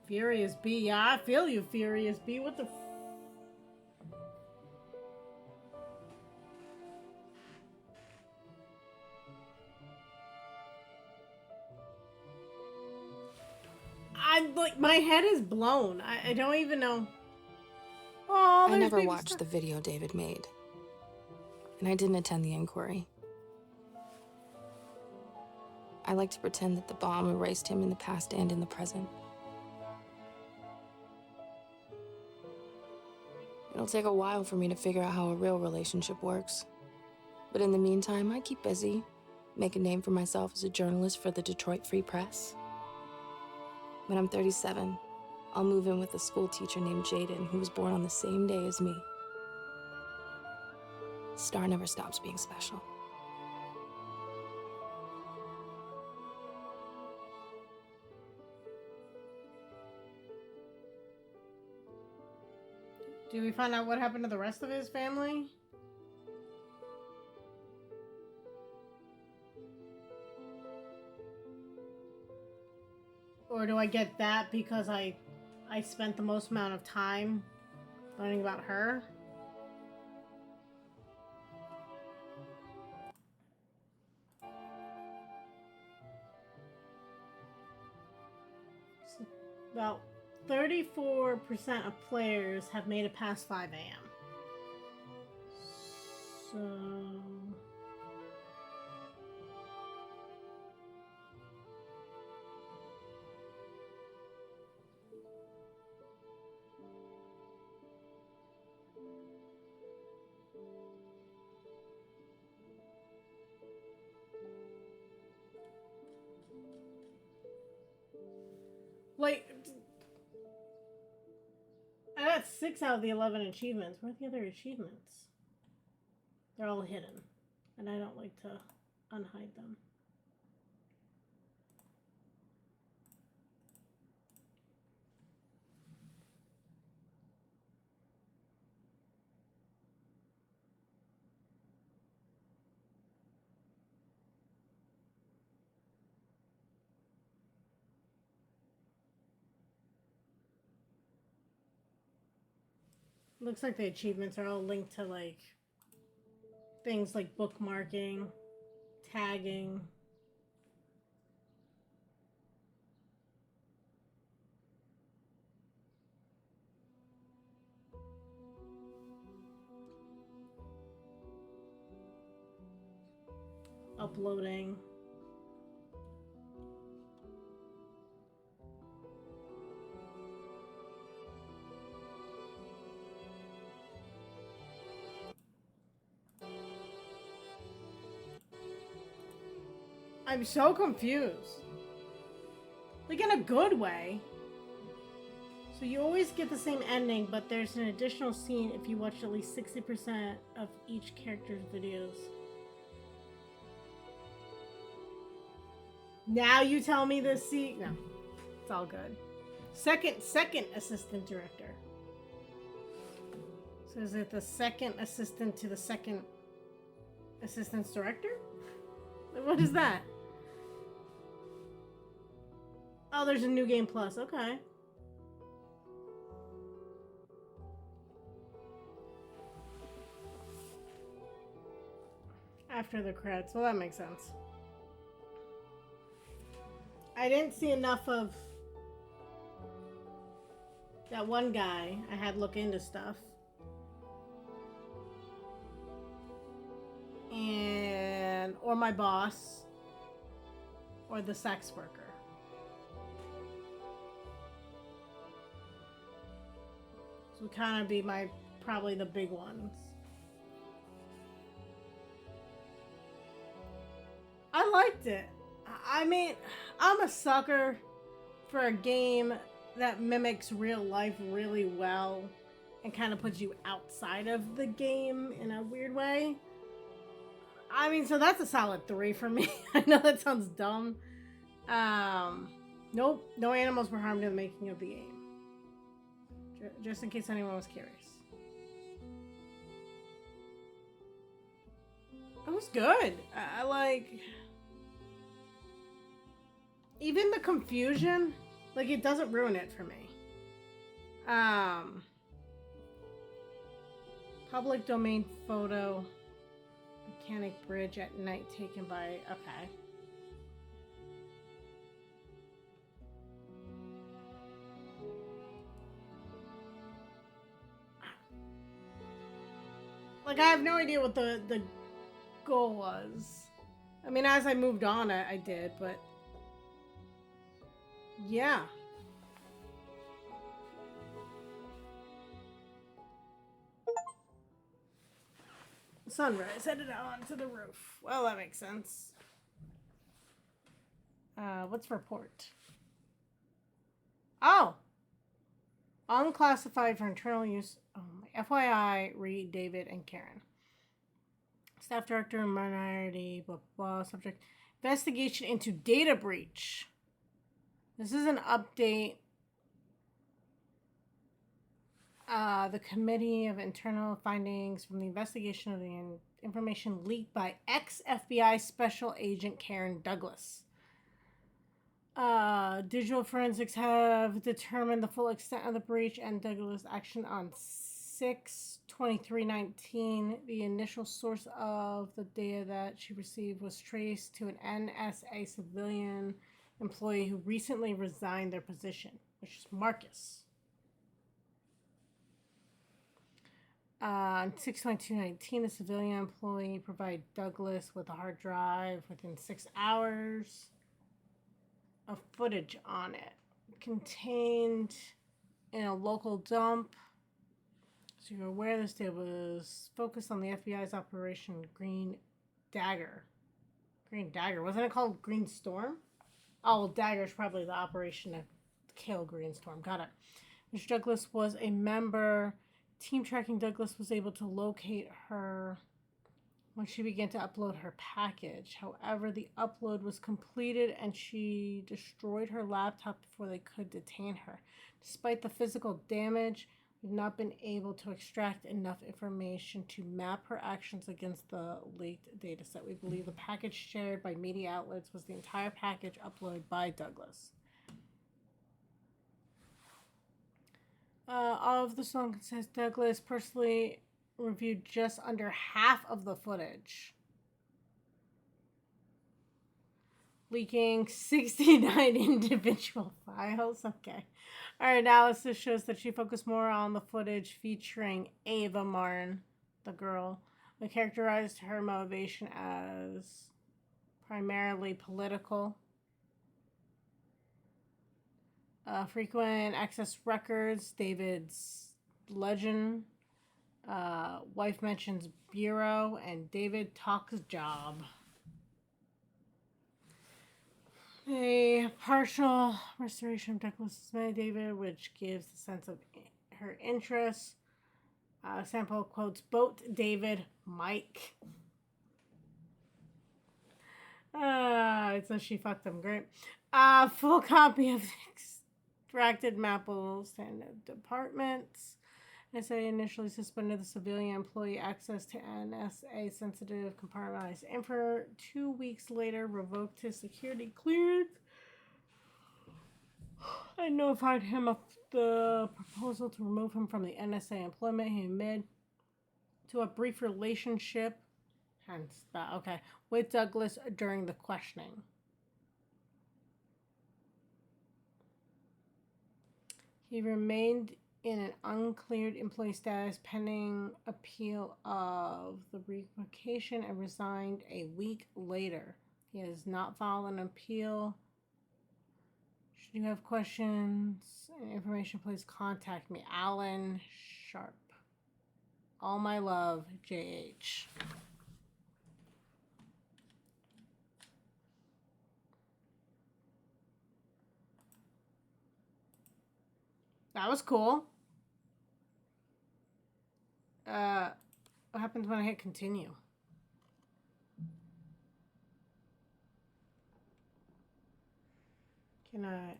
Furious B. Yeah, I feel you, Furious B. What the f... like, my head is blown. I don't even know. Oh, I never watched the video David made. And I didn't attend the inquiry. I like to pretend that the bomb erased him in the past and in the present. It'll take a while for me to figure out how a real relationship works. But in the meantime, I keep busy, make a name for myself as a journalist for the Detroit Free Press. When I'm 37, I'll move in with a school teacher named Jaden, who was born on the same day as me. Star never stops being special. Do we find out what happened to the rest of his family? Or do I get that because I spent the most amount of time learning about her? About 34% of players have made it past 5 a.m. So... Like, I got 6 out of the 11 achievements. Where are the other achievements? They're all hidden, and I don't like to unhide them. Looks like the achievements are all linked to, like, things like bookmarking, tagging. Uploading. I'm so confused. Like, in a good way. So you always get the same ending, but there's an additional scene if you watch at least 60% of each character's videos. Now you tell me this scene? No, it's all good. Second assistant director. So is it the second assistant to the second assistant's director? What is that? Oh, there's a new game plus. Okay. After the credits. Well, that makes sense. I didn't see enough of that one guy. I had to look into stuff. Or my boss. Or the sex worker. So would kind of be probably the big ones. I liked it. I mean, I'm a sucker for a game that mimics real life really well and kind of puts you outside of the game in a weird way. I mean, so that's a solid 3 for me. I know that sounds dumb. Nope, no animals were harmed in the making of the game. Just in case anyone was curious. It was good. I like... Even the confusion, like, it doesn't ruin it for me. Public domain photo. Mechanic bridge at night taken by... Okay. Like, I have no idea what the goal was. I mean, as I moved on, I did, but... Yeah. Sunrise headed out onto the roof. Well, that makes sense. What's report? Oh! Unclassified for internal use. Oh my. FYI, Reed, David, and Karen. Staff director, minority, blah, blah, subject. Investigation into data breach. This is an update. The Committee of Internal Findings from the investigation of the information leaked by ex-FBI Special Agent Karen Douglas. Digital forensics have determined the full extent of the breach and Douglas' action on 6/23/19. The initial source of the data that she received was traced to an NSA civilian employee who recently resigned their position, which is Marcus. On 6/22/19, the civilian employee provided Douglas with a hard drive within 6 hours of footage on it, contained in a local dump. So you're aware this day was focused on the FBI's Operation Green Dagger. Green Dagger, wasn't it called Green Storm? Oh, well, Dagger's probably the operation to kill Green Storm. Got it. Mr. Douglas was a member. Team tracking Douglas was able to locate her when she began to upload her package. However, the upload was completed and she destroyed her laptop before they could detain her. Despite the physical damage, we've not been able to extract enough information to map her actions against the leaked dataset. We believe the package shared by media outlets was the entire package uploaded by Douglas. All of the song says Douglas personally reviewed just under half of the footage, leaking 69 individual files. Okay. Our analysis shows that she focused more on the footage featuring Ava Martin, the girl. We characterized her motivation as primarily political. Frequent access records, David's legend. Wife mentions bureau, and David talks job. A partial restoration of Douglas's May David, which gives a sense of her interest. Sample quotes boat David Mike. It says she fucked him. Great. Full copy of the extracted map will stand at departments. NSA initially suspended the civilian employee access to NSA sensitive compartmentalized info. 2 weeks later, revoked his security clearance and notified him of the proposal to remove him from the NSA employment. He admitted to a brief relationship, hence that, okay, with Douglas during the questioning. He remained in an uncleared employee status pending appeal of the revocation and resigned a week later. He has not filed an appeal. Should you have questions and information, please contact me. Alan Sharp. All my love, JH. That was cool. What happens when I hit continue? Can I?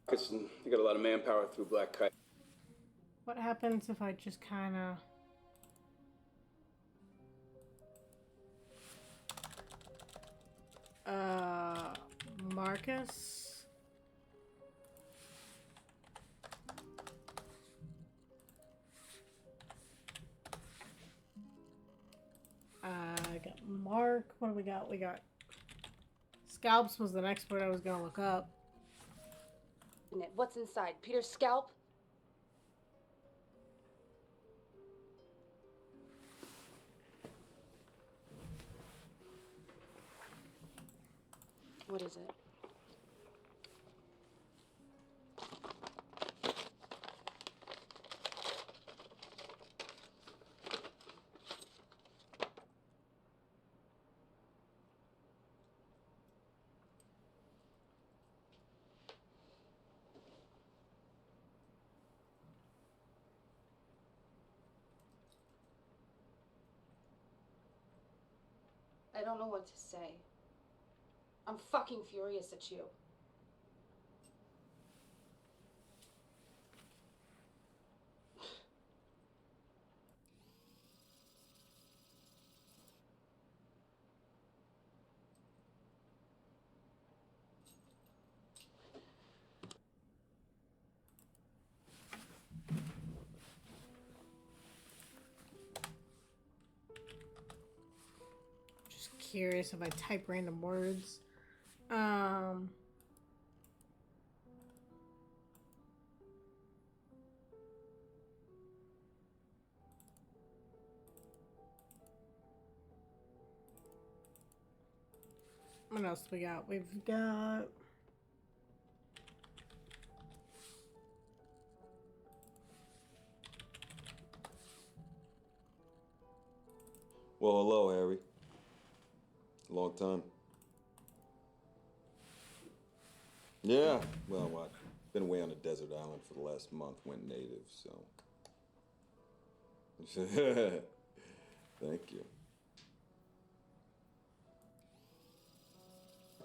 They got a lot of manpower through Black Kite. What happens if I just kind of... Marcus? I got Mark. What do we got? We got scalps was the next word I was gonna look up. What's inside? Peter's scalp? What is it? I don't know what to say. I'm fucking furious at you. curious if I type random words. What else we got? We've got... Well, hello, Harry. Long time. Yeah, well, what? Been away on a desert island for the last month, went native, so. Thank you.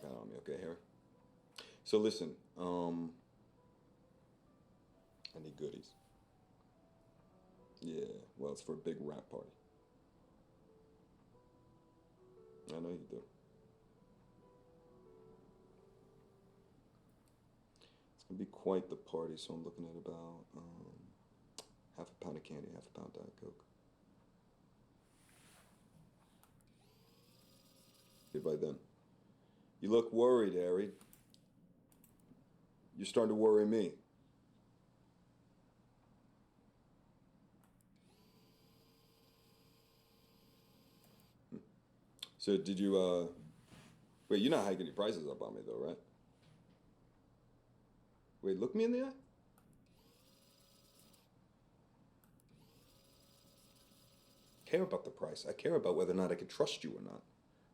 Got on me, okay, Harry? So listen, I need goodies. Yeah, well, it's for a big rap party. I know you do. It's gonna be quite the party, so I'm looking at about half a pound of candy, half a pound Diet Coke. Goodbye then. You look worried, Harry. You're starting to worry me. So did you, wait, you're not hiking your prices up on me though, right? Wait, look me in the eye? I care about the price. I care about whether or not I can trust you or not,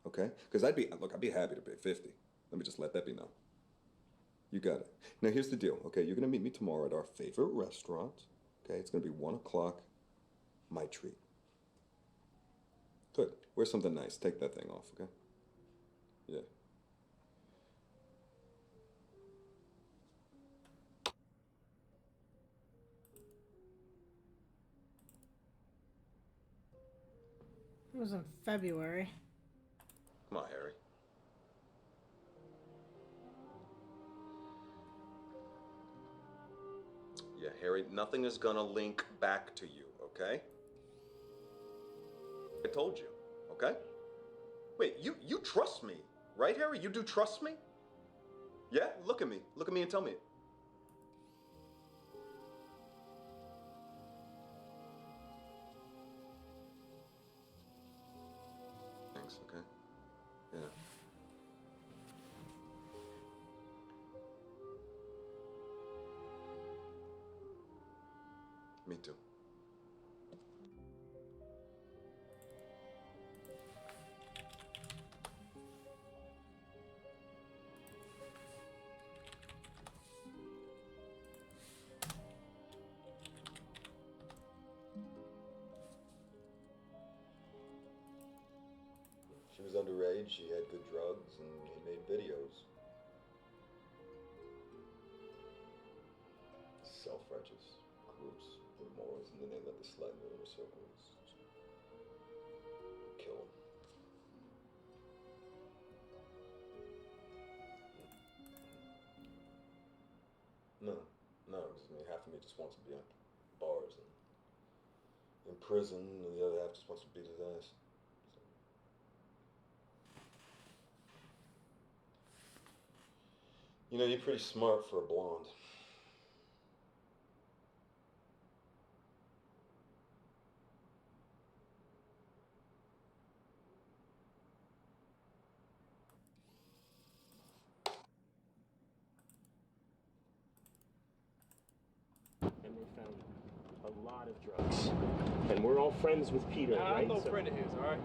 okay? Because I'd be happy to pay 50. Let me just let that be known. You got it. Now here's the deal, okay? You're gonna meet me tomorrow at our favorite restaurant, okay? It's gonna be 1 o'clock, my treat. Good. Wear something nice. Take that thing off, okay? Yeah. It was in February. Come on, Harry. Yeah, Harry, nothing is gonna link back to you, okay? I told you, okay? Wait, you trust me, right, Harry? You do trust me? Yeah? Look at me. Look at me and tell me. Thanks, okay? Yeah. Me too. She was underage, she had good drugs, and he made videos. Self-righteous groups with morals, and then they let the slut in their circles. Kill him. No, because I mean, half of me just wants to be on bars and in prison, and the other half just wants to beat his ass. You know, you're pretty smart for a blonde. And they found a lot of drugs. And we're all friends with Peter, right? I'm no friend of his, all right?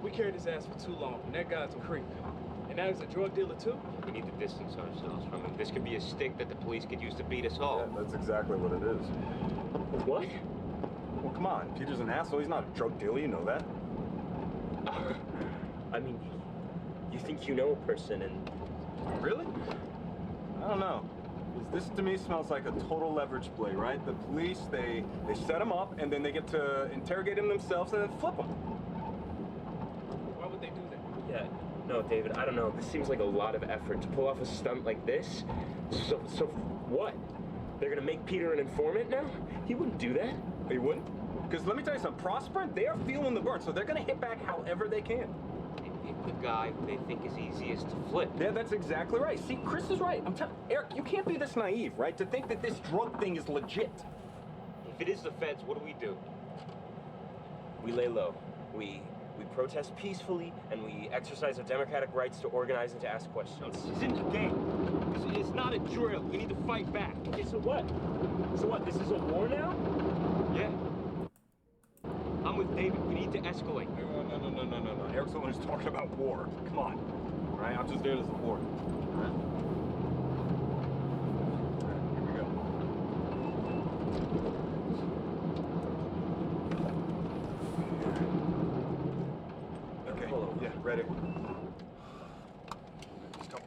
We carried his ass for too long, and that guy's a creep. And now he's a drug dealer, too? We need to distance ourselves from him. This could be a stick that the police could use to beat us all. Yeah, that's exactly what it is. What? Well, come on. Peter's an asshole. He's not a drug dealer. You know that. I mean, you think you know a person and... Really? I don't know. This to me smells like a total leverage play, right? The police, they set him up, and then they get to interrogate him themselves and then flip him. Why would they do that? Yeah, no, David, I don't know. This seems like a lot of effort to pull off a stunt like this. So what? They're gonna make Peter an informant now? He wouldn't do that. He wouldn't? Because let me tell you something, Prosper, they're feeling the burn, so they're gonna hit back however they can. pick the guy who they think is easiest to flip. Yeah, that's exactly right. See, Chris is right. I'm telling Eric, you can't be this naive, right? To think that this drug thing is legit. If it is the feds, what do? We lay low. We protest peacefully, and we exercise our democratic rights to organize and to ask questions. This isn't a game. It's not a drill. We need to fight back. Okay, so what? So what, this is a war now? Yeah. I'm with David. We need to escalate. No. Eric's the one who's talking about war. Come on. All right, I'm just there to support. All right. Here we go. Okay, yeah, ready. Let's go.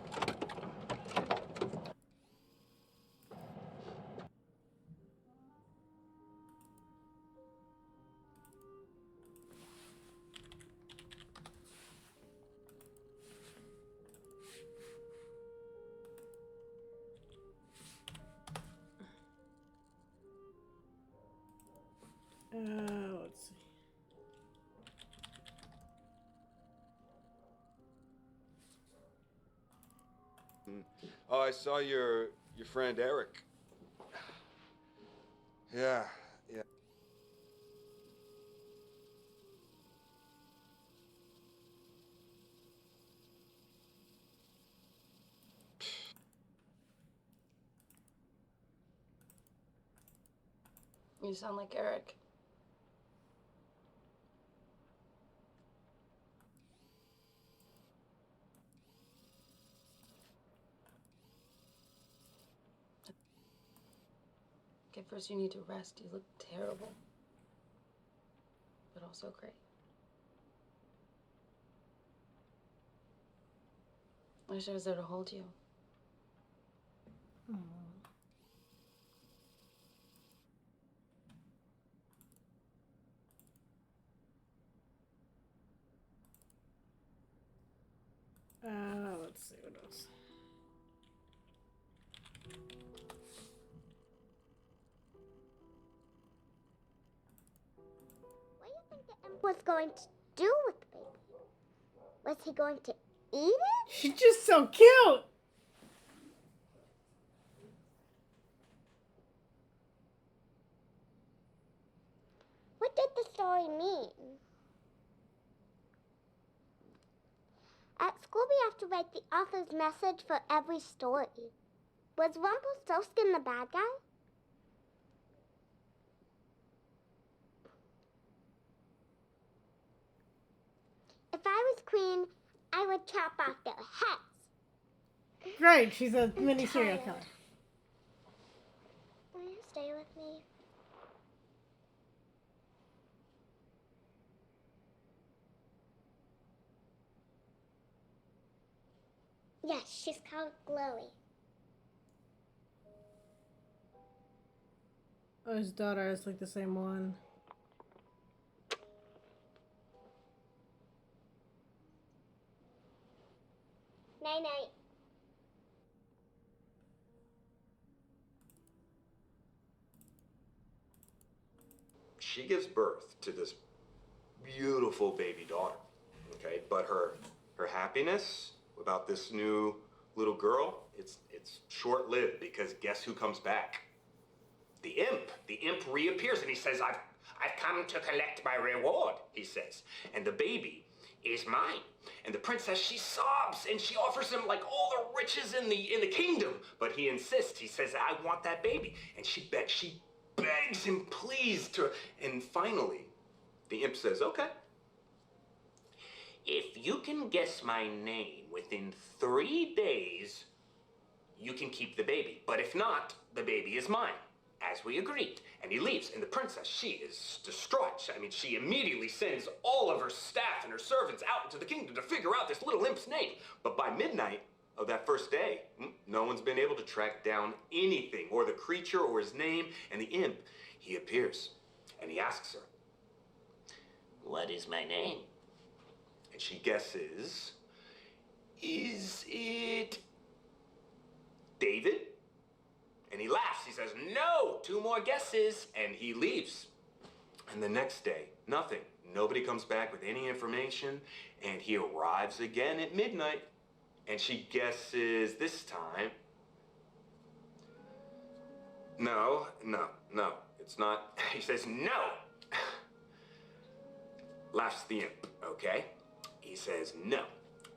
Let's see. Oh, I saw your friend Eric. Yeah. You sound like Eric. Okay, first you need to rest. You look terrible. But also great. I wish I was there to hold you. Let's see what else. What do you think the imp was going to do with the baby? Was he going to eat it? She's just so cute. What did the story mean? At school, we have to write the author's message for every story. Was Rumpelstiltskin the bad guy? If I was queen, I would chop off their heads. Great, she's a mini serial killer. Will you stay with me? Yes, she's called Chloe. Oh, his daughter has like the same one. Night night. She gives birth to this beautiful baby daughter. Okay, but her happiness about this new little girl, it's short-lived, because guess who comes back? The imp. The imp reappears and he says, I've come to collect my reward, he says. And the baby is mine. And the princess, she sobs and she offers him like all the riches in the kingdom. But he insists, he says, I want that baby. And she begs him, please, and finally, the imp says, okay. If you can guess my name within 3 days, you can keep the baby. But if not, the baby is mine, as we agreed. And he leaves, and the princess, she is distraught. I mean, she immediately sends all of her staff and her servants out into the kingdom to figure out this little imp's name. But by midnight of that first day, no one's been able to track down anything, or the creature, or his name. And the imp, he appears, and he asks her, what is my name? And she guesses, is it David? And he laughs. He says, no, 2 more guesses. And he leaves. And the next day, nothing. Nobody comes back with any information, and he arrives again at midnight, and she guesses this time. No, it's not. He says, no! Laughs the imp, okay? He says no,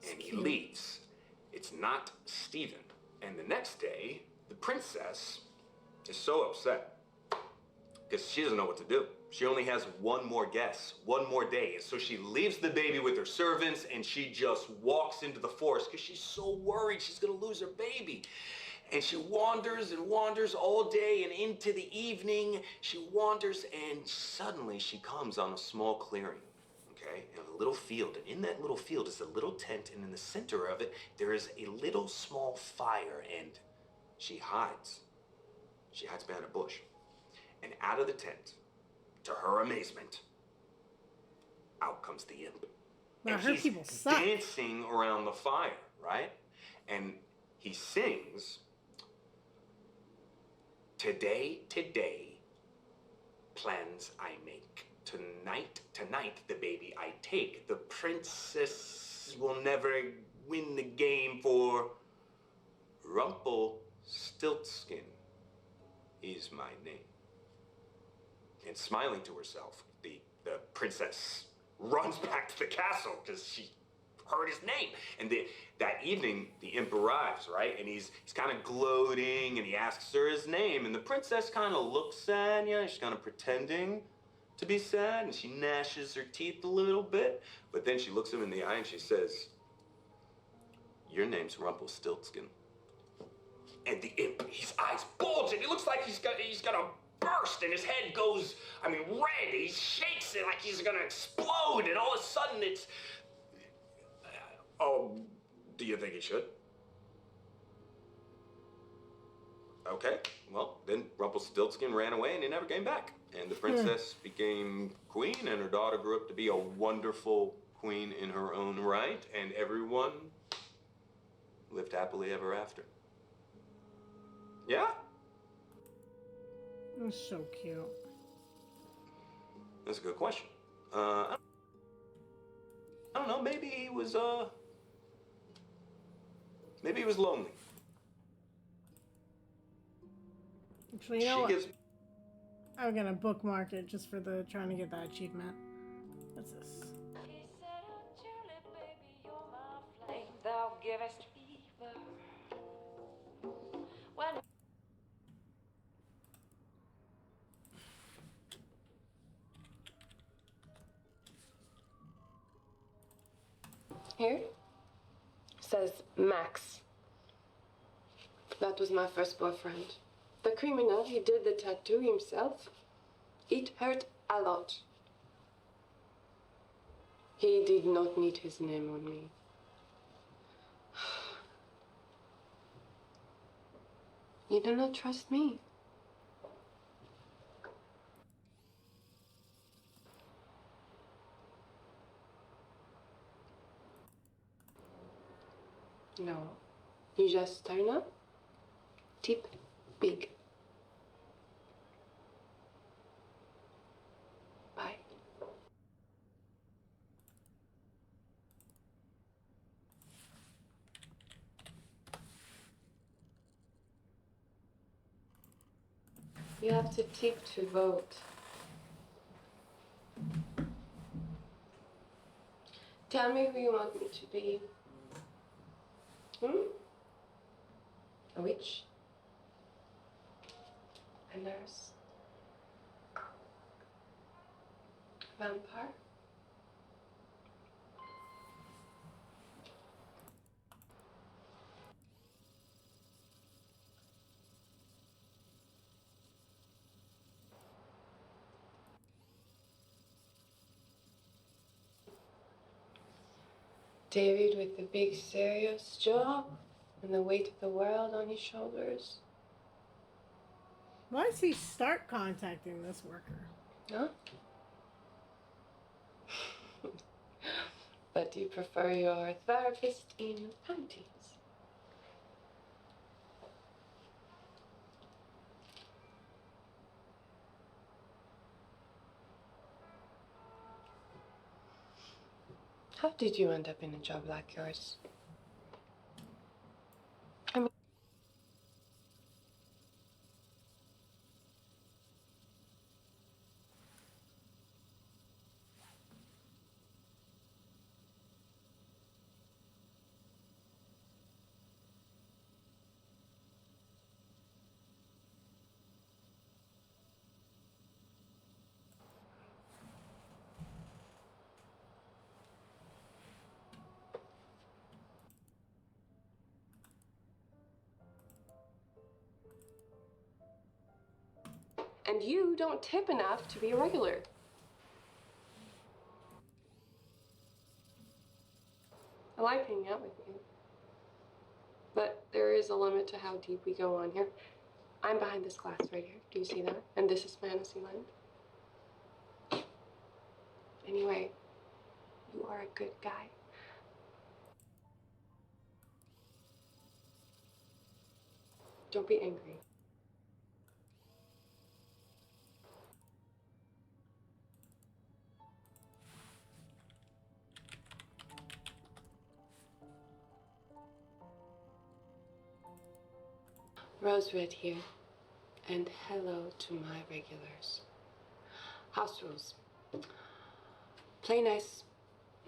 and he leaves. It's not Stephen. And the next day, the princess is so upset because she doesn't know what to do. She only has one more guess, one more day. And so she leaves the baby with her servants and she just walks into the forest because she's so worried she's gonna lose her baby. And she wanders and wanders all day, and into the evening, she wanders, and suddenly she comes on a small clearing, okay? In a little field, and in that little field is a little tent, and in the center of it, there is a little small fire, and she hides. She hides behind a bush. And out of the tent, to her amazement, out comes the imp. Wow, and her he's people suck. dancing around the fire, right? And he sings, today, plans I make. Tonight, the baby I take. The princess will never win the game, for Rumpelstiltskin is my name. And smiling to herself, the princess runs back to the castle because she heard his name. And that evening, the imp arrives, right? And he's kind of gloating, and he asks her his name. And the princess kind of looks sad, she's kind of pretending to be sad, and she gnashes her teeth a little bit. But then she looks him in the eye and she says, your name's Rumpelstiltskin. And the imp, his eyes bulge, and he looks like he's gonna burst, and his head goes, red. He shakes it like he's gonna explode, and all of a sudden it's, oh, do you think he should? Okay, well, then Rumpelstiltskin ran away and he never came back. And the princess became queen, and her daughter grew up to be a wonderful queen in her own right, and everyone lived happily ever after. Yeah? That's so cute. That's a good question. I don't know, maybe he was lonely. Actually, you know what? I'm gonna bookmark it just for the trying to get that achievement. What's this? Thou givest fever. Here says Max. That was my first boyfriend. The criminal, he did the tattoo himself. It hurt a lot. He did not need his name on me. You do not trust me. No. You just turn up, tip big. Bye. You have to tip to vote. Tell me who you want me to be. A witch? A nurse? Vampire? David with the big serious job and the weight of the world on his shoulders. Why does he start contacting this worker? Huh? But you prefer your therapist in panties. How did you end up in a job like yours? I mean, and you don't tip enough to be a regular. I like hanging out with you. But there is a limit to how deep we go on here. I'm behind this glass right here. Do you see that? And this is Fantasy Land. Anyway, you are a good guy. Don't be angry. Rose Red here, and hello to my regulars. House rules. Play nice.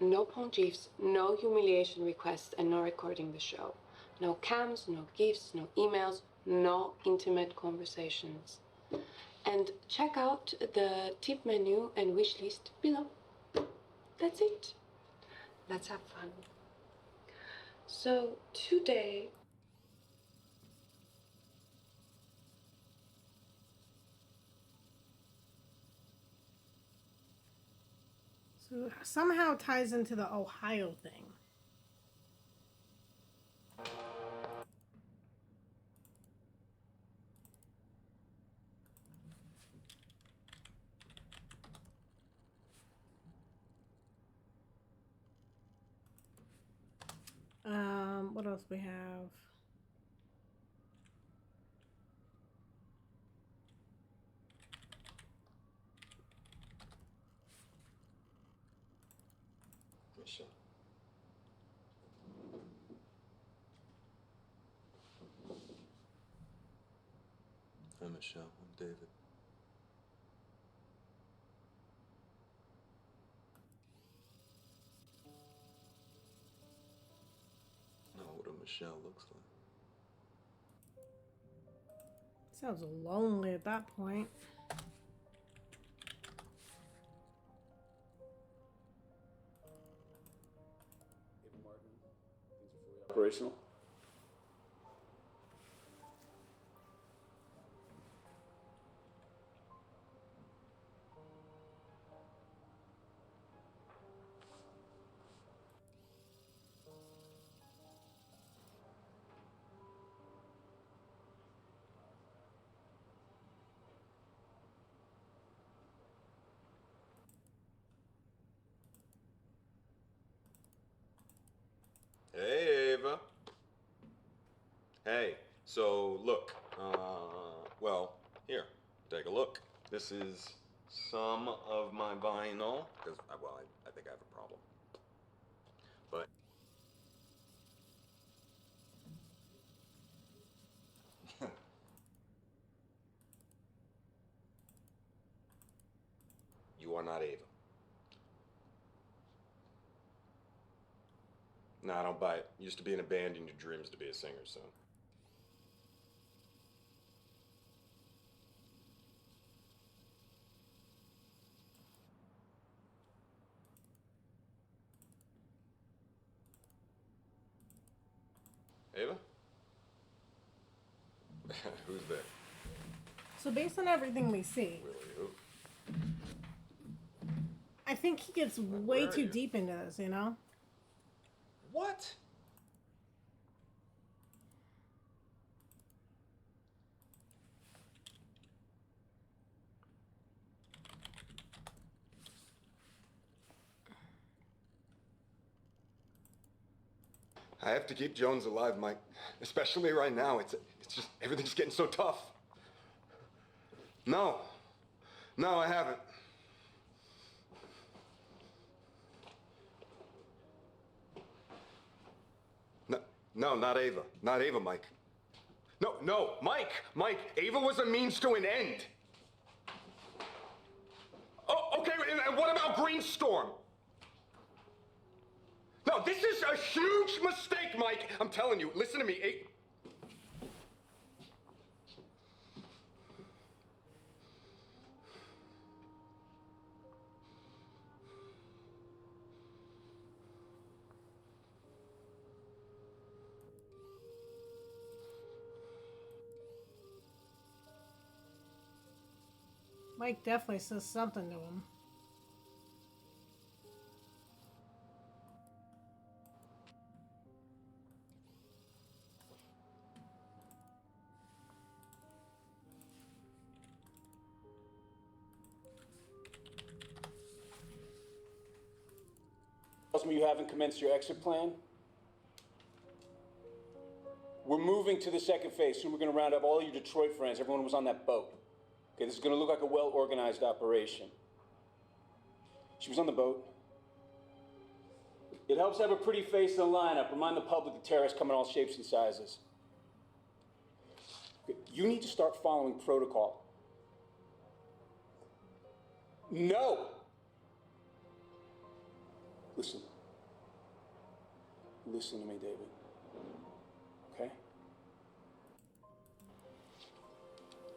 No pontiffs, no humiliation requests, and no recording the show. No cams, no gifts, no emails, no intimate conversations. And check out the tip menu and wish list below. That's it. Let's have fun. So today, So somehow ties into the Ohio thing. What else we have? Michelle. Hi, Michelle. I'm David. Know what a Michelle looks like. Sounds lonely at that point. Operational. Hey, Ava. Hey, so look, well, here, take a look. This is some of my vinyl, because, well, I think I have a problem. But you are not Ava. No, I don't buy it. Used to be in a band and your dreams to be a singer, so. Ava? Who's there? So based on everything we see, I think he gets way too deep into this, you know? What? I have to keep Jones alive, Mike. Especially right now. It's just, everything's getting so tough. No. No, I haven't. No, not Ava. Not Ava, Mike. No, Mike! Mike, Ava was a means to an end. Oh, okay, and what about Greenstorm? No, this is a huge mistake, Mike. I'm telling you, listen to me. Mike definitely says something to him. Tells me you haven't commenced your exit plan. We're moving to the second phase. Soon we're going to round up all your Detroit friends. Everyone who was on that boat. Okay, this is going to look like a well-organized operation. She was on the boat. It helps to have a pretty face in the lineup. Remind the public the terrorists come in all shapes and sizes. Okay, you need to start following protocol. No! Listen. Listen to me, David. Okay?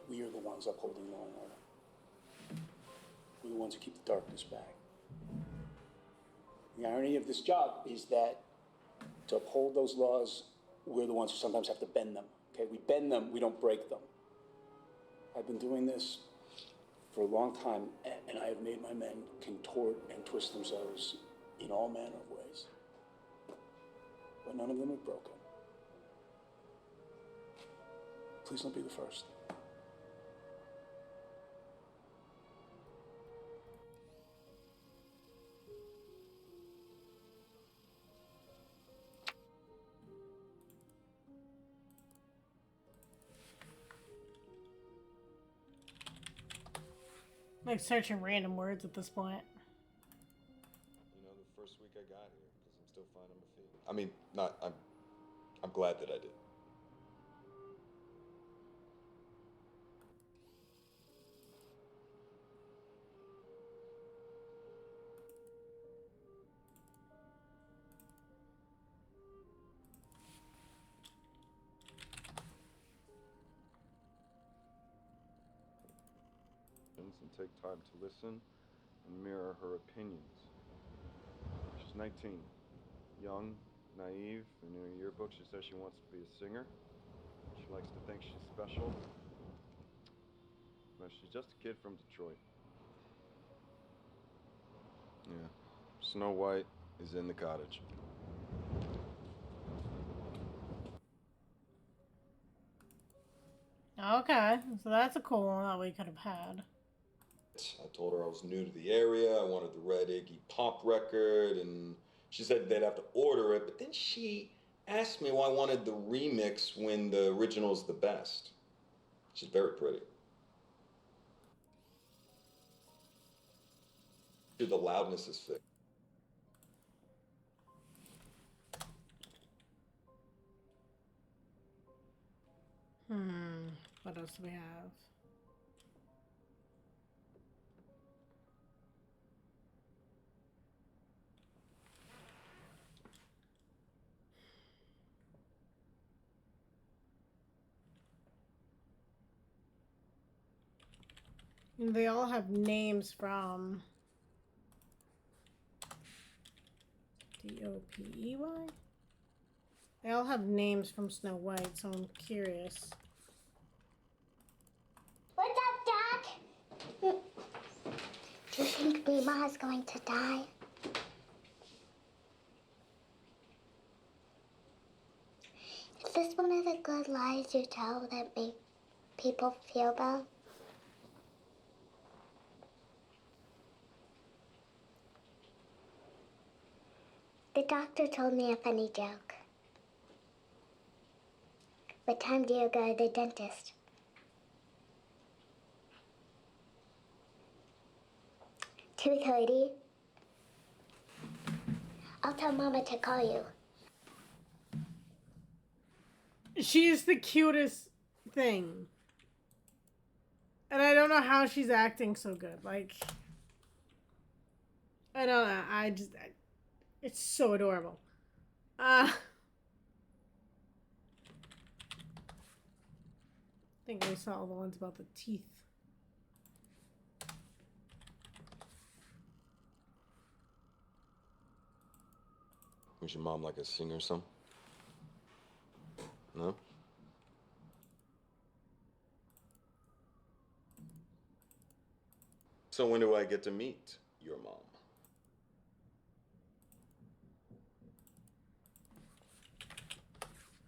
We are the ones upholding law and order. We're the ones who keep the darkness back. The irony of this job is that to uphold those laws, we're the ones who sometimes have to bend them. Okay? We bend them, we don't break them. I've been doing this for a long time, and I have made my men contort and twist themselves in all manner of ways. But none of them have broken. Please don't be the first. Like searching random words at this point. You know, the first week I got here, because I'm still finding my feet. I mean, I'm glad that I did. And take time to listen and mirror her opinions. She's 19, young, naive, and in her yearbook she says she wants to be a singer. She likes to think she's special. But she's just a kid from Detroit. Yeah, Snow White is in the cottage. Okay, so that's a cool one that we could have had. I told her I was new to the area, I wanted the Red Iggy Pop record, and she said they'd have to order it, but then she asked me why I wanted the remix when the original's the best. She's very pretty. The loudness is fixed. What else do we have? They all have names from D-O-P-E-Y? They all have names from Snow White, so I'm curious. What's up, Doc? Do you think Mima is going to die? Is this one of the good lies you tell that make people feel bad? The doctor told me a funny joke. What time do you go to the dentist? 2:30. I'll tell Mama to call you. She is the cutest thing. And I don't know how she's acting so good. Like, I don't know. It's so adorable. I think we saw all the ones about the teeth. Was your mom like a singer or something? No? So when do I get to meet your mom?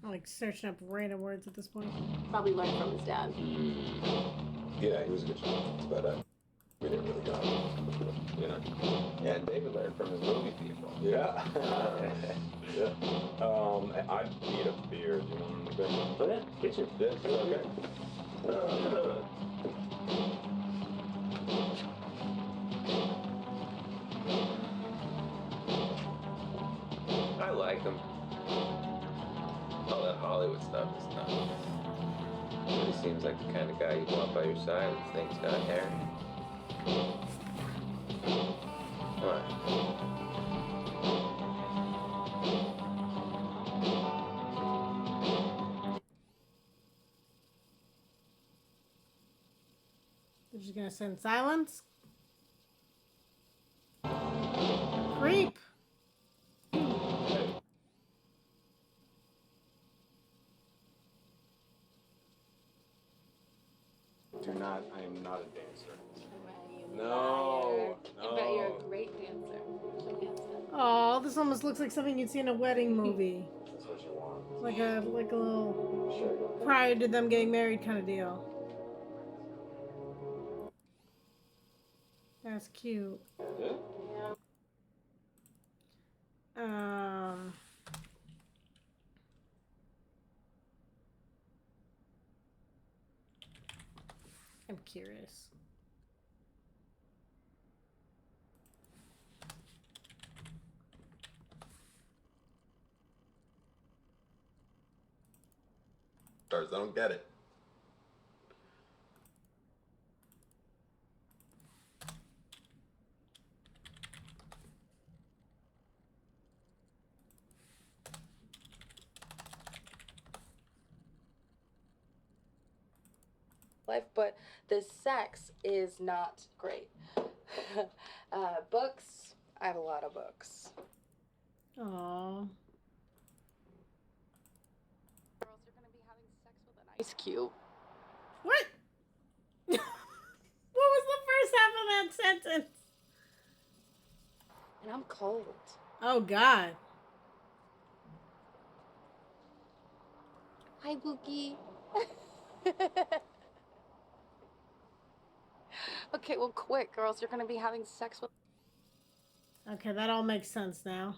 I'm like searching up random words at this point. Probably learned from his dad. Yeah, he was a good shot. It's about we didn't really got him. You know? Yeah, David learned from his movie people. Yeah. Yeah. I'd need a beer. Do you want a beer? Oh, yeah, get you. Yeah, okay. I like him. All that Hollywood stuff is nuts. But he seems like the kind of guy you'd want by your side if things got hairy. What? They're just gonna send silence. Creep. I am not a dancer. No. No. I bet you're a great dancer. Show me how to step. Oh, this almost looks like something you'd see in a wedding movie. That's what you want. Like a little prior to them getting married kind of deal. That's cute. Yeah? I'm curious. Stars, I don't get it. Life, but the sex is not great. Books, I have a lot of books. Aww. Girls, you're gonna be having sex with an ice cube. What? What was the first half of that sentence? And I'm cold. Oh, God. Hi, Bookie. Okay, well, quick, girls. You're gonna be having sex with. Okay, that all makes sense now.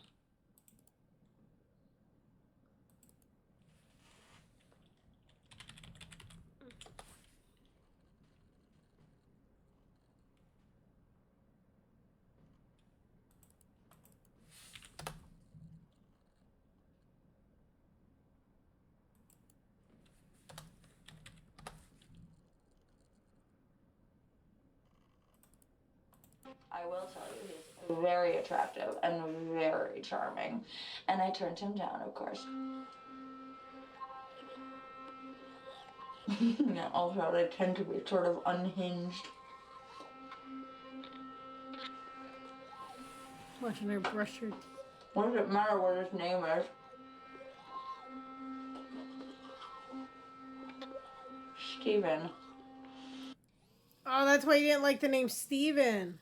I will tell you, he's very attractive and very charming. And I turned him down, of course. Yeah, also, they tend to be sort of unhinged. Watching her brush her teeth. What does it matter what his name is? Steven. Oh, that's why you didn't like the name Steven.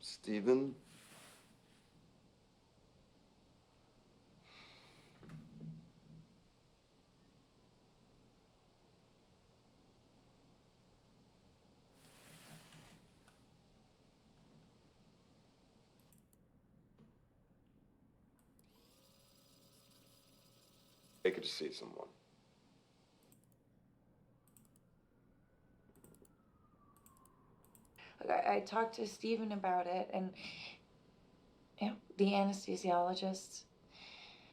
Steven? Take her to see someone. look, I talked to Stephen about it, and the anesthesiologist,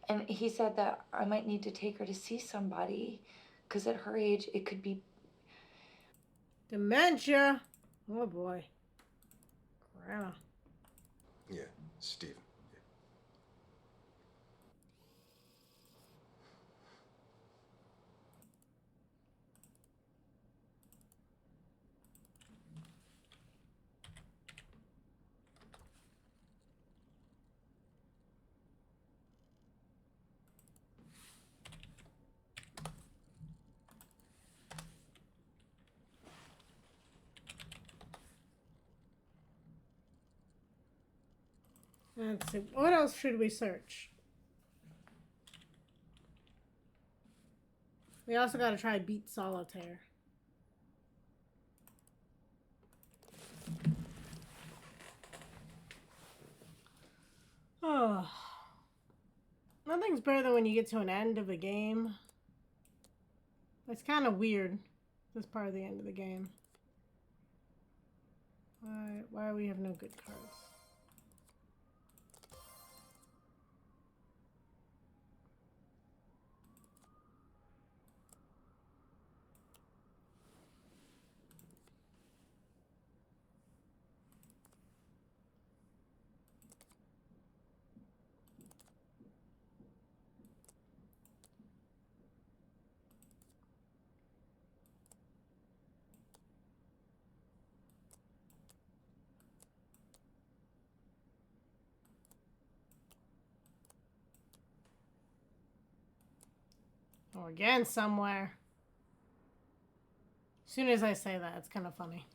and he said that I might need to take her to see somebody, because at her age, it could be dementia. Oh boy. Grandma. Yeah, Steven. Let's see. What else should we search? We also got to try beat solitaire. Oh. Nothing's better than when you get to an end of a game. It's kind of weird, this part of the end of the game. Why do we have no good cards? Oh, again, somewhere. As soon as I say that, it's kind of funny.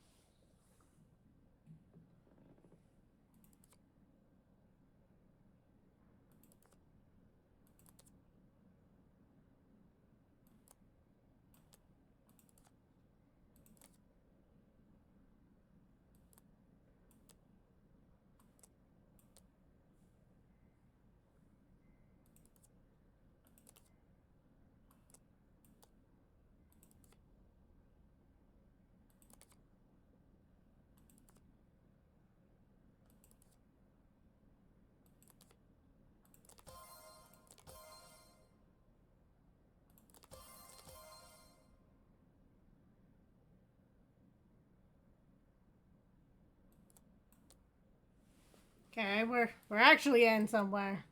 Okay, we're actually in somewhere.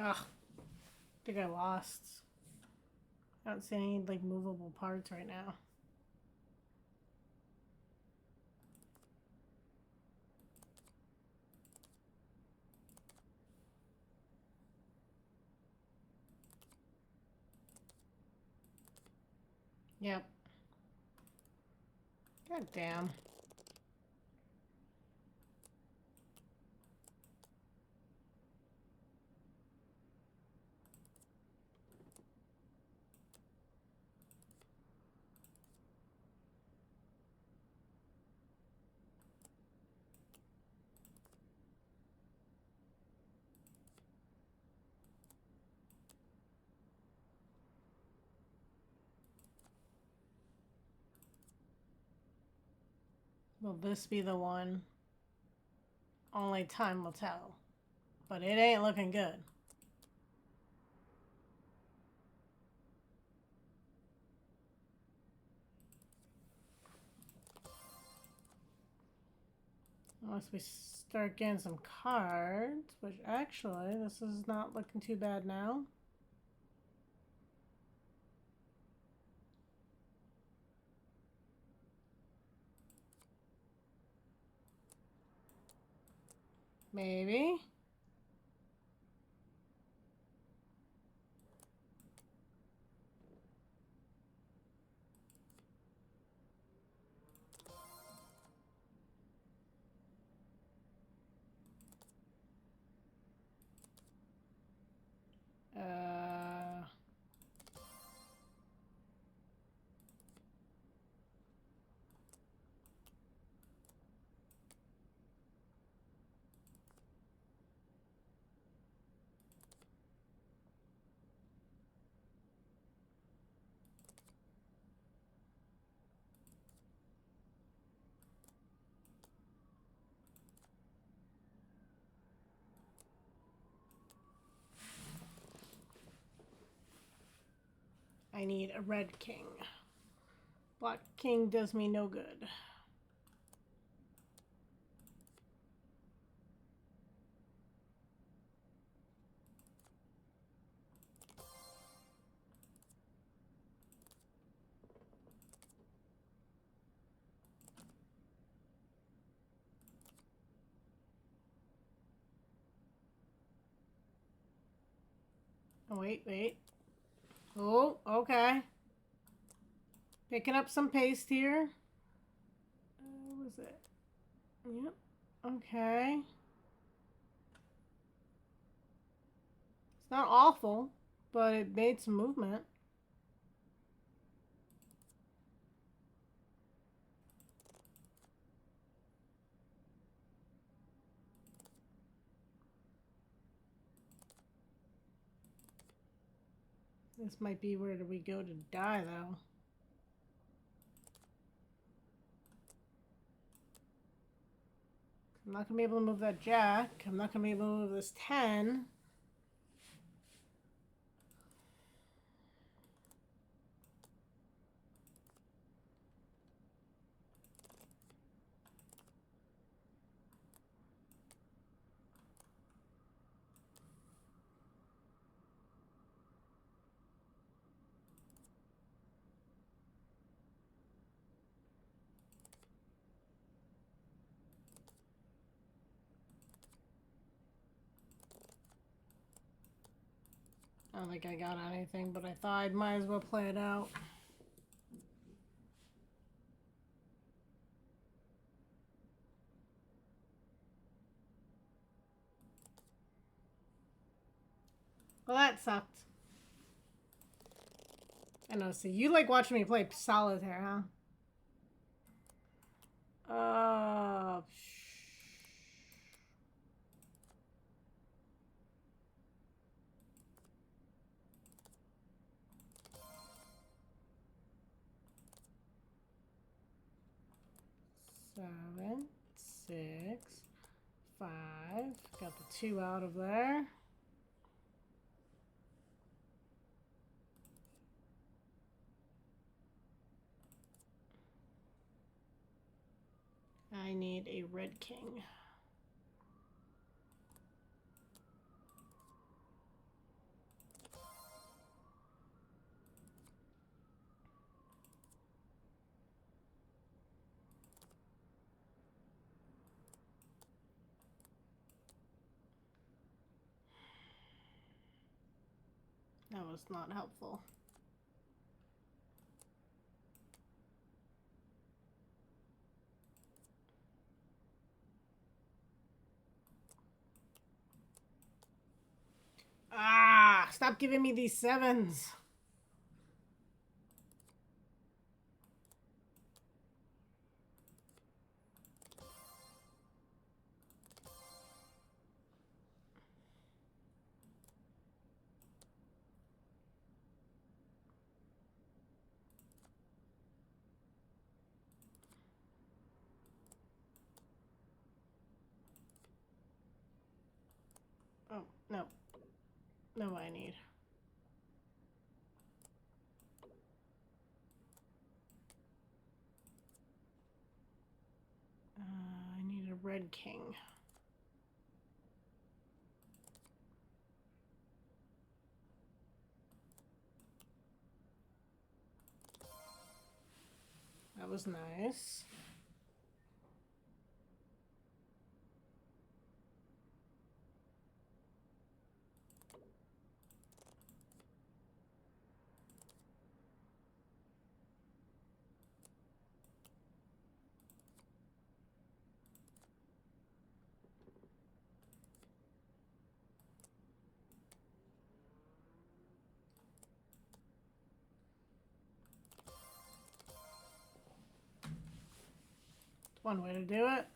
Ugh. I think I lost. I don't see any, like, movable parts right now. Yep. God damn. Will this be the one? Only time will tell. But it ain't looking good. Unless we start getting some cards, which actually, this is not looking too bad now. Maybe. I need a red king. Black king does me no good. Oh, wait. Oh, okay. Picking up some pace here. What was it? Yep. Okay. It's not awful, but it made some movement. This might be where do we go to die, though. I'm not going to be able to move that jack. I'm not going to be able to move this 10. I don't think I got anything, but I thought I might as well play it out. Well, that sucked. I know, see, you like watching me play solitaire, huh? 7, 6, 5. Got the 2 out of there. I need a red king. That was not helpful. Ah, stop giving me these 7s. Oh, no. No, I need. I need a red king. That was nice. One way to do it.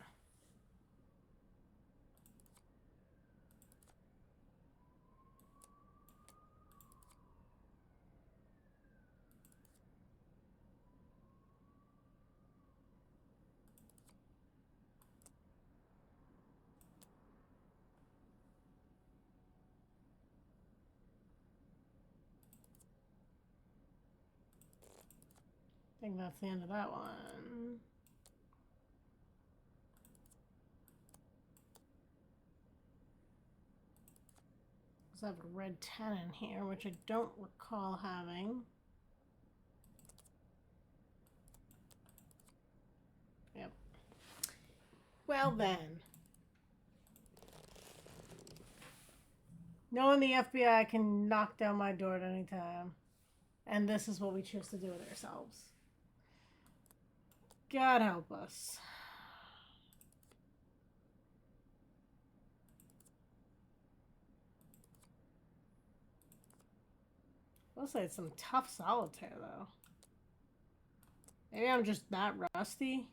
think that's the end of that one. I have a red 10 in here, which I don't recall having. Yep. Well then. Knowing the FBI can knock down my door at any time. And this is what we choose to do with ourselves. God help us. I'll say it's some tough solitaire, though. Maybe I'm just that rusty.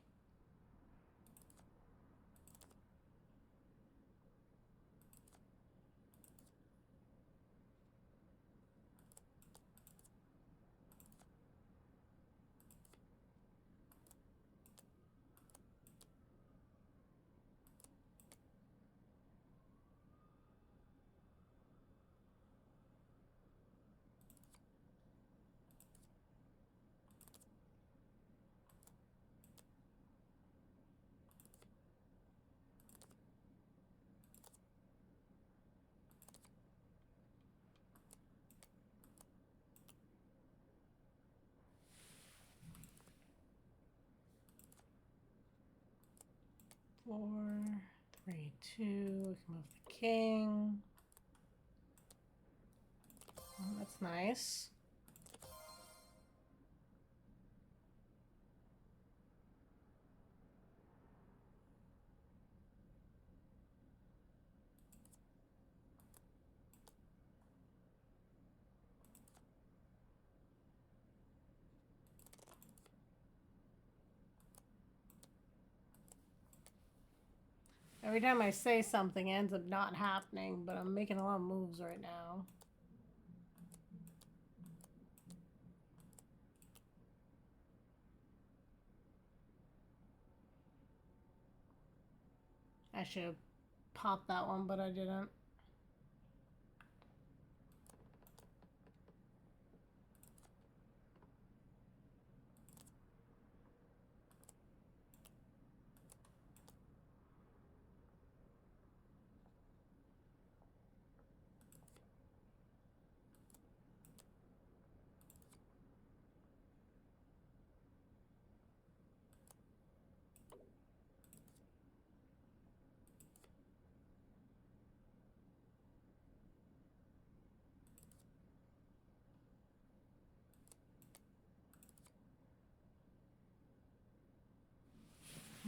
Four, 3, 2. We can move the king. Oh, that's nice. Every time I say something, it ends up not happening, but I'm making a lot of moves right now. I should have popped that one, but I didn't.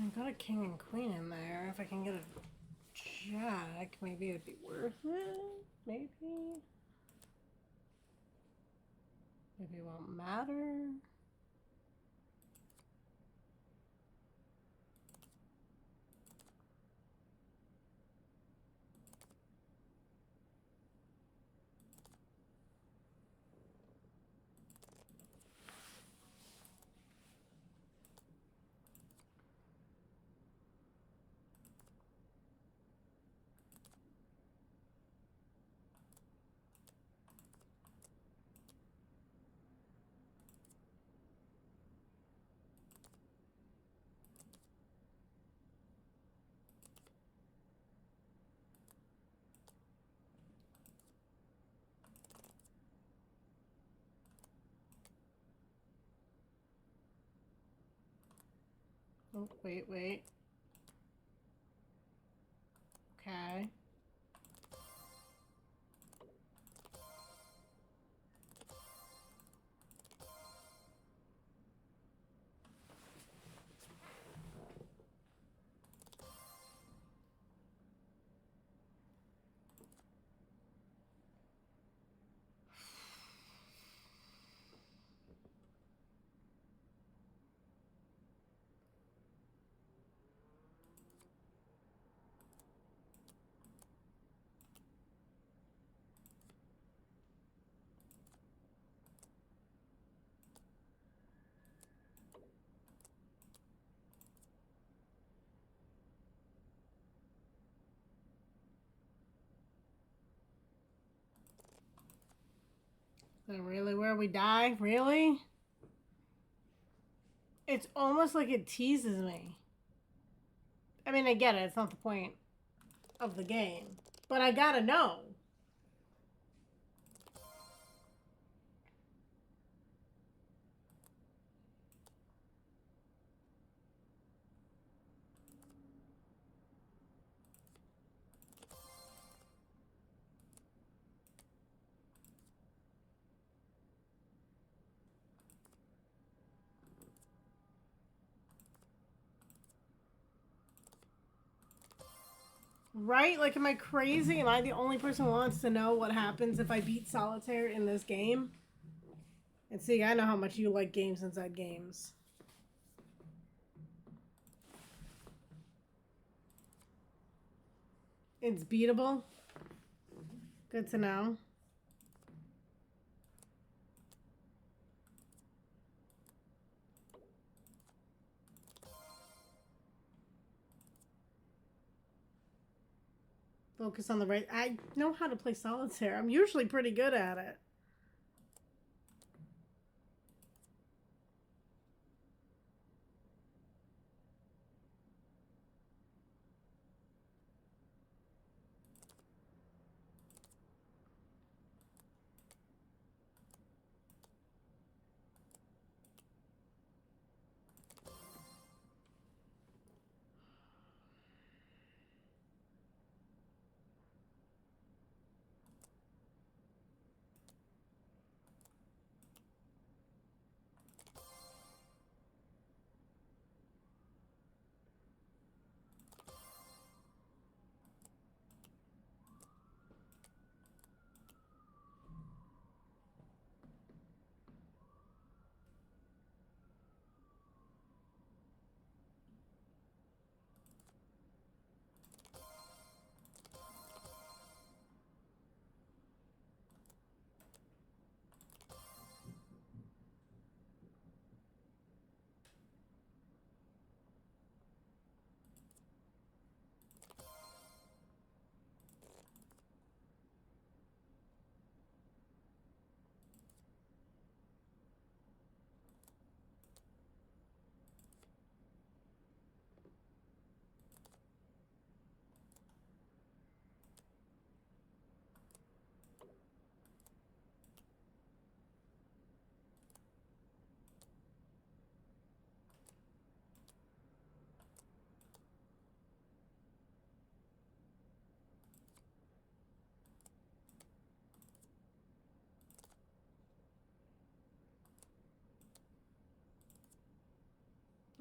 I've got a king and queen in there. If I can get a jack, maybe it'd be worth it. Maybe. Maybe it won't matter. Oh, wait. Okay. Is that really where we die? Really? It's almost like it teases me. I mean, I get it. It's not the point of the game. But I gotta know. Right? Like, am I crazy? Am I the only person who wants to know what happens if I beat solitaire in this game? And see, I know how much you like games inside games. It's beatable. Good to know. Focus on the right. I know how to play solitaire. I'm usually pretty good at it.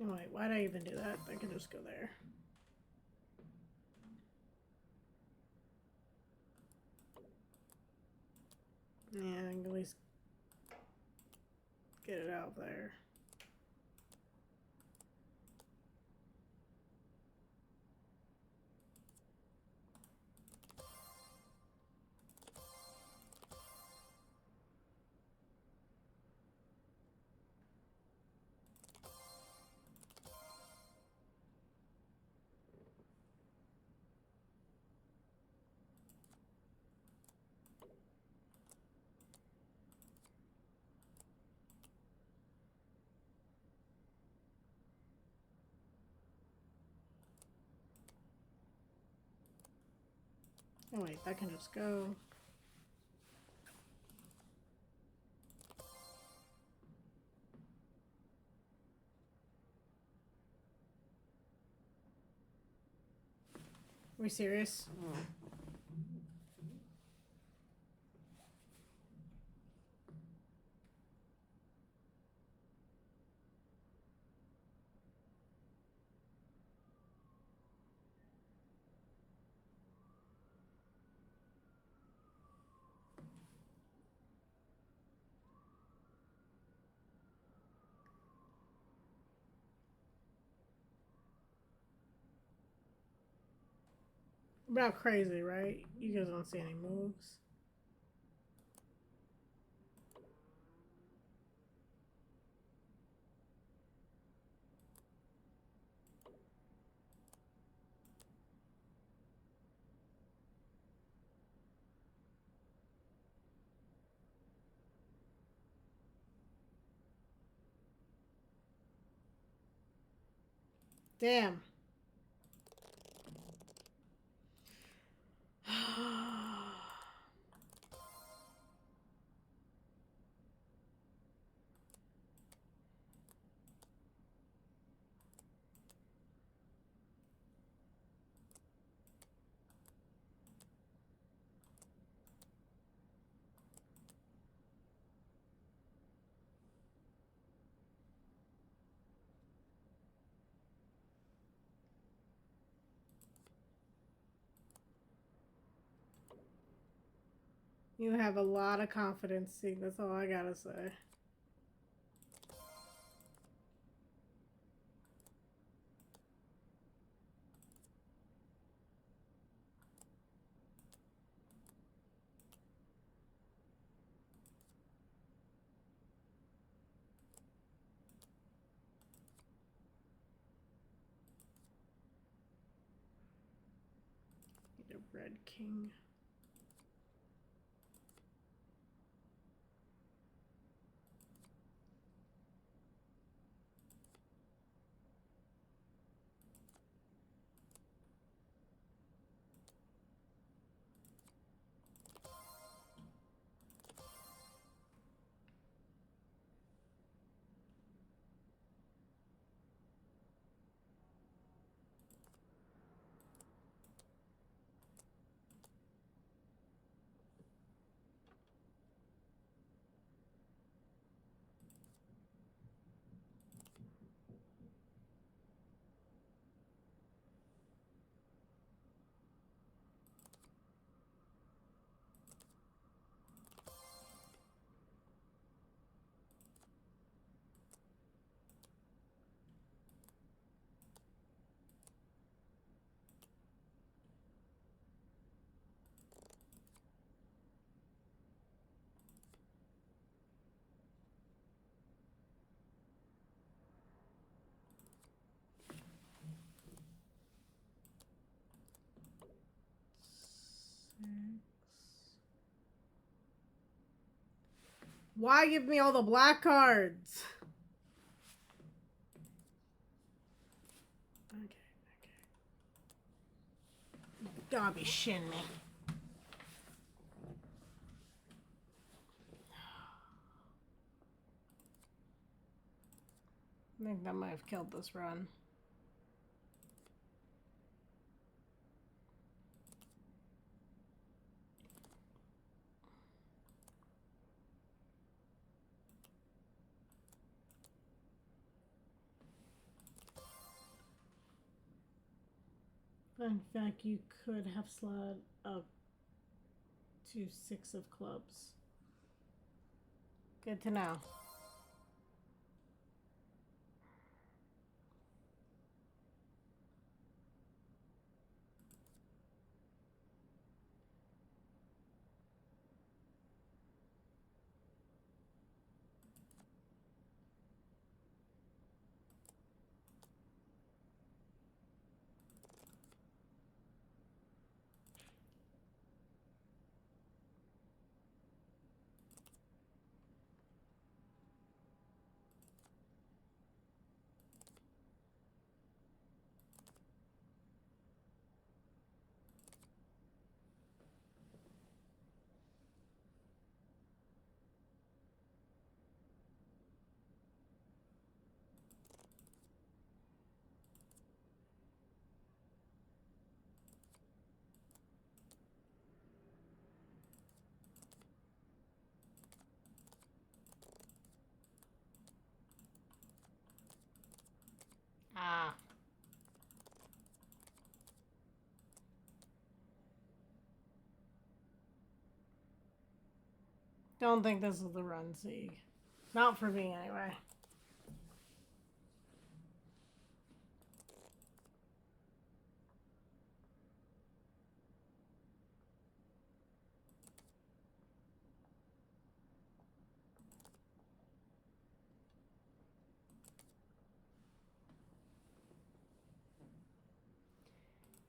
Oh, wait, why'd I even do that? I could just go there. Yeah, I can at least get it out there. Oh wait, that can just go. Are we serious? About crazy, right? You guys don't see any moves. Damn. You have a lot of confidence, see, that's all I gotta say. Need a red king. Why give me all the black cards? Okay. Gotta be shitting me. I think that might have killed this run. In fact, you could have slid up to 6 of clubs. Good to know. Ah. Don't think this is the run, Sieg. Not for me, anyway.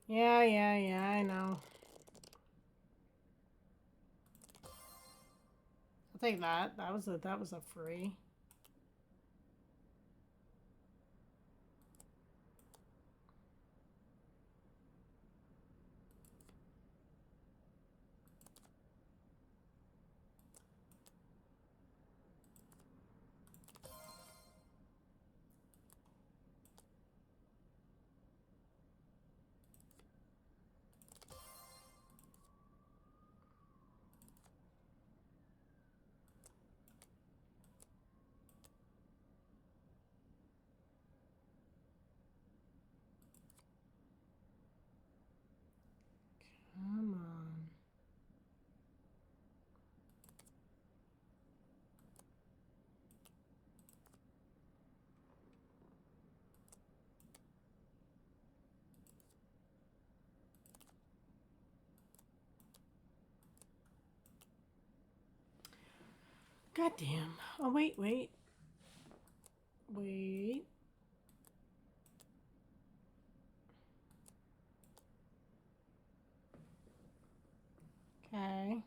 Yeah, I know. I'll take that. That was a free. God damn. Oh, wait, wait. Wait. Okay.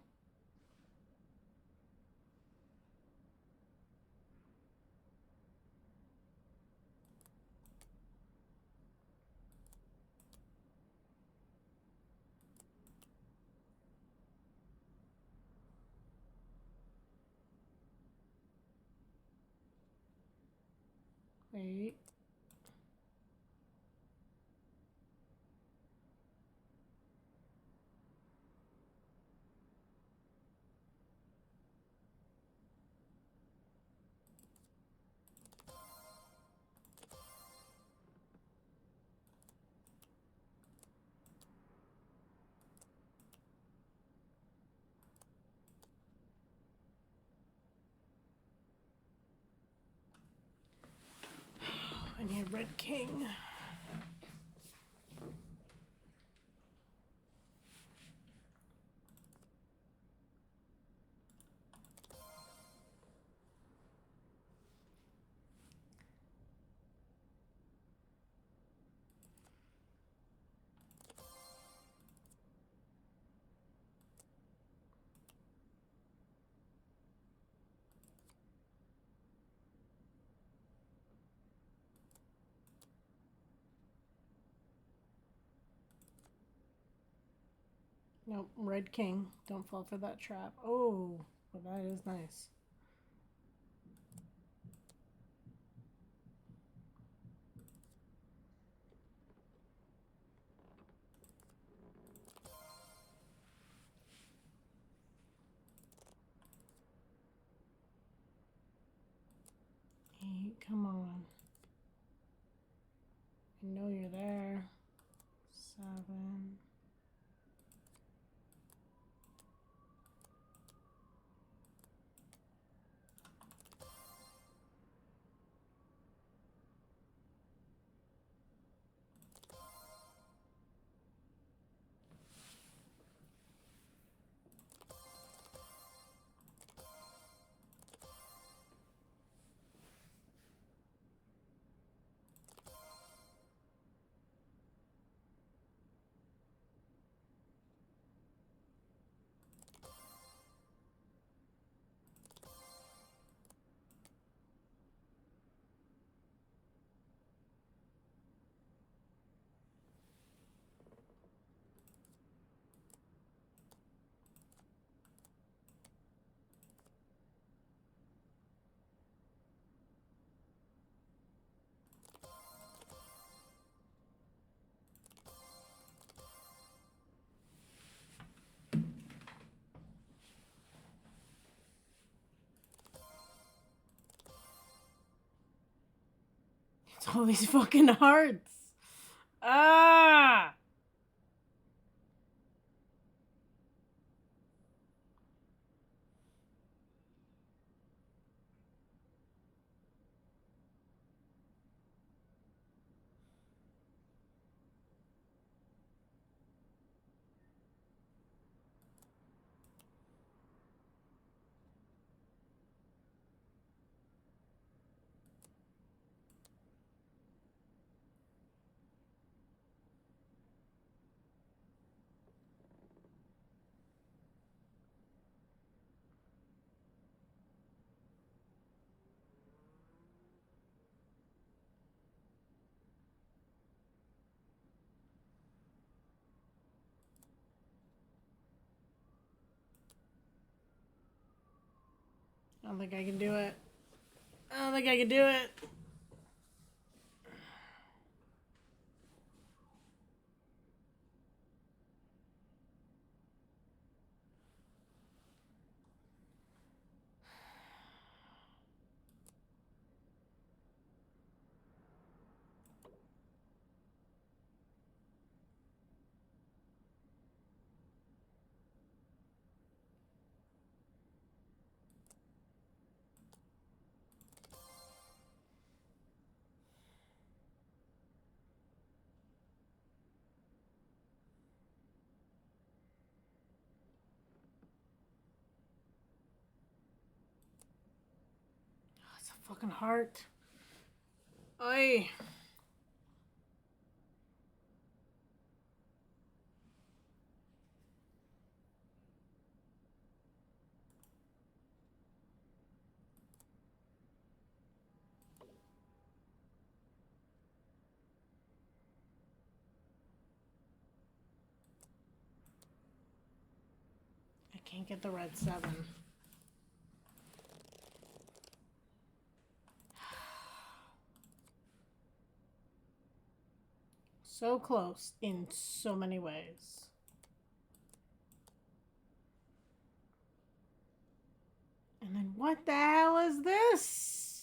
Wait. I need Red King. Nope, Red King. Don't fall for that trap. Oh, well, that is nice. Eight, come on. I know you're there. 7. It's all these fucking hearts. Ah! I don't think I can do it. I don't think I can do it. Fucking heart. Oy. I can't get the red 7. So close in so many ways. And then what the hell is this?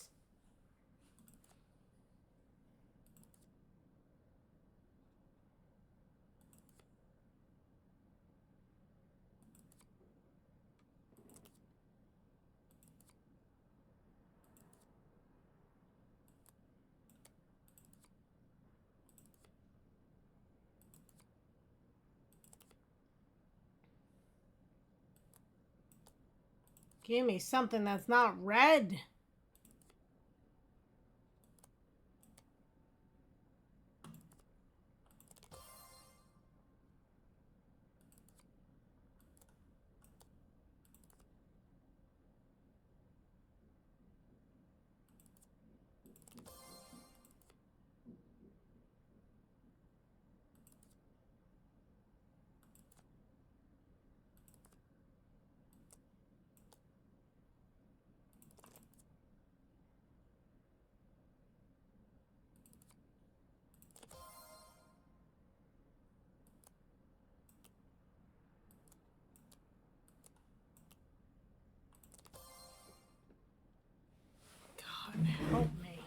Give me something that's not red. God help me.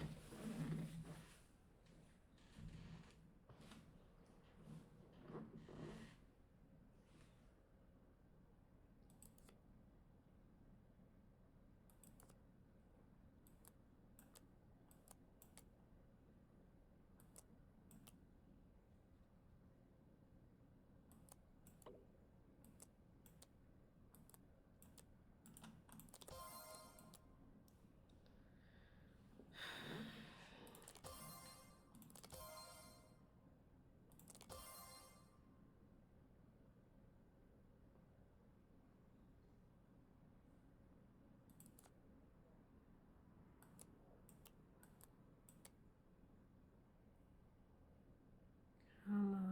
Come on.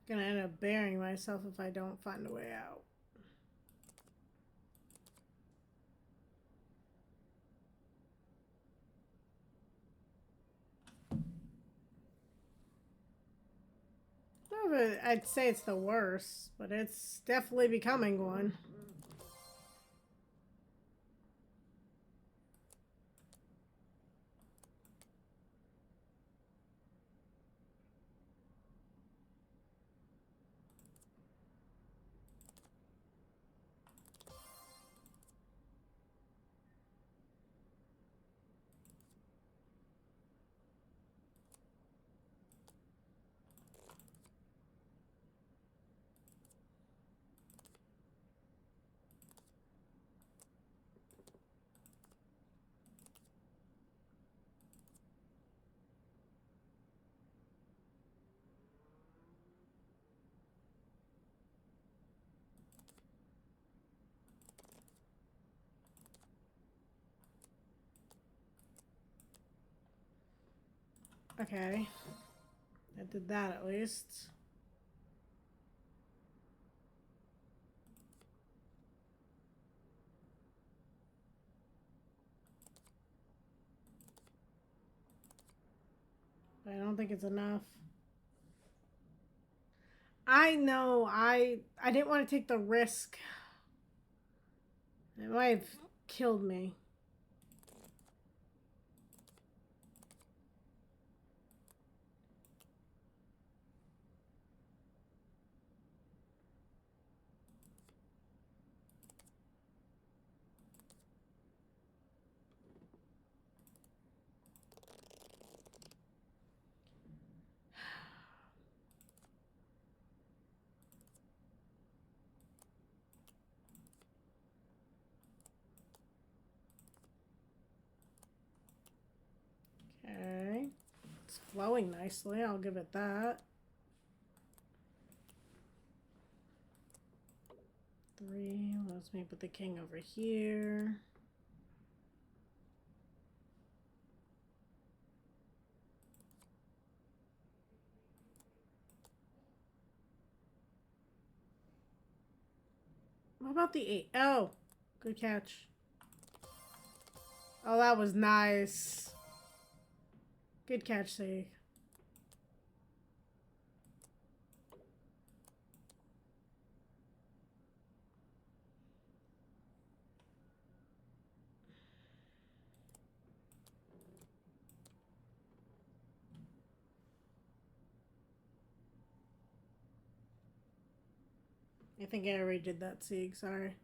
Gonna end up burying myself if I don't find a way out. No, but I'd say it's the worst, but it's definitely becoming one. Okay. I did that at least. But I don't think it's enough. I know, I didn't want to take the risk. It might have killed me. It's flowing nicely, I'll give it that. 3, let's me put the king over here. What about the 8? Oh, good catch. Oh, that was nice. Good catch, Sig. I think I already did that, Sig. Sorry.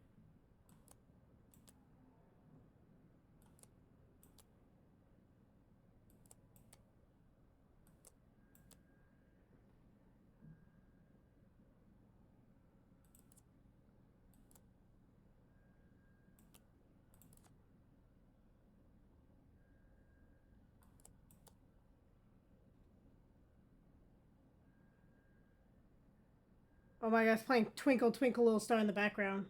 Oh my gosh, playing Twinkle Twinkle Little Star in the background.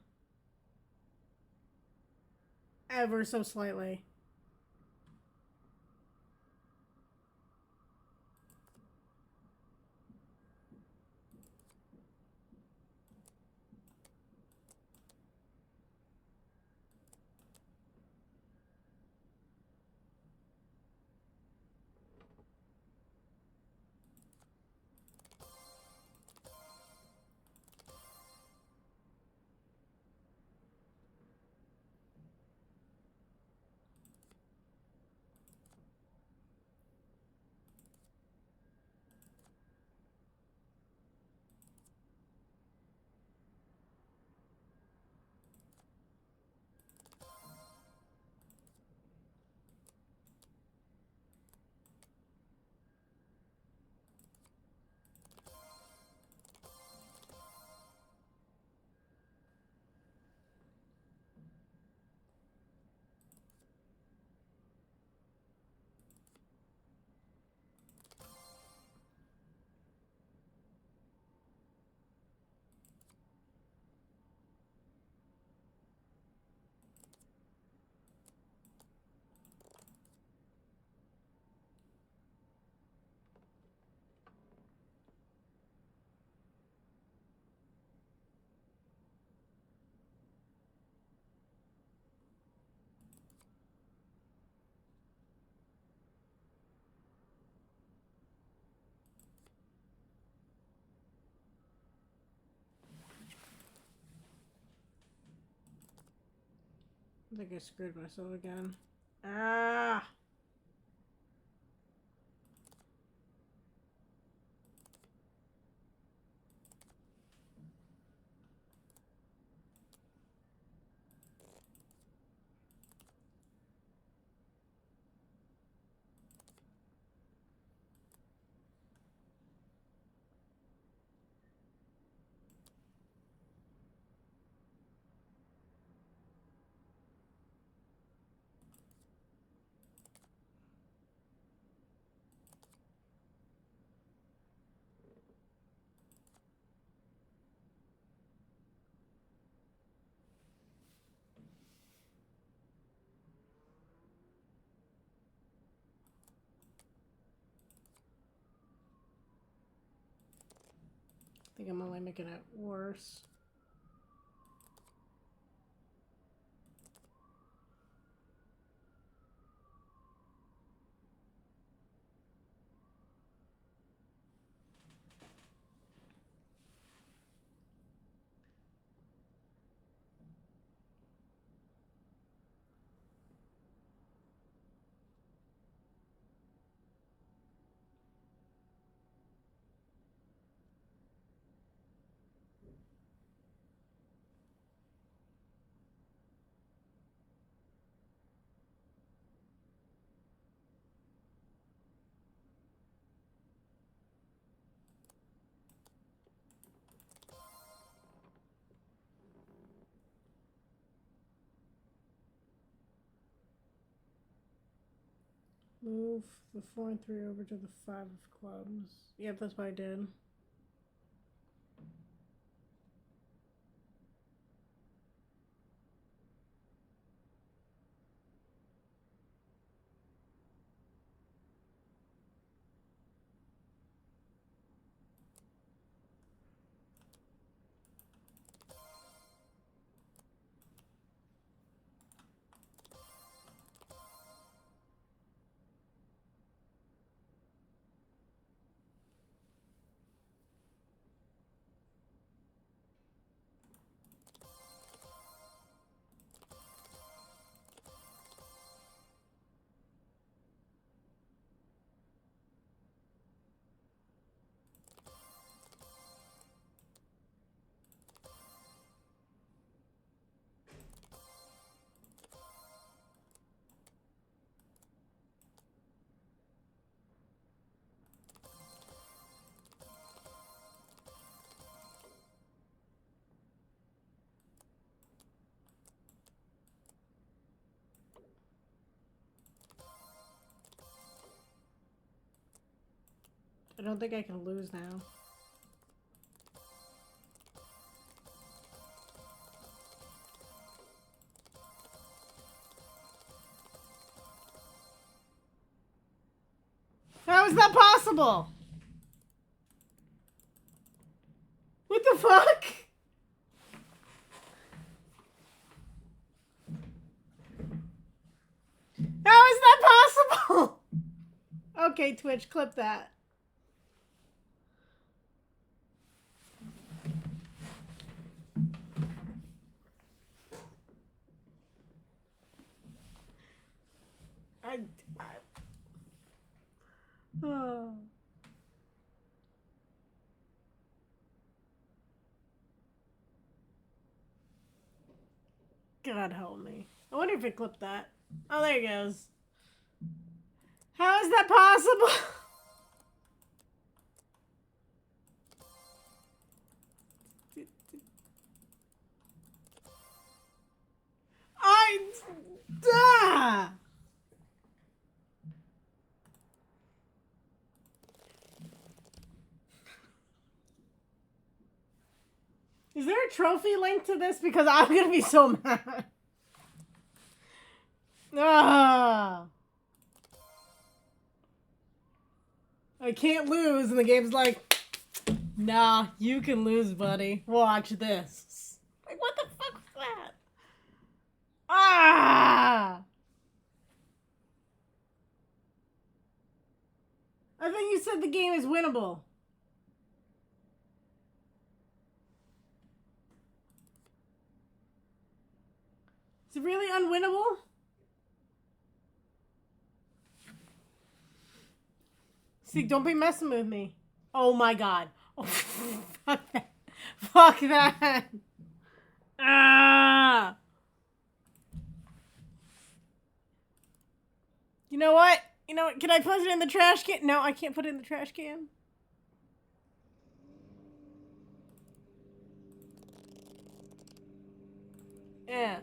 Ever so slightly. I think I screwed myself again. Ah! I think I'm only making it worse. Move the 4 and 3 over to the 5 of clubs. Yep, that's what I did. I don't think I can lose now. How is that possible? What the fuck? How is that possible? Okay, Twitch, clip that. Oh. God help me. I wonder if it clipped that. Oh, there it goes. How is that possible? Duh! Is there a trophy linked to this? Because I'm gonna be so mad. Ah! I can't lose, and the game's like, nah, you can lose, buddy. Watch this. Like, what the fuck was that? Ah! I think you said the game is winnable. Is it really unwinnable? See, don't be messing with me. Oh my god. Oh, fuck that. Fuck that. Ah! You know what? You know what? Can I put it in the trash can? No, I can't put it in the trash can. Yeah.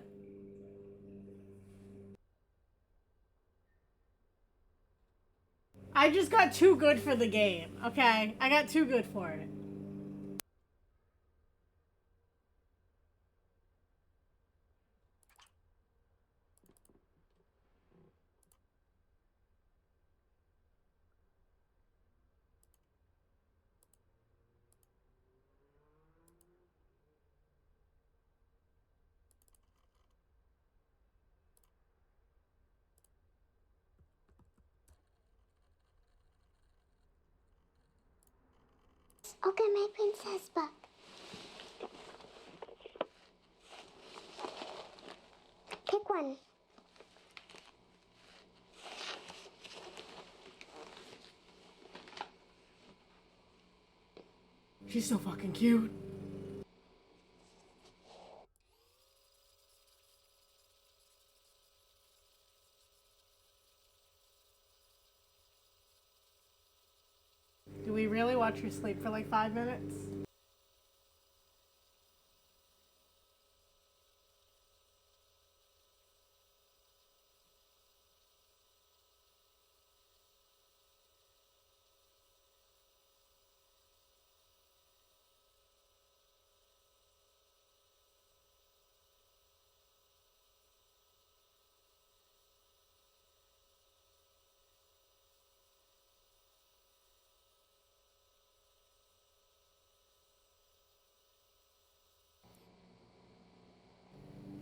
I just got too good for the game, okay? I got too good for it. Okay, my princess book. Pick one. She's so fucking cute. Do we really watch her sleep for like 5 minutes?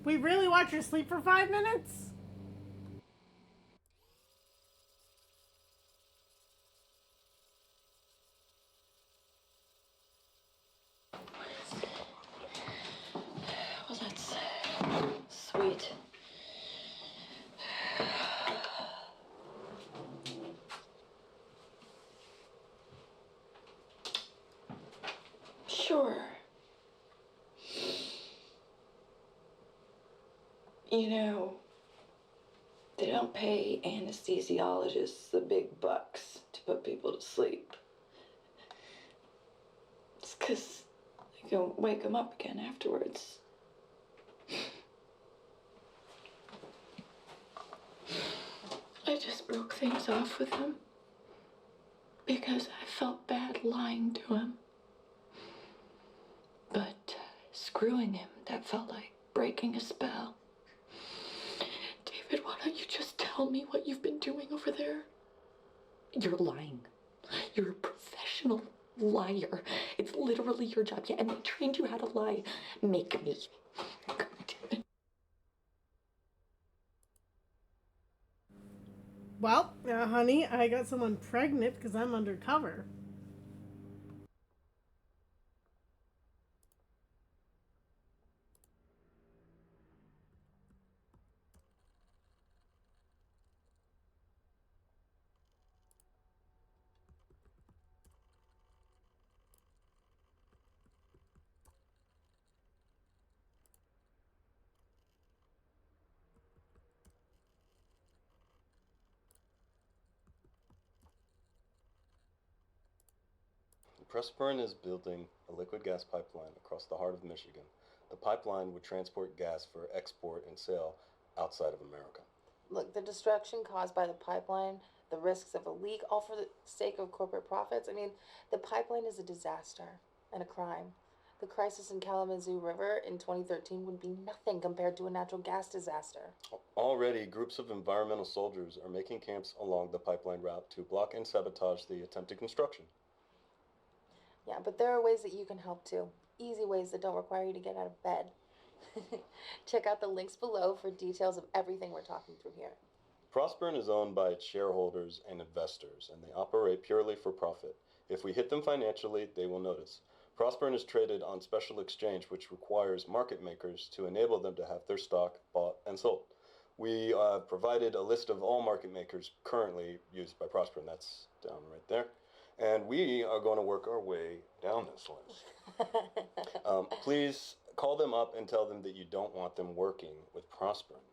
We really watch her sleep for 5 minutes? Well, that's sweet. Sure. You know, they don't pay anesthesiologists the big bucks to put people to sleep. It's 'cause they can wake them up again afterwards. I just broke things off with him because I felt bad lying to him. But screwing him, that felt like breaking a spell. David, why don't you just tell me what you've been doing over there? You're lying. You're a professional liar. It's literally your job. Yeah, and they trained you how to lie. Make me. God damn it. Well, honey, I got someone pregnant because I'm undercover. Pressburn is building a liquid gas pipeline across the heart of Michigan. The pipeline would transport gas for export and sale outside of America. Look, the destruction caused by the pipeline, the risks of a leak, all for the sake of corporate profits. I mean, the pipeline is a disaster and a crime. The crisis in Kalamazoo River in 2013 would be nothing compared to a natural gas disaster. Already, groups of environmental soldiers are making camps along the pipeline route to block and sabotage the attempted construction. Yeah, but there are ways that you can help too. Easy ways that don't require you to get out of bed. Check out the links below for details of everything we're talking through here. Prospern is owned by its shareholders and investors, and they operate purely for profit. If we hit them financially, they will notice. Prospern is traded on special exchange, which requires market makers to enable them to have their stock bought and sold. We provided a list of all market makers currently used by Prospern. That's down right there. And we are going to work our way down this list. Please call them up and tell them that you don't want them working with Prospern.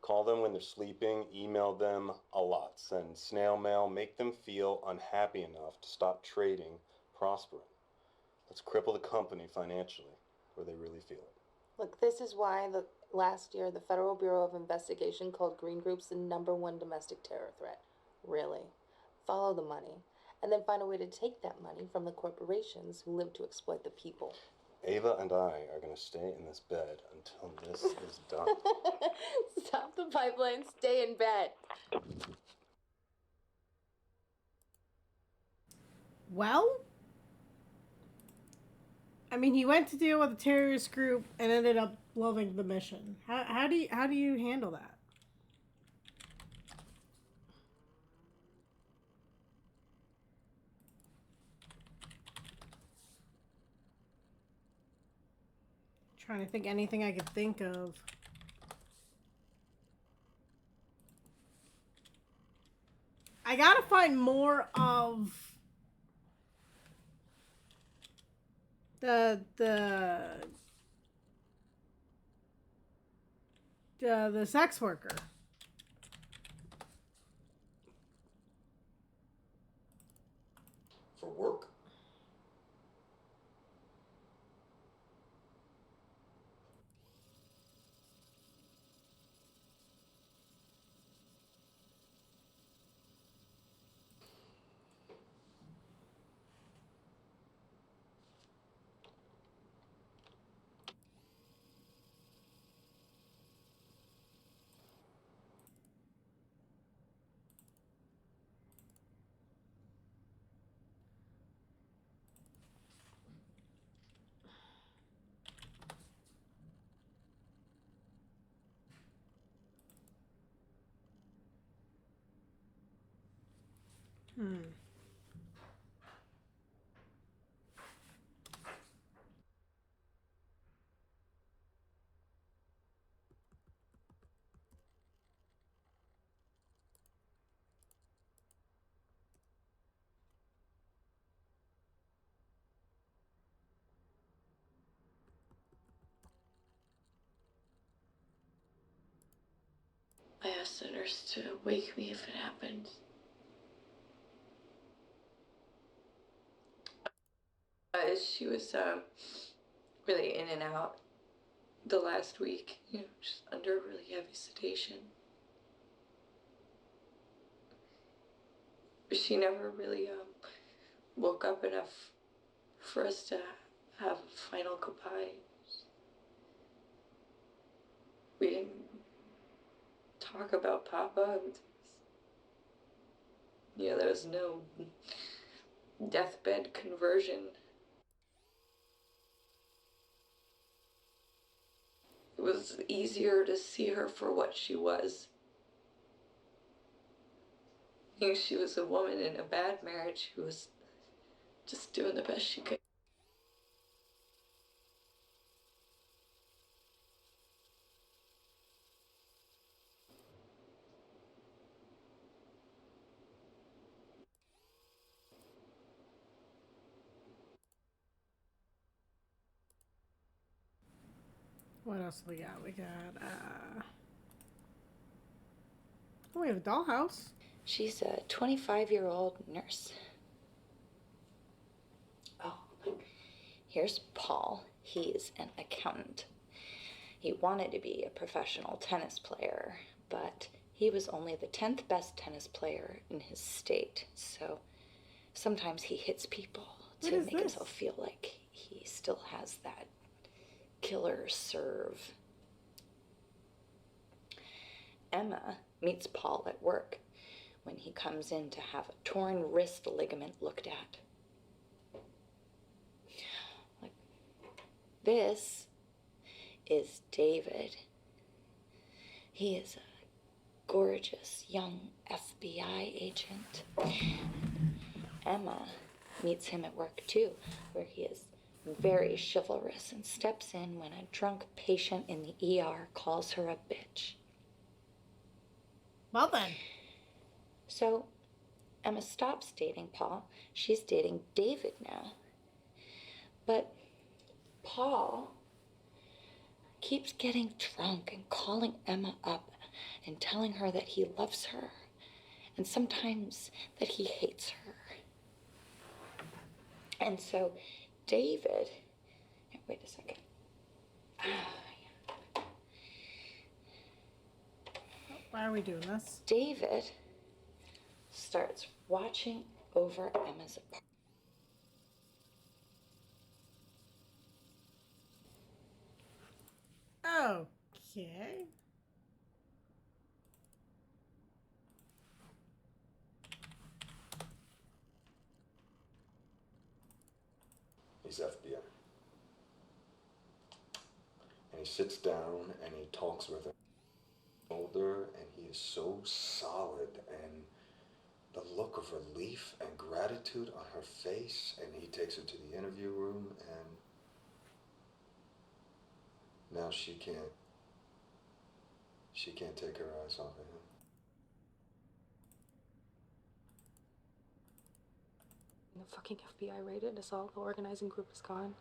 Call them when they're sleeping, email them a lot, send snail mail, make them feel unhappy enough to stop trading Prospern. Let's cripple the company financially where they really feel it. Look, this is why last year the Federal Bureau of Investigation called green groups the #1 domestic terror threat. Really. Follow the money. And then find a way to take that money from the corporations who live to exploit the people. Ava and I are going to stay in this bed until this is done. Stop the pipeline, stay in bed. Well, I mean, he went to deal with a terrorist group and ended up loving the mission. How do you handle that? Trying to think anything I could think of. I gotta find more of the sex worker. For work? I asked the nurse to wake me if it happened. She was really in and out the last week, just under really heavy sedation. She never really woke up enough for us to have a final goodbye. We didn't talk about Papa. There was no deathbed conversion. It was easier to see her for what she was. She was a woman in a bad marriage who was just doing the best she could. What else do we got? We got, oh, we have a dollhouse. She's a 25-year-old nurse. Oh, here's Paul. He's an accountant. He wanted to be a professional tennis player, but he was only the 10th best tennis player in his state. So sometimes he hits people to make himself feel like he still has that killer serve. Emma meets Paul at work when he comes in to have a torn wrist ligament looked at. This is David. He is a gorgeous young FBI agent. Emma meets him at work too, where he is very chivalrous and steps in when a drunk patient in the ER calls her a bitch. Well then. So Emma stops dating Paul. She's dating David now. But Paul keeps getting drunk and calling Emma up and telling her that he loves her and sometimes that he hates her. And so David, wait a second. Why are we doing this? David starts watching over Emma's apartment. Okay. He's FBI. And he sits down and he talks with her shoulder, and he is so solid, and the look of relief and gratitude on her face, and he takes her to the interview room, and now she can't take her eyes off of him. The fucking FBI raided us all. The organizing group is gone.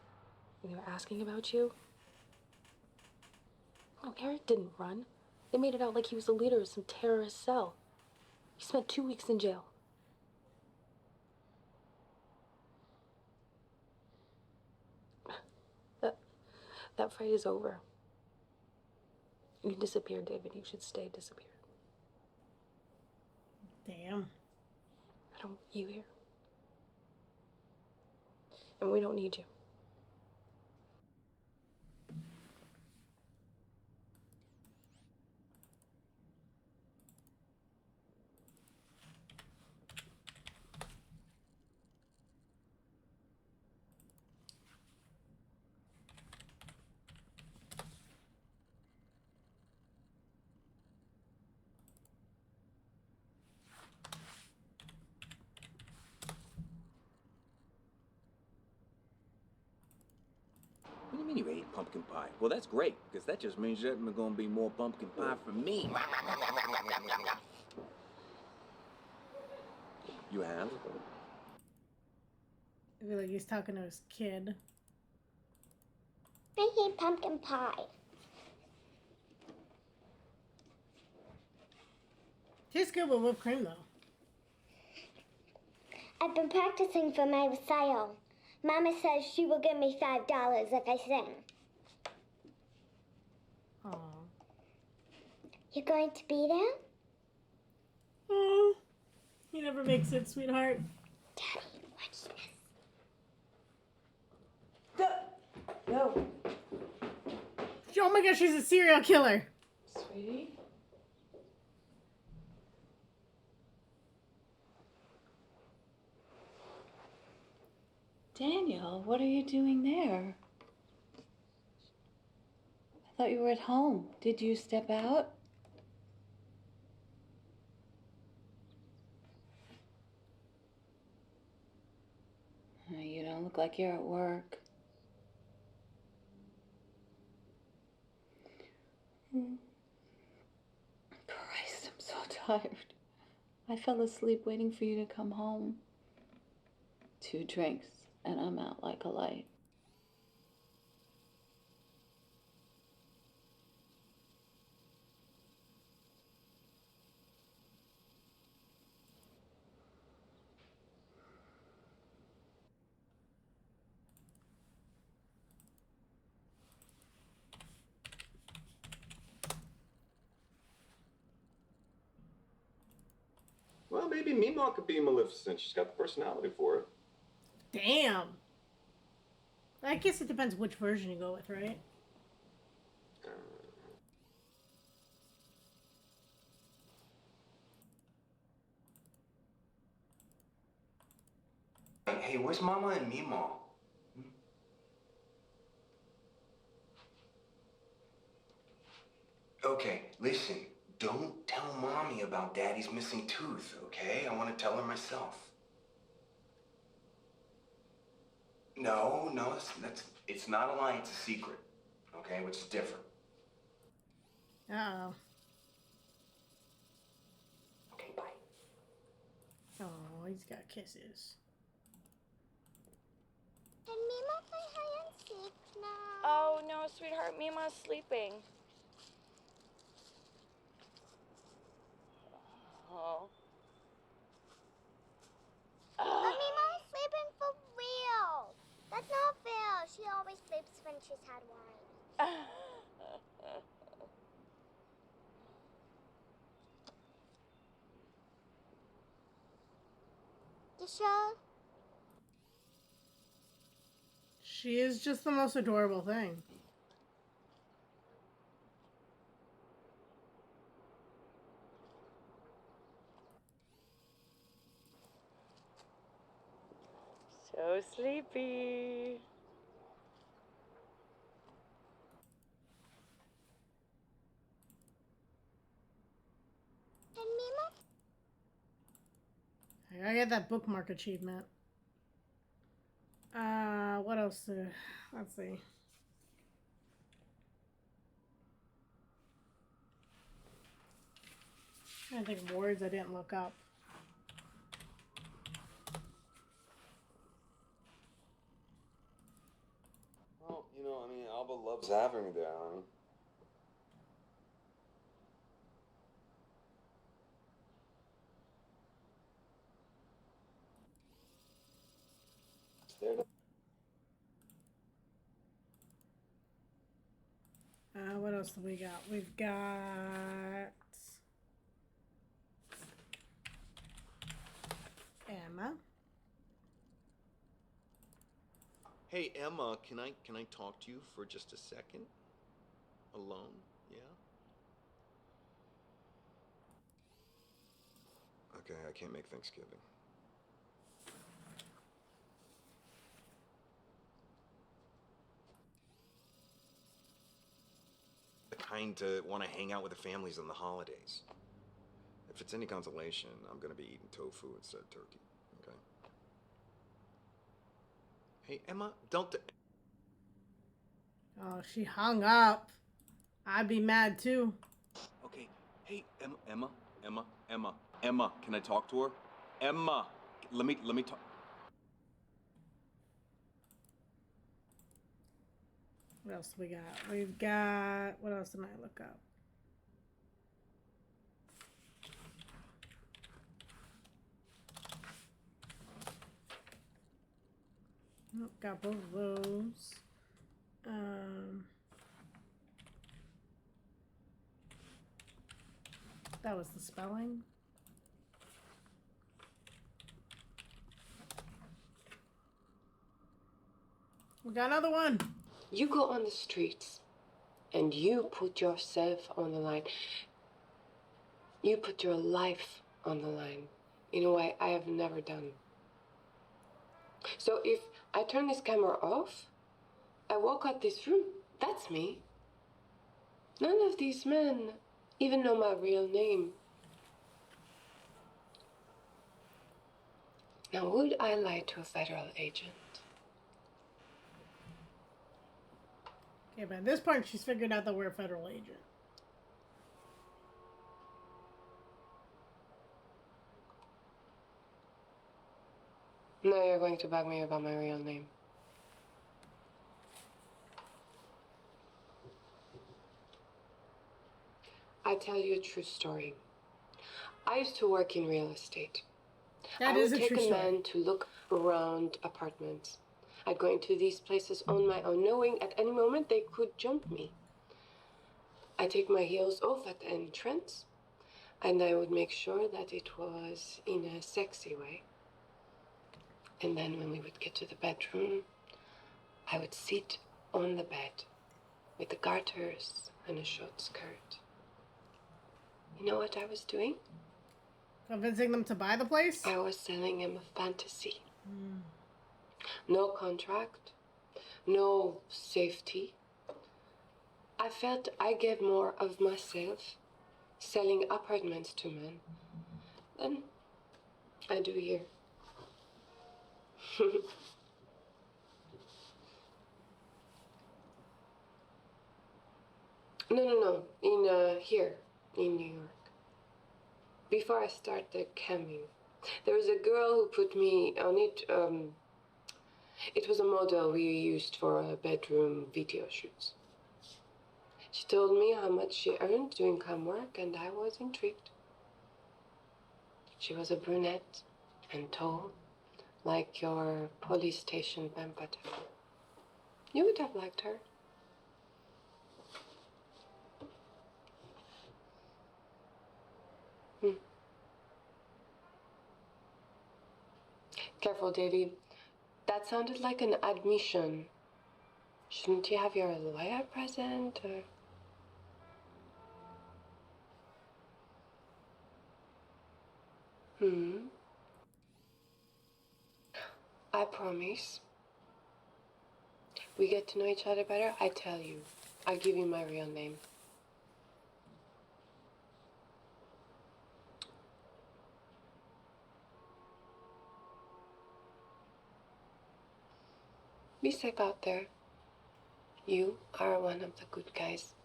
And they were asking about you. Oh, Eric didn't run. They made it out like he was the leader of some terrorist cell. He spent 2 weeks in jail. That fight is over. You disappeared, David. You should stay disappeared. Damn. I don't want you here. And we don't need you. And you ate pumpkin pie. Well, that's great, because that just means there's gonna be more pumpkin pie for me. You have? I feel like he's talking to his kid. I hate pumpkin pie. Tastes good with whipped cream, though. I've been practicing for my recital. Mama says she will give me $5 if I sing. Aww. You going to be there? Oh, he never makes it, sweetheart. Daddy, watch this. No. Oh my gosh, she's a serial killer. Sweetie? Daniel, what are you doing there? I thought you were at home. Did you step out? You don't look like you're at work. Christ, I'm so tired. I fell asleep waiting for you to come home. 2 drinks, and I'm out like a light. Well, maybe Mima could be Maleficent. She's got the personality for it. Damn. I guess it depends which version you go with, right? Hey, where's Mama and Mima? Okay, listen. Don't tell Mommy about Daddy's missing tooth, okay? I want to tell her myself. No, it's not a lie, it's a secret, okay? Which is different. Uh-oh. Okay, bye. Oh, he's got kisses. Can Mima play hide and seek now? Oh, no, sweetheart. Mima's sleeping. Oh. But Mima's sleeping for real. That's not fair. She always sleeps when she's had wine. You sure? She is just the most adorable thing. So sleepy. Can Mima? I gotta get that bookmark achievement. What else? Let's see. I think of words I didn't look up. Well, you know, I mean, Alba loves having me there, honey. It's there to... What else do we got? We've got Emma. Hey, Emma, can I talk to you for just a second? Alone? Yeah? Okay, I can't make Thanksgiving. The kind to want to hang out with the families on the holidays. If it's any consolation, I'm gonna be eating tofu instead of turkey, okay? Hey, Emma, don't... Oh, she hung up. I'd be mad too. Okay, hey, Emma, can I talk to her? Emma, let me talk. What else we got? We've got, what else did I look up? Nope, got both of those. That was the spelling. We got another one. You go on the streets and you put yourself on the line. You put your life on the line in a way I have never done. So if I turn this camera off, I walk out this room, that's me. None of these men even know my real name. Now, would I lie to a federal agent? Okay, but at this point, she's figured out that we're a federal agent. No, you're going to bug me about my real name. I tell you a true story. I used to work in real estate. That I is would a take true a story. man to look around apartments. I'd go into these places on my own, knowing at any moment they could jump me. I'd take my heels off at the entrance, and I would make sure that it was in a sexy way. And then when we would get to the bedroom, I would sit on the bed with the garters and a short skirt. You know what I was doing? Convincing them to buy the place? I was selling him a fantasy. No contract, no safety. I felt I gave more of myself selling apartments to men than I do here. No. Here, in New York. Before I started camming, there was a girl who put me on it. It was a model we used for bedroom video shoots. She told me how much she earned doing cam work, and I was intrigued. She was a brunette and tall, like your police station vampire. You would have liked her. Careful, Davy. That sounded like an admission. Shouldn't you have your lawyer present, or? I promise. We get to know each other better, I tell you. I'll give you my real name. Be safe out there. You are one of the good guys.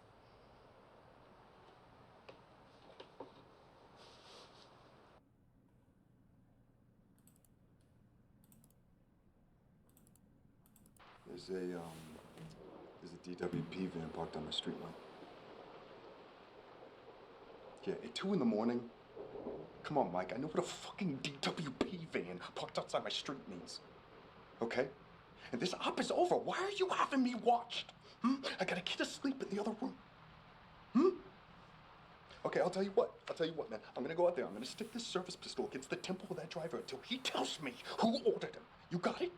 There's a DWP van parked on my street light. Yeah, at 2 in the morning. Come on, Mike, I know what a fucking DWP van parked outside my street means. Okay? And this op is over. Why are you having me watched? I got a kid asleep in the other room. Okay, I'll tell you what, man. I'm gonna go out there. I'm gonna stick this service pistol against the temple of that driver until he tells me who ordered him. You got it?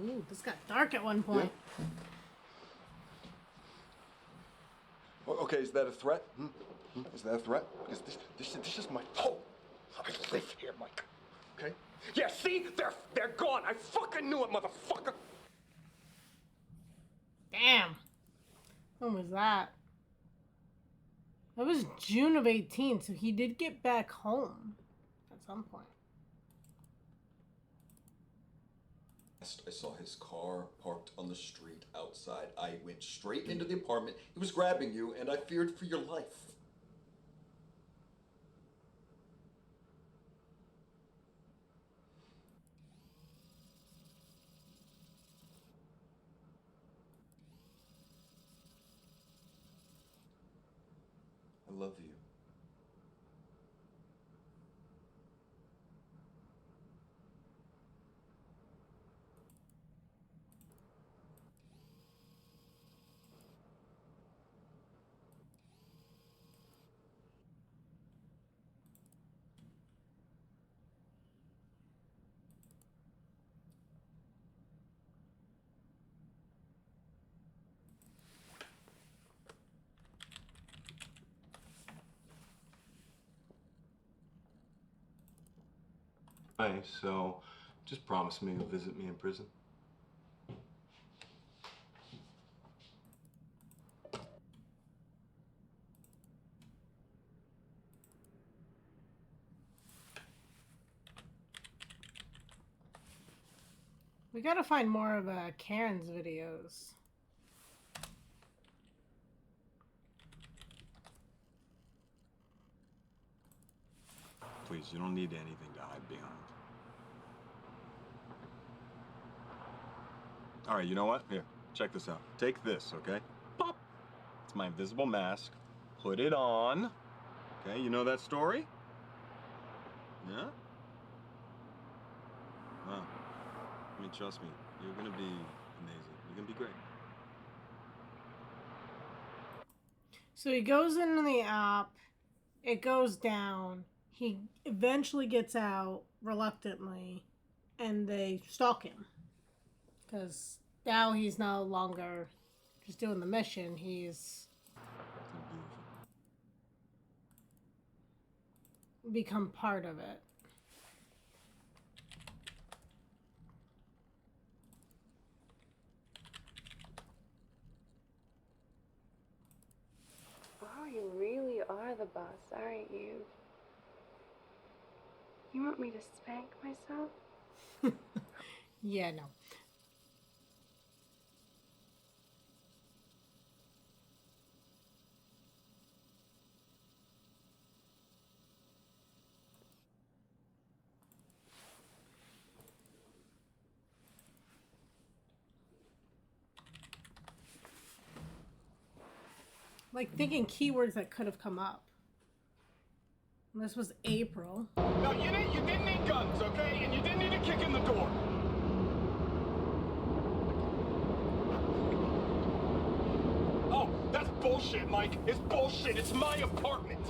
Ooh, this got dark at one point. Yeah. Okay, is that a threat? Is that a threat? Because this is my home. I live here, Mike. Okay? Yeah, see? They're gone. I fucking knew it, motherfucker. Damn. When was that? That was June of 18, so he did get back home at some point. I saw his car parked on the street outside. I went straight into the apartment. He was grabbing you, and I feared for your life. I love you. Hey, so just promise me you'll visit me in prison. We gotta find more of Karen's videos. Please, you don't need anything to hide behind. All right, you know what? Here, check this out. Take this, okay? Pop! It's my invisible mask. Put it on. Okay, you know that story? Yeah? Wow. I mean, trust me, you're gonna be amazing. You're gonna be great. So he goes into the app, it goes down, he eventually gets out reluctantly, and they stalk him. Because now he's no longer just doing the mission, he's become part of it. Oh, you really are the boss, aren't you? You want me to spank myself? Yeah, no. Like thinking keywords that could have come up. And this was April. No, you didn't need guns, okay? And you didn't need to kick in the door. Oh, that's bullshit, Mike. It's bullshit. It's my apartment.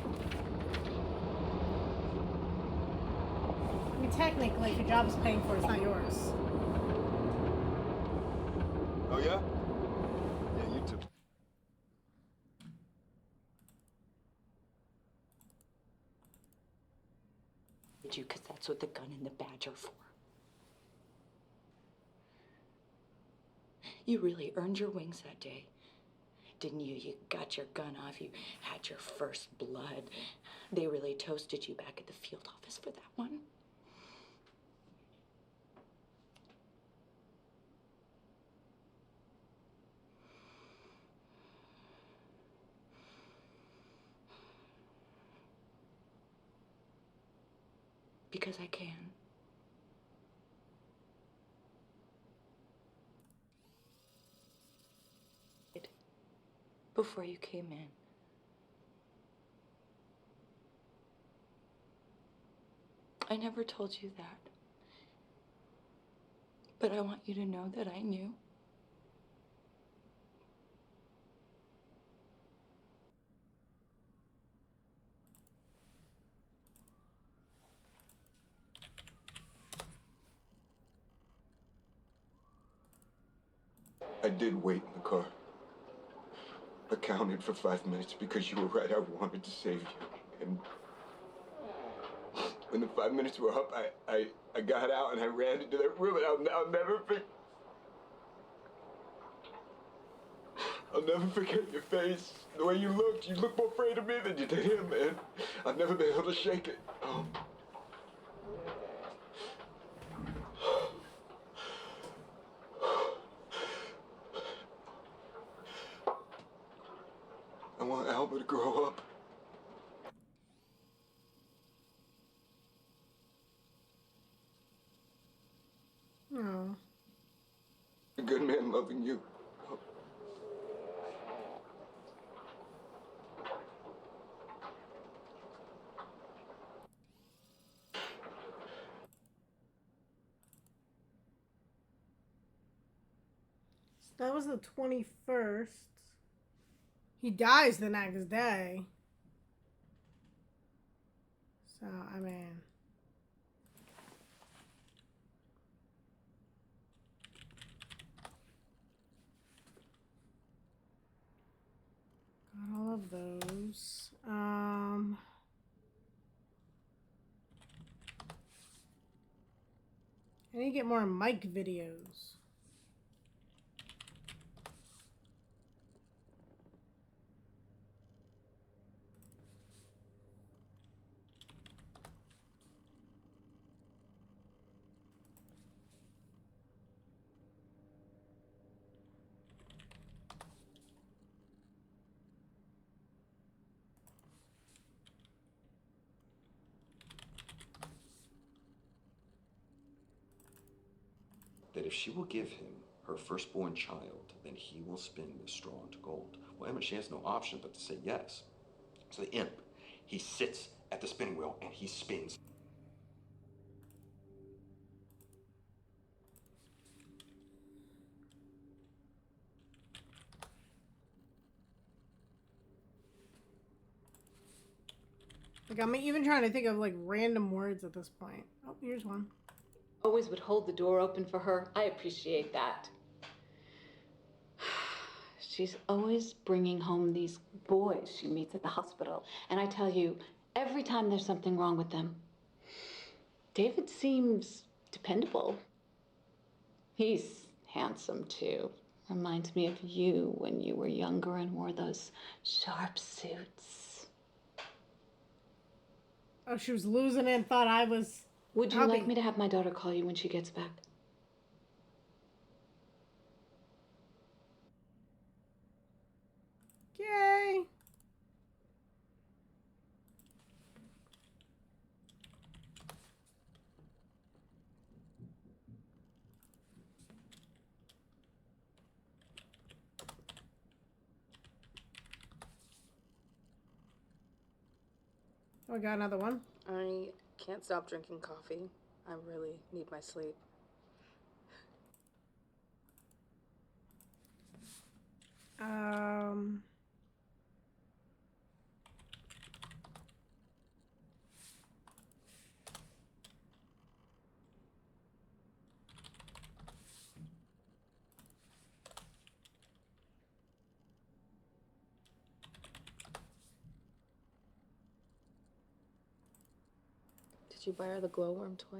I mean, technically, if your job is paying for it, it's not yours. Oh, yeah? Yeah, you too. You, because that's what the gun and the badge are for. You really earned your wings that day, didn't you? You got your gun off, you had your first blood. They really toasted you back at the field office for that one. Because I can. Before you came in. I never told you that. But I want you to know that I knew. I did wait in the car. I counted for 5 minutes because you were right. I wanted to save you. And when the 5 minutes were up, I got out and I ran into that room, and I'll never forget your face. The way you looked more afraid of me than you did him, man. I've never been able to shake it. Oh. want me to grow up? Oh. A good man loving you. That was the 21st. He dies the next day. So, I mean... got all of those. I need to get more Mike videos. That if she will give him her firstborn child, then he will spin the straw into gold. Well, Emma, she has no option but to say yes. So the imp, he sits at the spinning wheel and he spins. Like, I'm even trying to think of, like, random words at this point. Oh, here's one. Always would hold the door open for her. I appreciate that. She's always bringing home these boys she meets at the hospital. And I tell you, every time there's something wrong with them, David seems dependable. He's handsome, too. Reminds me of you when you were younger and wore those sharp suits. Oh, she was losing it and thought I was... Would you like me to have my daughter call you when she gets back? Yay! Oh, I got another one. I can't stop drinking coffee. I really need my sleep. Did you buy her the glowworm toy?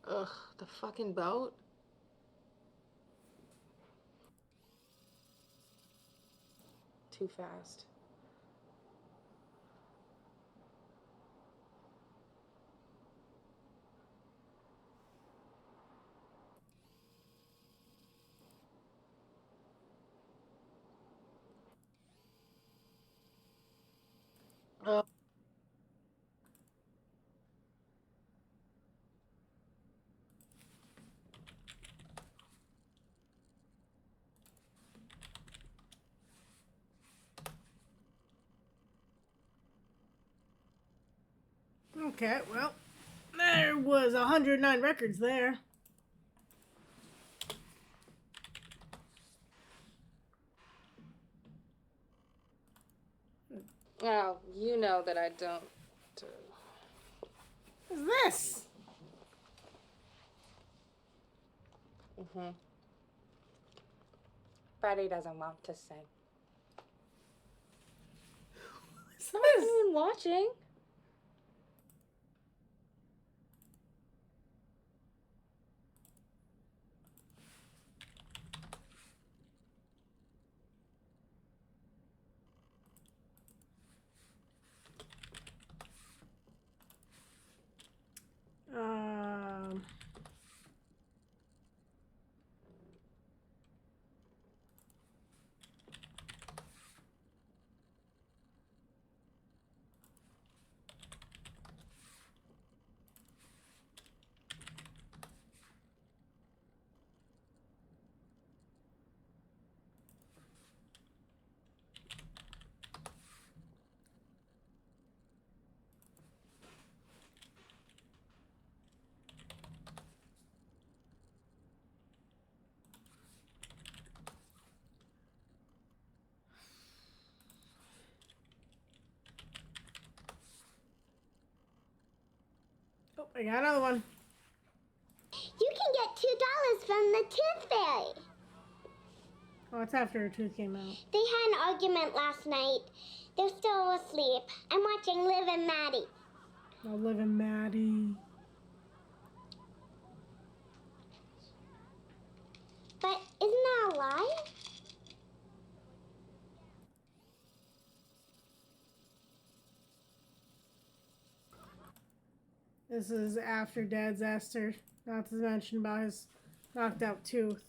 Ugh, the fucking boat? Too fast. Okay, well, there was 109 records there. Oh, you know that I don't. What's this? Freddie doesn't want to sing. What's I'm this? not even watching. I got another one. You can get $2 from the Tooth Fairy. Oh, it's after her tooth came out. They had an argument last night. They're still asleep. I'm watching Liv and Maddie. Oh, Liv and Maddie. But isn't that a lie? This is after Dad's asked her not to mention about his knocked out tooth.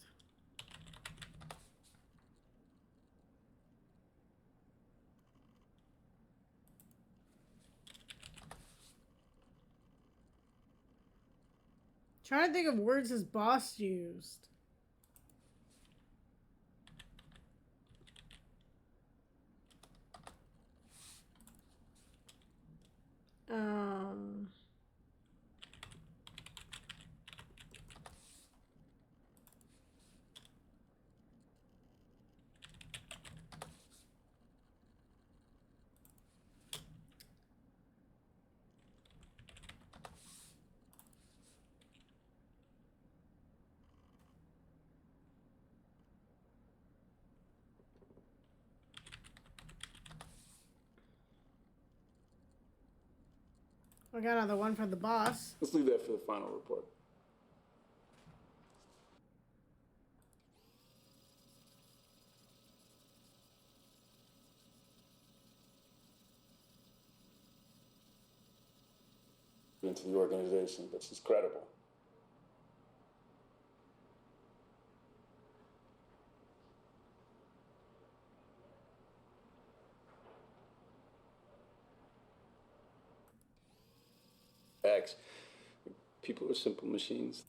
Trying to think of words his boss used. Um. I got another one for the boss. Let's leave that for the final report. Into the organization, but she's credible. X. People are simple machines.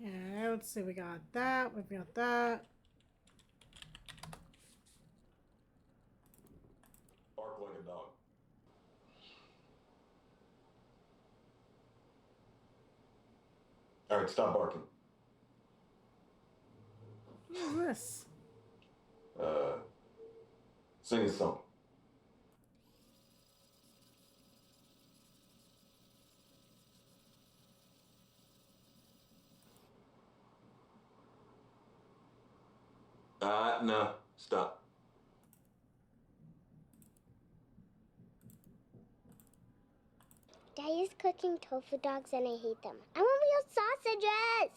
Okay, let's see. We got that. We've got that. Bark like a dog. All right, stop barking. What is this? Sing a song. No, stop. Daddy's cooking tofu dogs and I hate them. I want real sausages!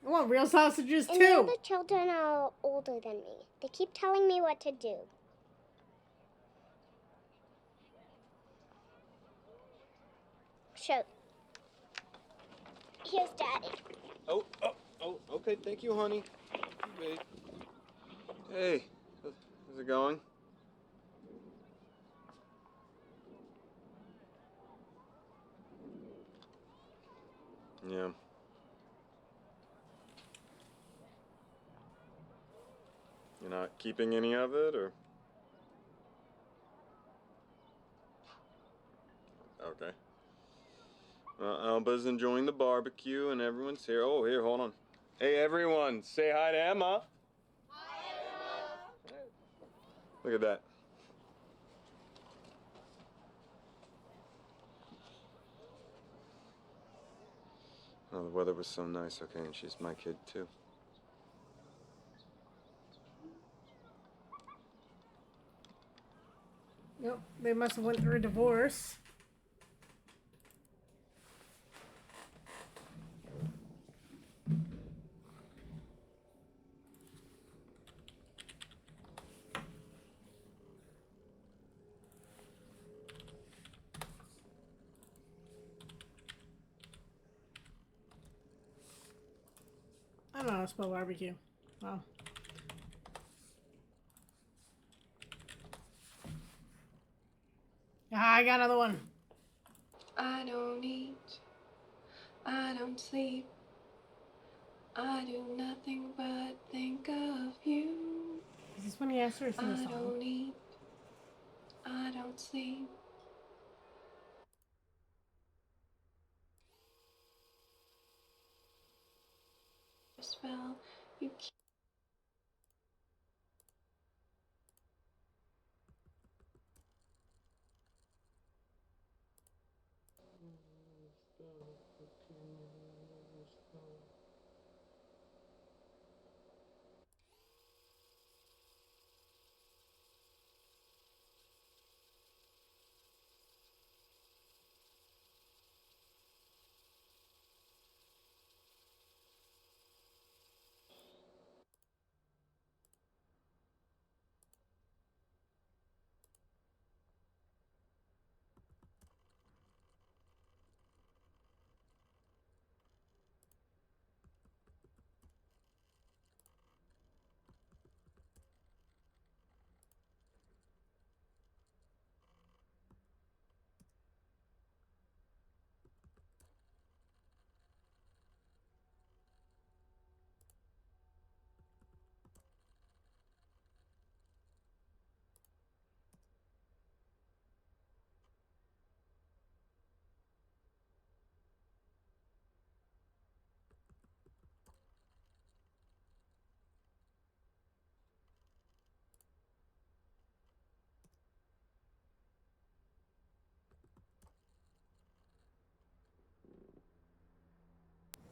I want real sausages And the too! other children are older than me. They keep telling me what to do. Sure. Here's Daddy. Oh, okay, thank you, honey. Babe. Hey, how's it going? Yeah. You're not keeping any of it, or? Okay. Alba's enjoying the barbecue, and everyone's here. Oh, here, hold on. Hey, everyone, say hi to Emma. Hi, Emma. Look at that. Oh, the weather was so nice, okay, and she's my kid, too. Nope, they must have went through a divorce. I don't know how to spell barbecue. Wow. Ah, I got another one. I don't eat. I don't sleep. I do nothing but think of you. Is this when he asked her to sing a I song? don't eat. I don't sleep. Well, you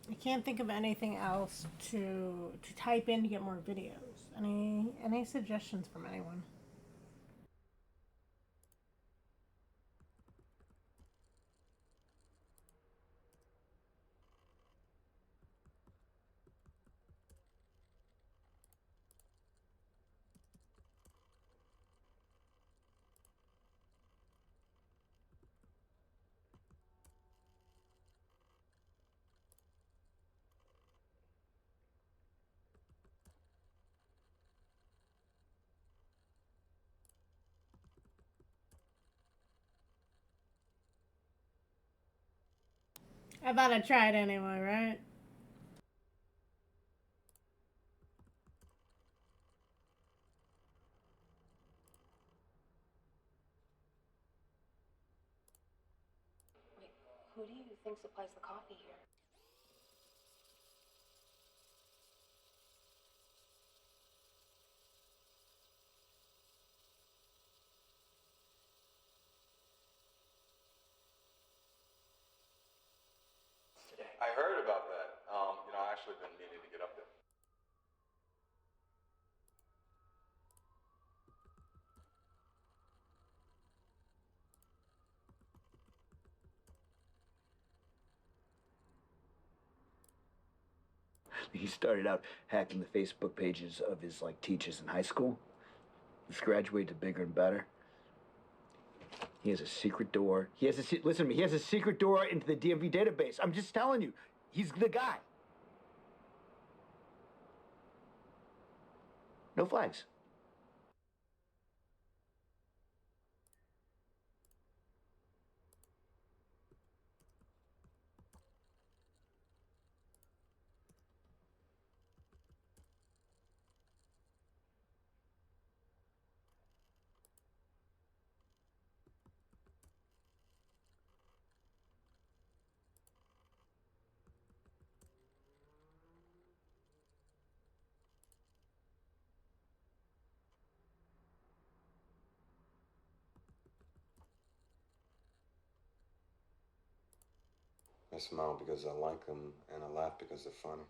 I can't think of anything else to type in to get more videos. Any suggestions from anyone? I thought I'd try it anyway, right? Wait, who do you think supplies the coffee here? I heard about that. I actually been meaning to get up there. He started out hacking the Facebook pages of his teachers in high school. He's graduated bigger and better. He has a secret door. Listen to me. He has a secret door into the DMV database. I'm just telling you. He's the guy. No flags. I smile because I like them, and I laugh because they're funny.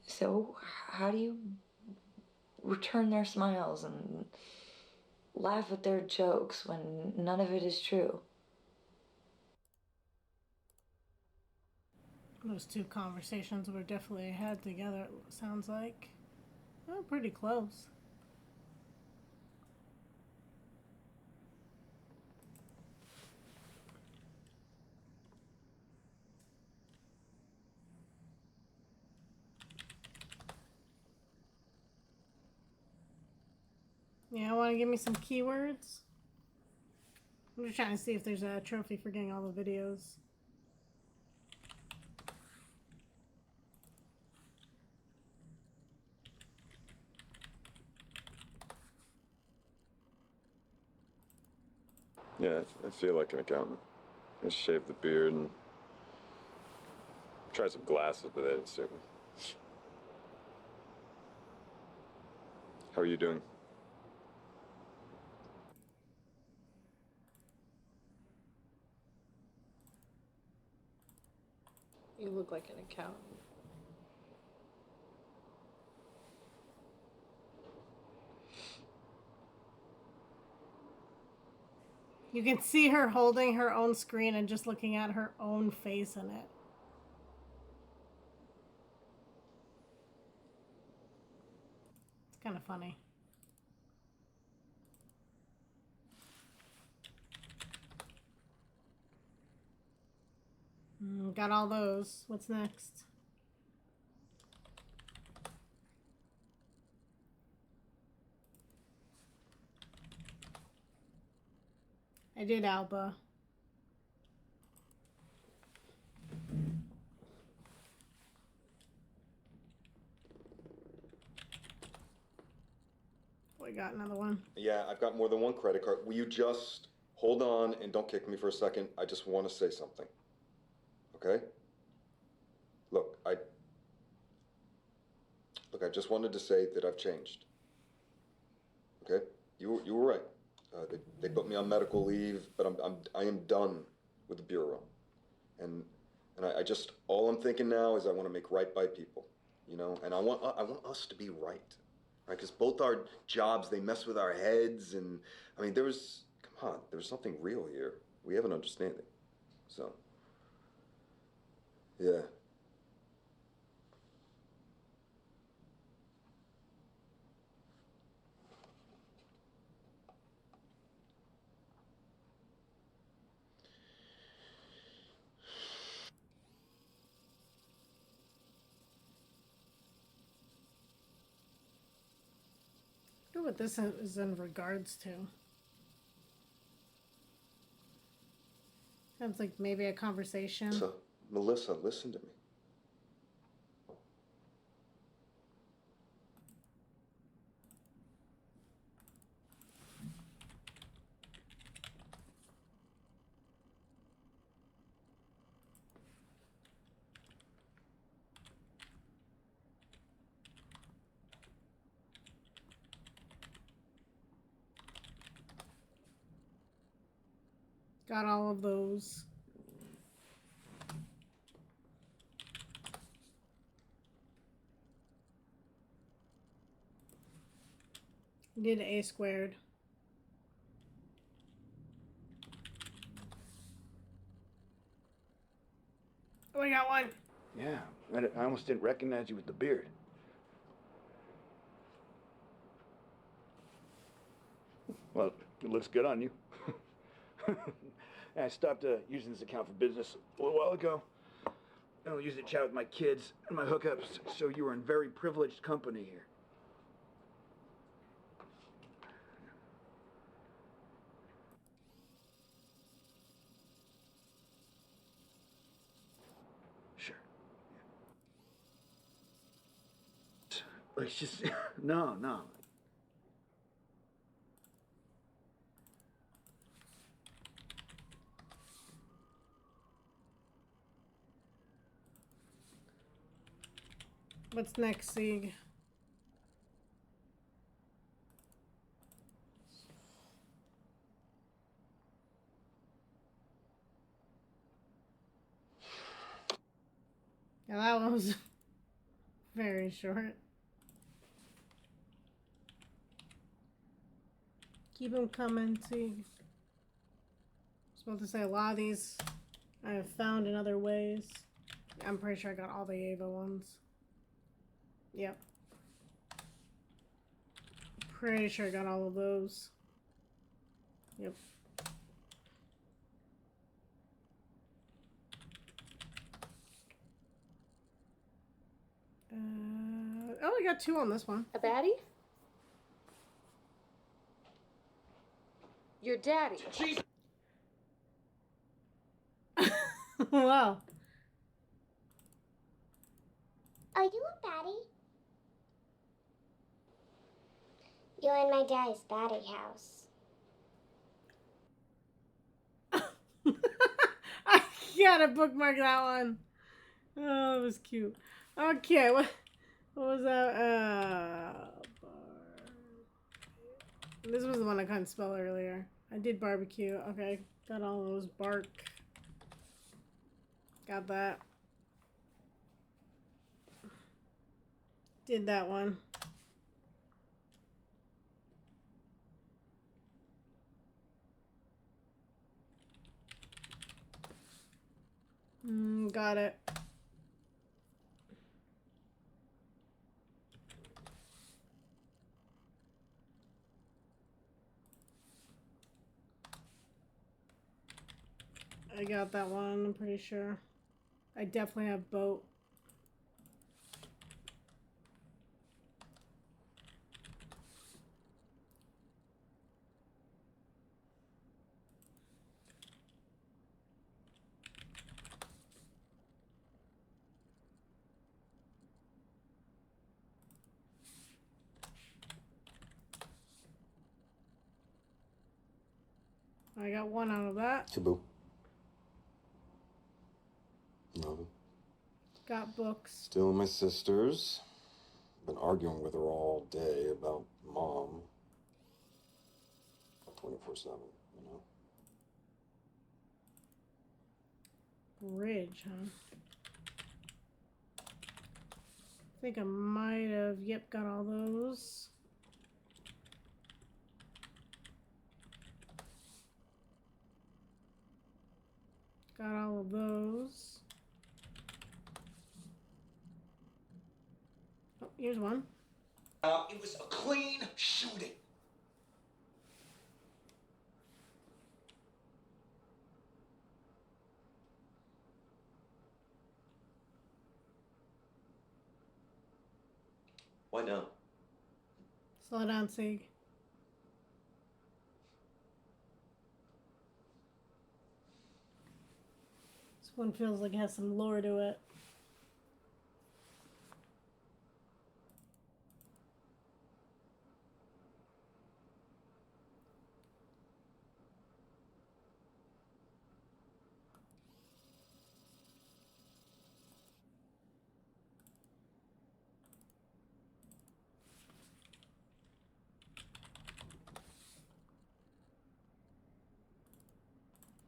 So, how do you return their smiles and laugh at their jokes when none of it is true? Those two conversations were definitely had together, it sounds like. Oh, pretty close. Yeah, want to give me some keywords? I'm just trying to see if there's a trophy for getting all the videos. Yeah, I feel like an accountant. I shave the beard and try some glasses, but they didn't suit me. How are you doing? You look like an accountant. You can see her holding her own screen and just looking at her own face in it. It's kind of funny. Got all those. What's next? I did Alba. We got another one. Yeah, I've got more than one credit card. Will you just hold on and don't kick me for a second? I just want to say something. Okay? Look, I just wanted to say that I've changed. Okay? You were right. They put me on medical leave, but I am done with the bureau. And I just, all I'm thinking now is I want to make right by people, you know? And I want us to be right, right? Because both our jobs, they mess with our heads. And I mean, there's something real here. We have an understanding. So, yeah. I wonder what this is in regards to. Sounds like maybe a conversation. So, Melissa, listen to me. Got all of those. Did A squared. Oh, I got one. Yeah, I almost didn't recognize you with the beard. Well, it looks good on you. I stopped using this account for business a little while ago. I don't use it to chat with my kids and my hookups, so you were in very privileged company here. Sure. It's just, no. What's next, Sieg? Yeah, that one was very short. Keep them coming, Sieg. I was about to say a lot of these I have found in other ways. I'm pretty sure I got all the Ava ones. Yep. Pretty sure I got all of those. Yep. Oh, I got 2 on this one. A baddie? Your daddy. Jeez. Wow. Are you a baddie? You're in my daddy's baddie house. I gotta bookmark that one. Oh, it was cute. Okay, what was that? This was the one I couldn't spell earlier. I did barbecue. Okay, got all those. Bark. Got that. Did that one. Got it. I got that one, I'm pretty sure. I definitely have boat. I got one out of that. Taboo. No. Got books. Still my sister's. Been arguing with her all day about mom. 24/7, you know. Bridge, huh? I think I might have, yep, got all those. Got all of those. Oh, here's one. It was a clean shooting. Why now? Slow down, Sig. This one feels like it has some lore to it.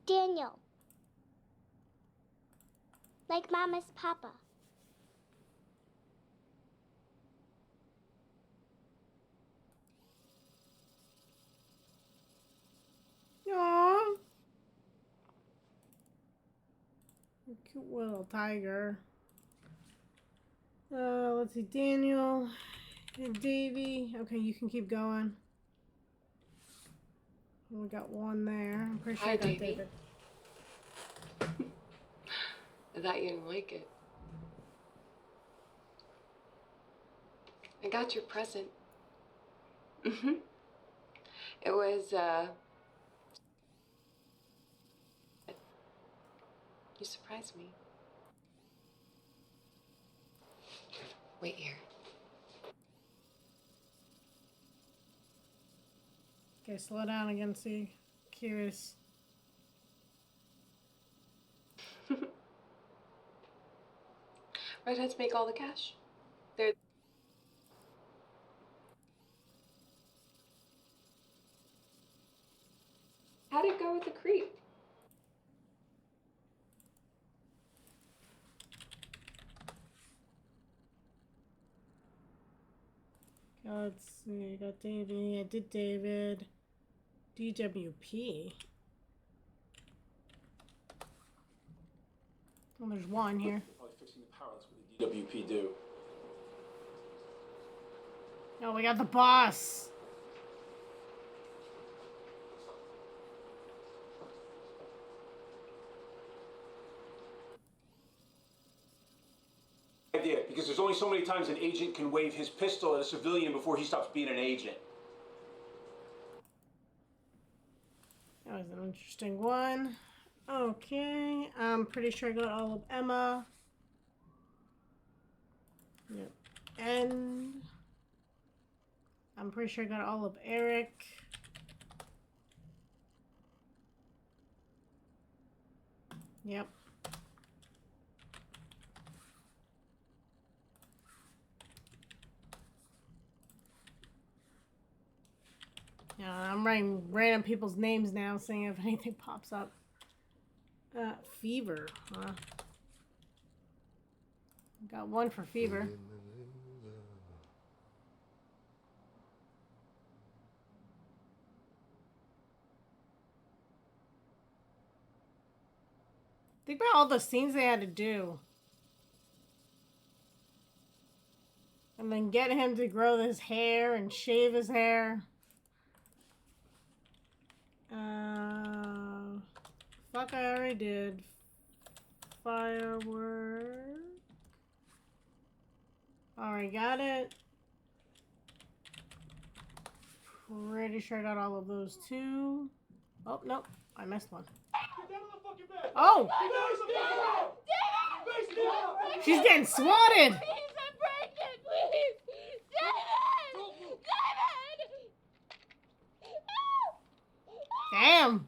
Daniel. Like Mama's papa. Aww. Cute little tiger. Let's see, Daniel and Davy. Okay, you can keep going. We got one there. I'm pretty sure Hi, I got Davy. David. I thought you didn't like it. I got your present. It was, you surprised me. Wait here. Okay, slow down again, see. Curious. Redheads make all the cash. They're... How'd it go with the creep? Let's see, I got Davy. I did David. DWP. Well, there's one here. Probably fixing the power. That's what the DWP do. Oh, we got the boss. Idea, because there's only so many times an agent can wave his pistol at a civilian before he stops being an agent. That was an interesting one. Okay, I'm pretty sure I got all of Emma. Yep. And I'm pretty sure I got all of Eric. Yep. Yeah, I'm writing random people's names now, seeing if anything pops up. Fever, huh? Got one for fever. Think about all the scenes they had to do. And then get him to grow his hair and shave his hair. Fuck, I already did. Firework. Alright, got it. Pretty sure I got all of those too. Oh, nope. I missed one. Oh! She's getting swatted! Damn!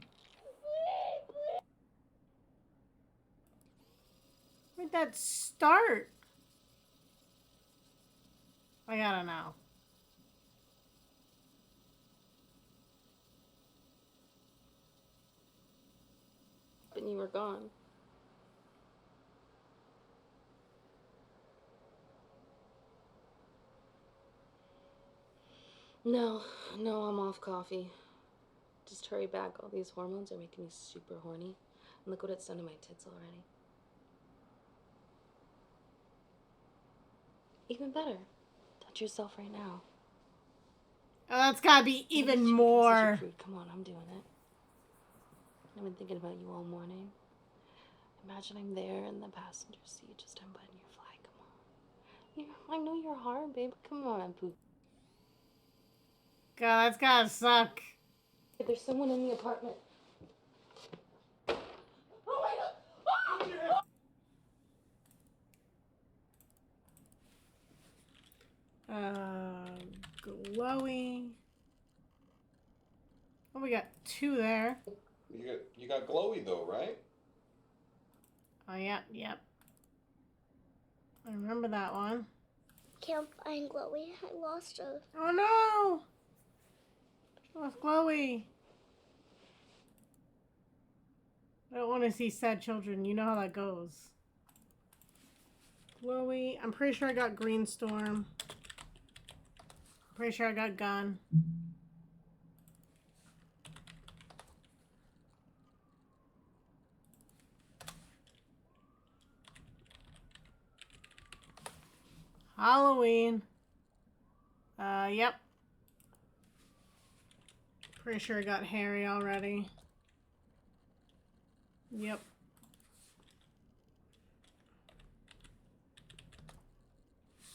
Where'd that start? I gotta know. But you were gone. No, I'm off coffee. Just hurry back. All these hormones are making me super horny. And look what it's done to my tits already. Even better. Touch yourself right now. Oh, that's gotta be even more. Come on, I'm doing it. I've been thinking about you all morning. Imagine I'm there in the passenger seat, just unbutton your flag. Come on. I know you're hard, babe. Come on, poop. God, that's gotta suck. There's someone in the apartment. Glowy. Oh, we got two there. You got glowy though, right? Oh, yep. I remember that one. Can't find Chloe. I lost her. Oh no! Lost Glowy. I don't want to see sad children. You know how that goes. Glowy. I'm pretty sure I got Green Storm. I'm pretty sure I got Gun. Halloween. Yep. Pretty sure I got Harry already. Yep.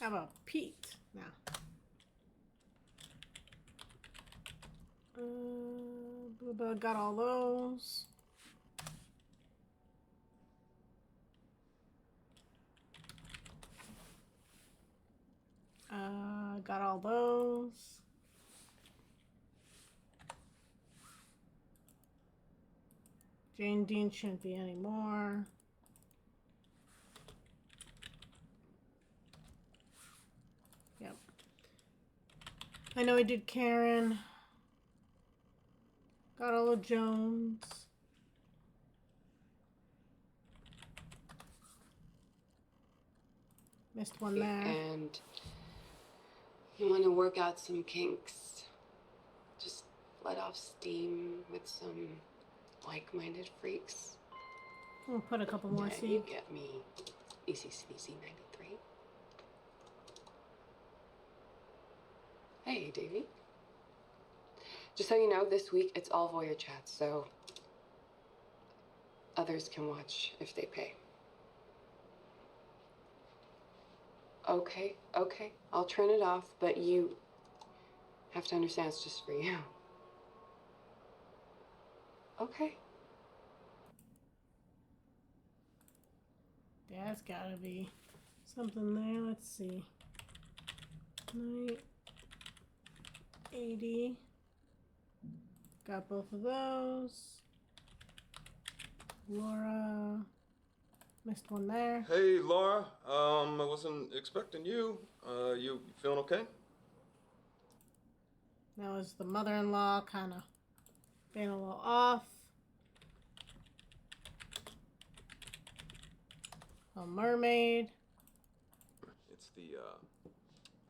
How about Pete now? Got all those. Got all those. Jane Dean shouldn't be anymore. Yep. I know I did Karen. Got all of Jones. Missed one there. And you want to work out some kinks. Just let off steam with some like-minded freaks. We'll put a couple more Yeah, seeds. you get me. Easy Sneezy 93. Hey, Davey. Just so you know, this week it's all voyeur chats, so others can watch if they pay. Okay. I'll turn it off, but you have to understand it's just for you. Okay. Yeah, it's gotta be something there. Let's see. Night 80. Got both of those. Laura. Missed one there. Hey, Laura. I wasn't expecting you. You feeling okay? That was the mother-in-law kind of being a little off. A mermaid. It's the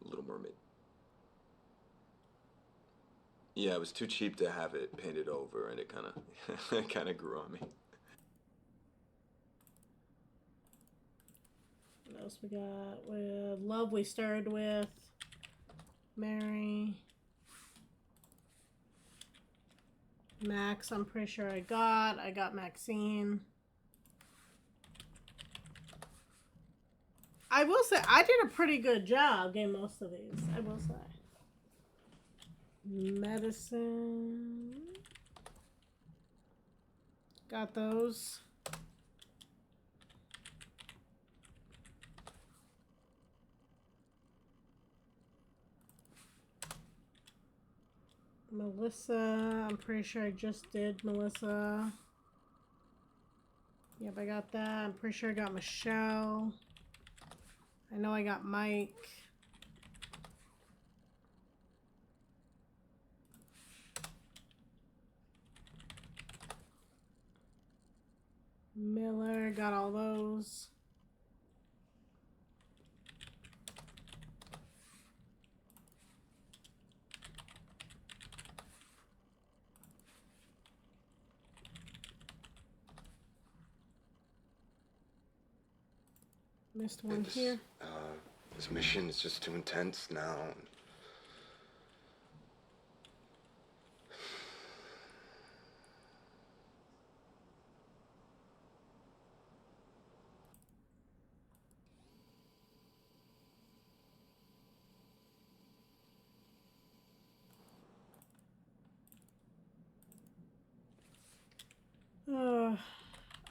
Little Mermaid. Yeah, it was too cheap to have it painted over, and it kind of grew on me. What else we got? With Love, we started with Mary. Max, I'm pretty sure I got Maxine. I will say, I did a pretty good job getting most of these, I will say. Medicine. Got those. Melissa, I'm pretty sure I just did Melissa. Yep, I got that. I'm pretty sure I got Michelle. I know I got Mike. Miller, got all those. Missed one here. This mission is just too intense now.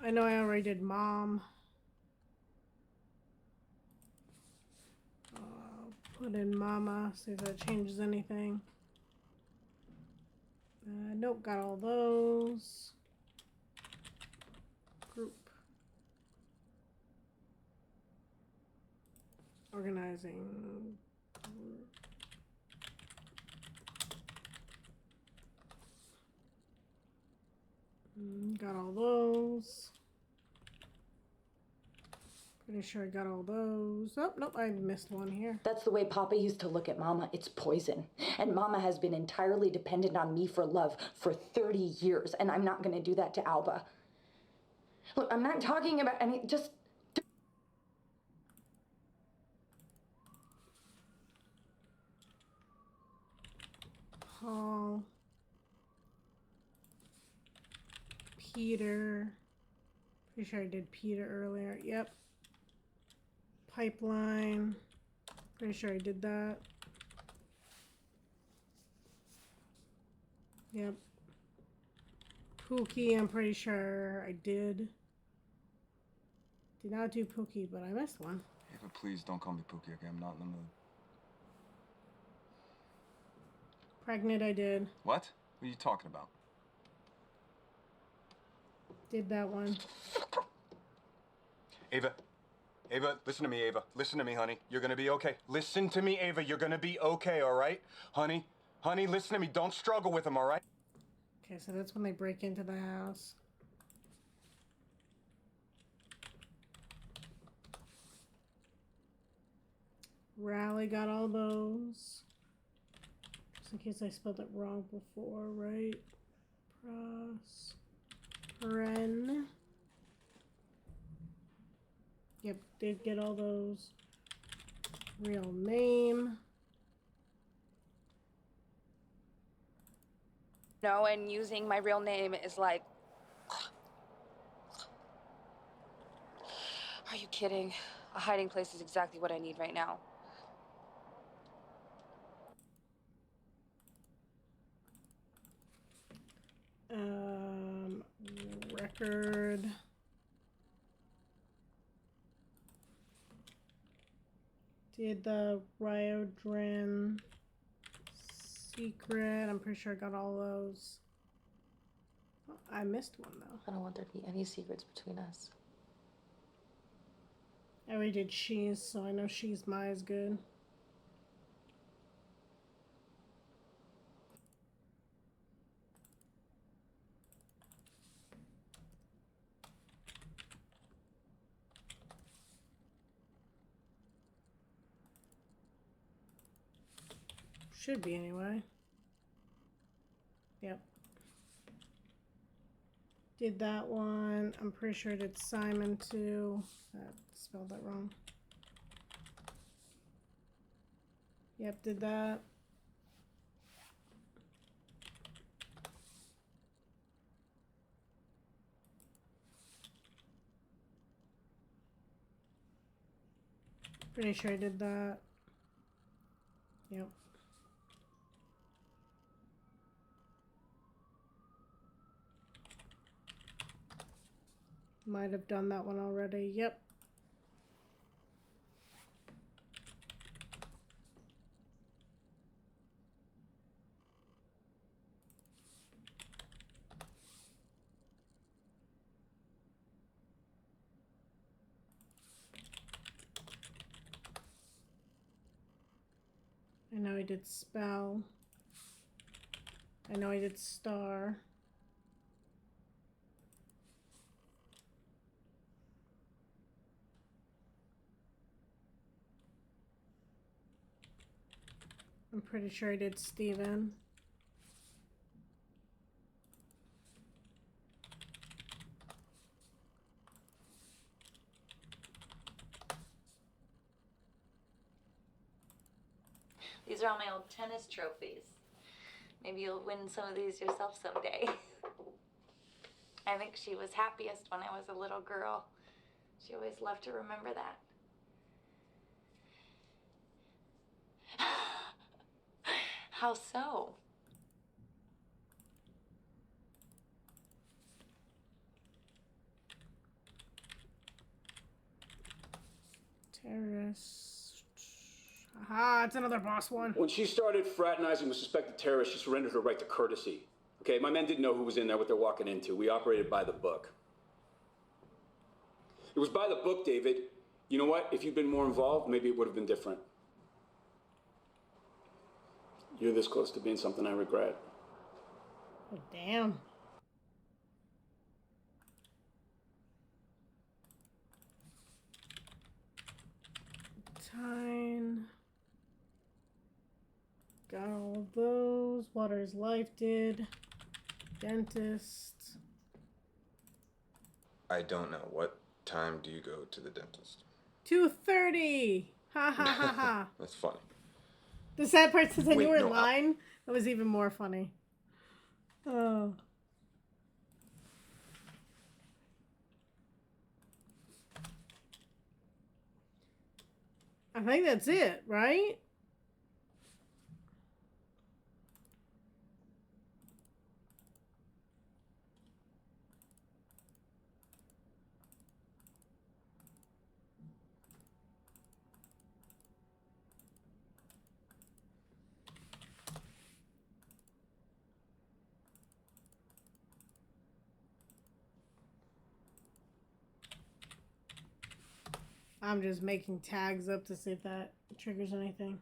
I know I already did Mom. Put in Mama, see if that changes anything. Nope, got all those. Group. Organizing. Got all those. Pretty sure I got all those. Oh, nope, I missed one here. That's the way Papa used to look at Mama. It's poison. And Mama has been entirely dependent on me for love for 30 years, and I'm not going to do that to Alba. Look, I'm not talking about any, just... Paul. Peter. Pretty sure I did Peter earlier. Yep. Pipeline. Pretty sure I did that. Yep. Pookie, I'm pretty sure I did. Did not do Pookie, but I missed one. Ava, please don't call me Pookie, okay? I'm not in the mood. Pregnant, I did. What? What are you talking about? Did that one. Ava. Ava, listen to me, Ava. Listen to me, honey. You're gonna be okay. Listen to me, Ava. You're gonna be okay, all right? Honey, honey, listen to me. Don't struggle with him, all right? Okay, so that's when they break into the house. Rally got all those. Just in case I spelled it wrong before, right? Pren. Yep, did get all those. Real name. No, and using my real name is like... Are you kidding? A hiding place is exactly what I need right now. Record. Did the Ryodrin secret. I'm pretty sure I got all those. Oh, I missed one though. I don't want there to be any secrets between us. I already did she's, so I know she's my is good. Should be anyway. Yep. Did that one. I'm pretty sure I did Simon too. I spelled that wrong. Yep, did that. Pretty sure I did that. Yep. Might have done that one already. Yep. I know I did spell. I know I did star. I'm pretty sure I did Steven. These are all my old tennis trophies. Maybe you'll win some of these yourself someday. I think she was happiest when I was a little girl. She always loved to remember that. How so? Terrorist. Aha, it's another boss one. When she started fraternizing with suspected terrorists, she surrendered her right to courtesy. Okay, my men didn't know who was in there, what they're walking into. We operated by the book. It was by the book, David. You know what? If you'd been more involved, maybe it would have been different. You're this close to being something I regret. Oh, damn. Time. Got all of those. Water's Life did. Dentist. I don't know. What time do you go to the dentist? 2:30. Ha ha ha ha. That's funny. The sad part says I knew her no, line. That was even more funny. Oh. I think that's it, right? I'm just making tags up to see if that triggers anything.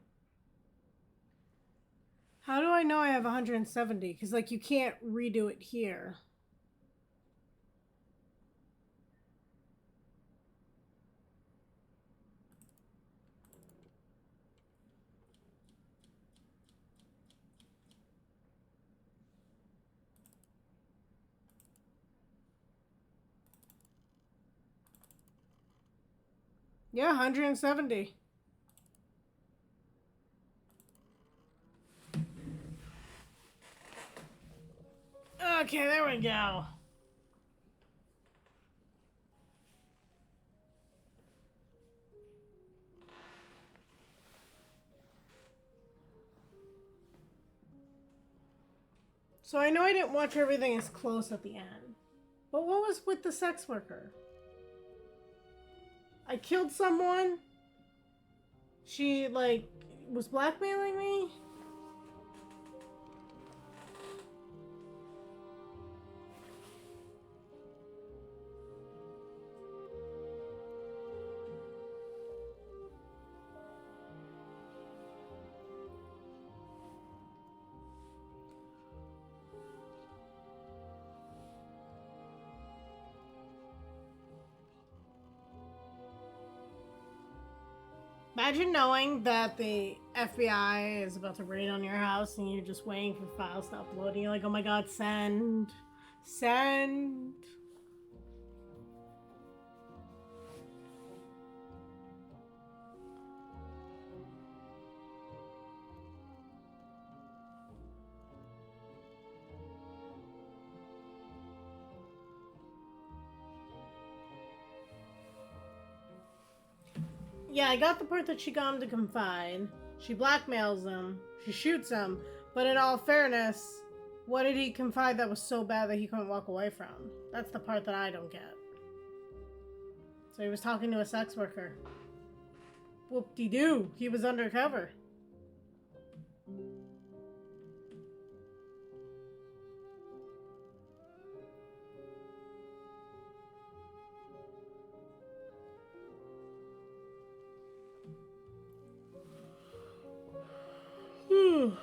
How do I know I have 170? Because, like, you can't redo it here. Yeah, 170. Okay, there we go. So I know I didn't watch Everything Is Close at the end. But what was with the sex worker? I killed someone. She, like, was blackmailing me? Imagine knowing that the FBI is about to raid on your house and you're just waiting for files to upload and you're like, oh my god, send. Send. Yeah, I got the part that she got him to confide. She blackmails him. She shoots him. But in all fairness, what did he confide that was so bad that he couldn't walk away from? That's the part that I don't get. So he was talking to a sex worker. Whoop-de-doo. He was undercover. Whew.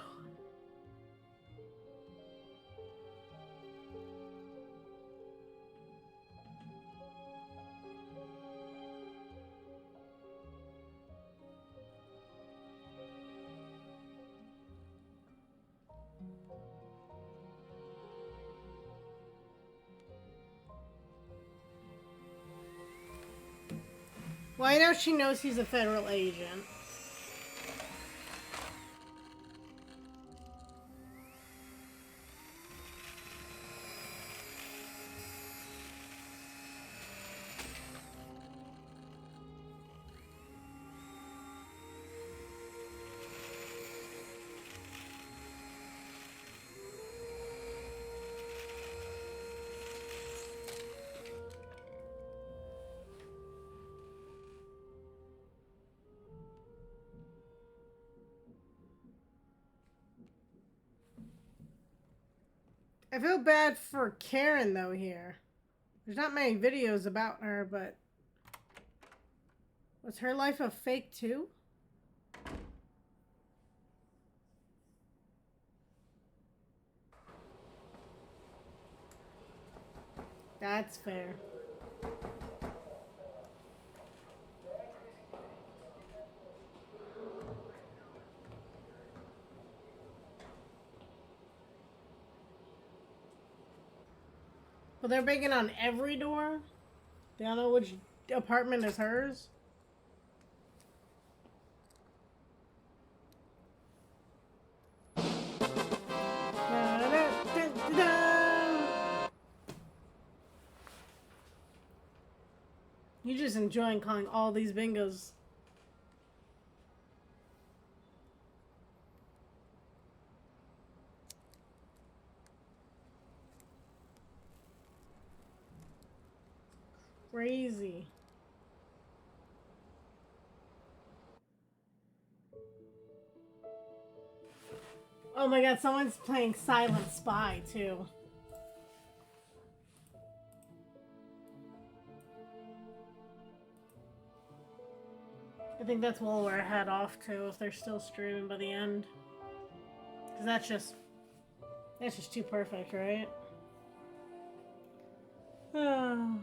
Well, I know she knows he's a federal agent. I feel bad for Karen, though, here. There's not many videos about her, but... was her life a fake, too? That's fair. But they're banging on every door? They don't know which apartment is hers? You're just enjoying calling all these bingos. Crazy. Oh my god, someone's playing Silent Spy, too. I think that's where we'll head off to if they're still streaming by the end. Because that's just too perfect, right? Oh.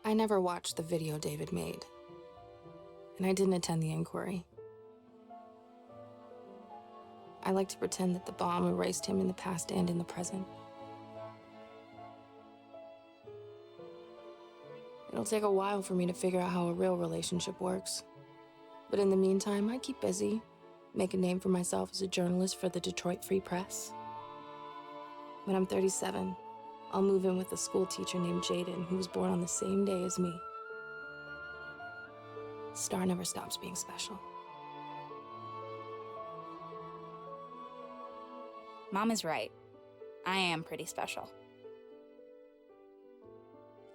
I never watched the video David made, and I didn't attend the inquiry. I like to pretend that the bomb erased him in the past and in the present. It'll take a while for me to figure out how a real relationship works. But in the meantime, I keep busy, make a name for myself as a journalist for the Detroit Free Press. When I'm 37, I'll move in with a school teacher named Jaden, who was born on the same day as me. Star never stops being special. Mom is right. I am pretty special.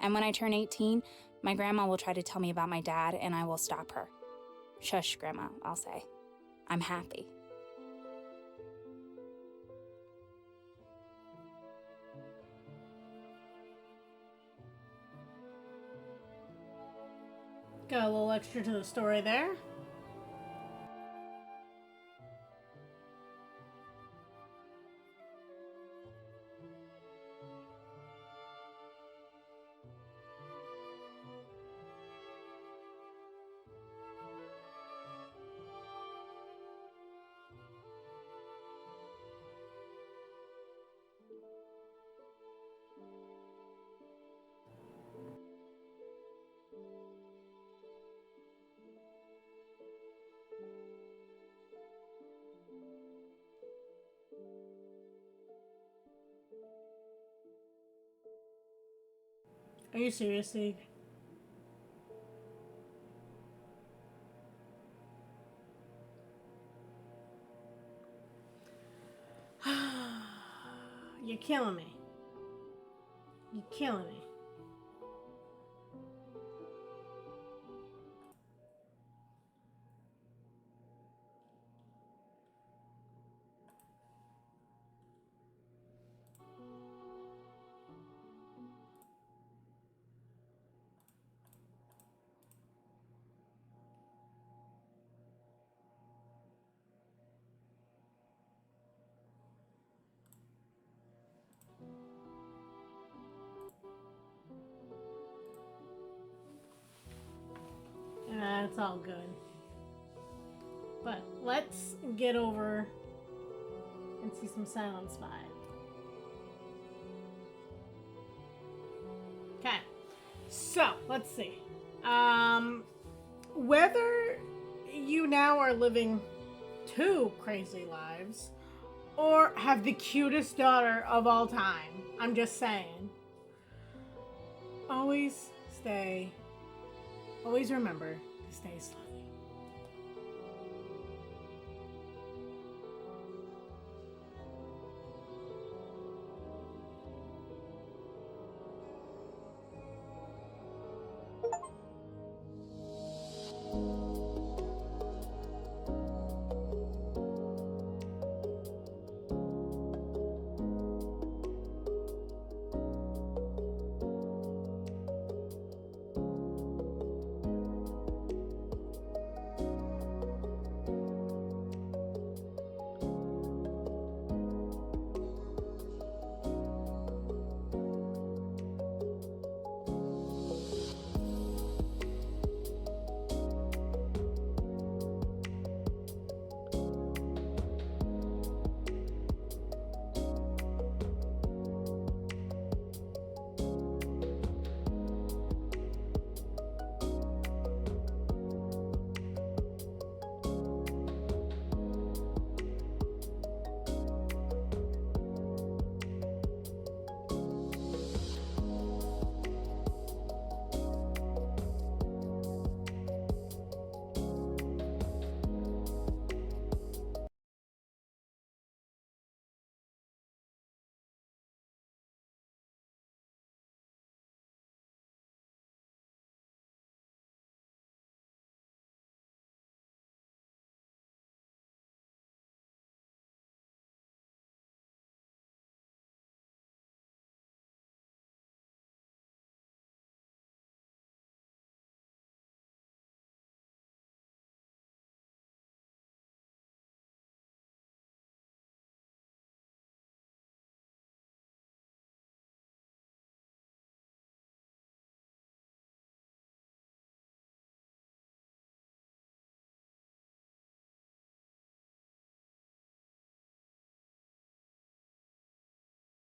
And when I turn 18, my grandma will try to tell me about my dad, and I will stop her. Shush, Grandma, I'll say. I'm happy. Got a little extra to the story there. Are you serious, Sieg? You're killing me. You're killing me. It's all good. But let's get over and see some Silent Spy. Okay. So, let's see. Whether you now are living two crazy lives or have the cutest daughter of all time, I'm just saying, always remember to stay slow.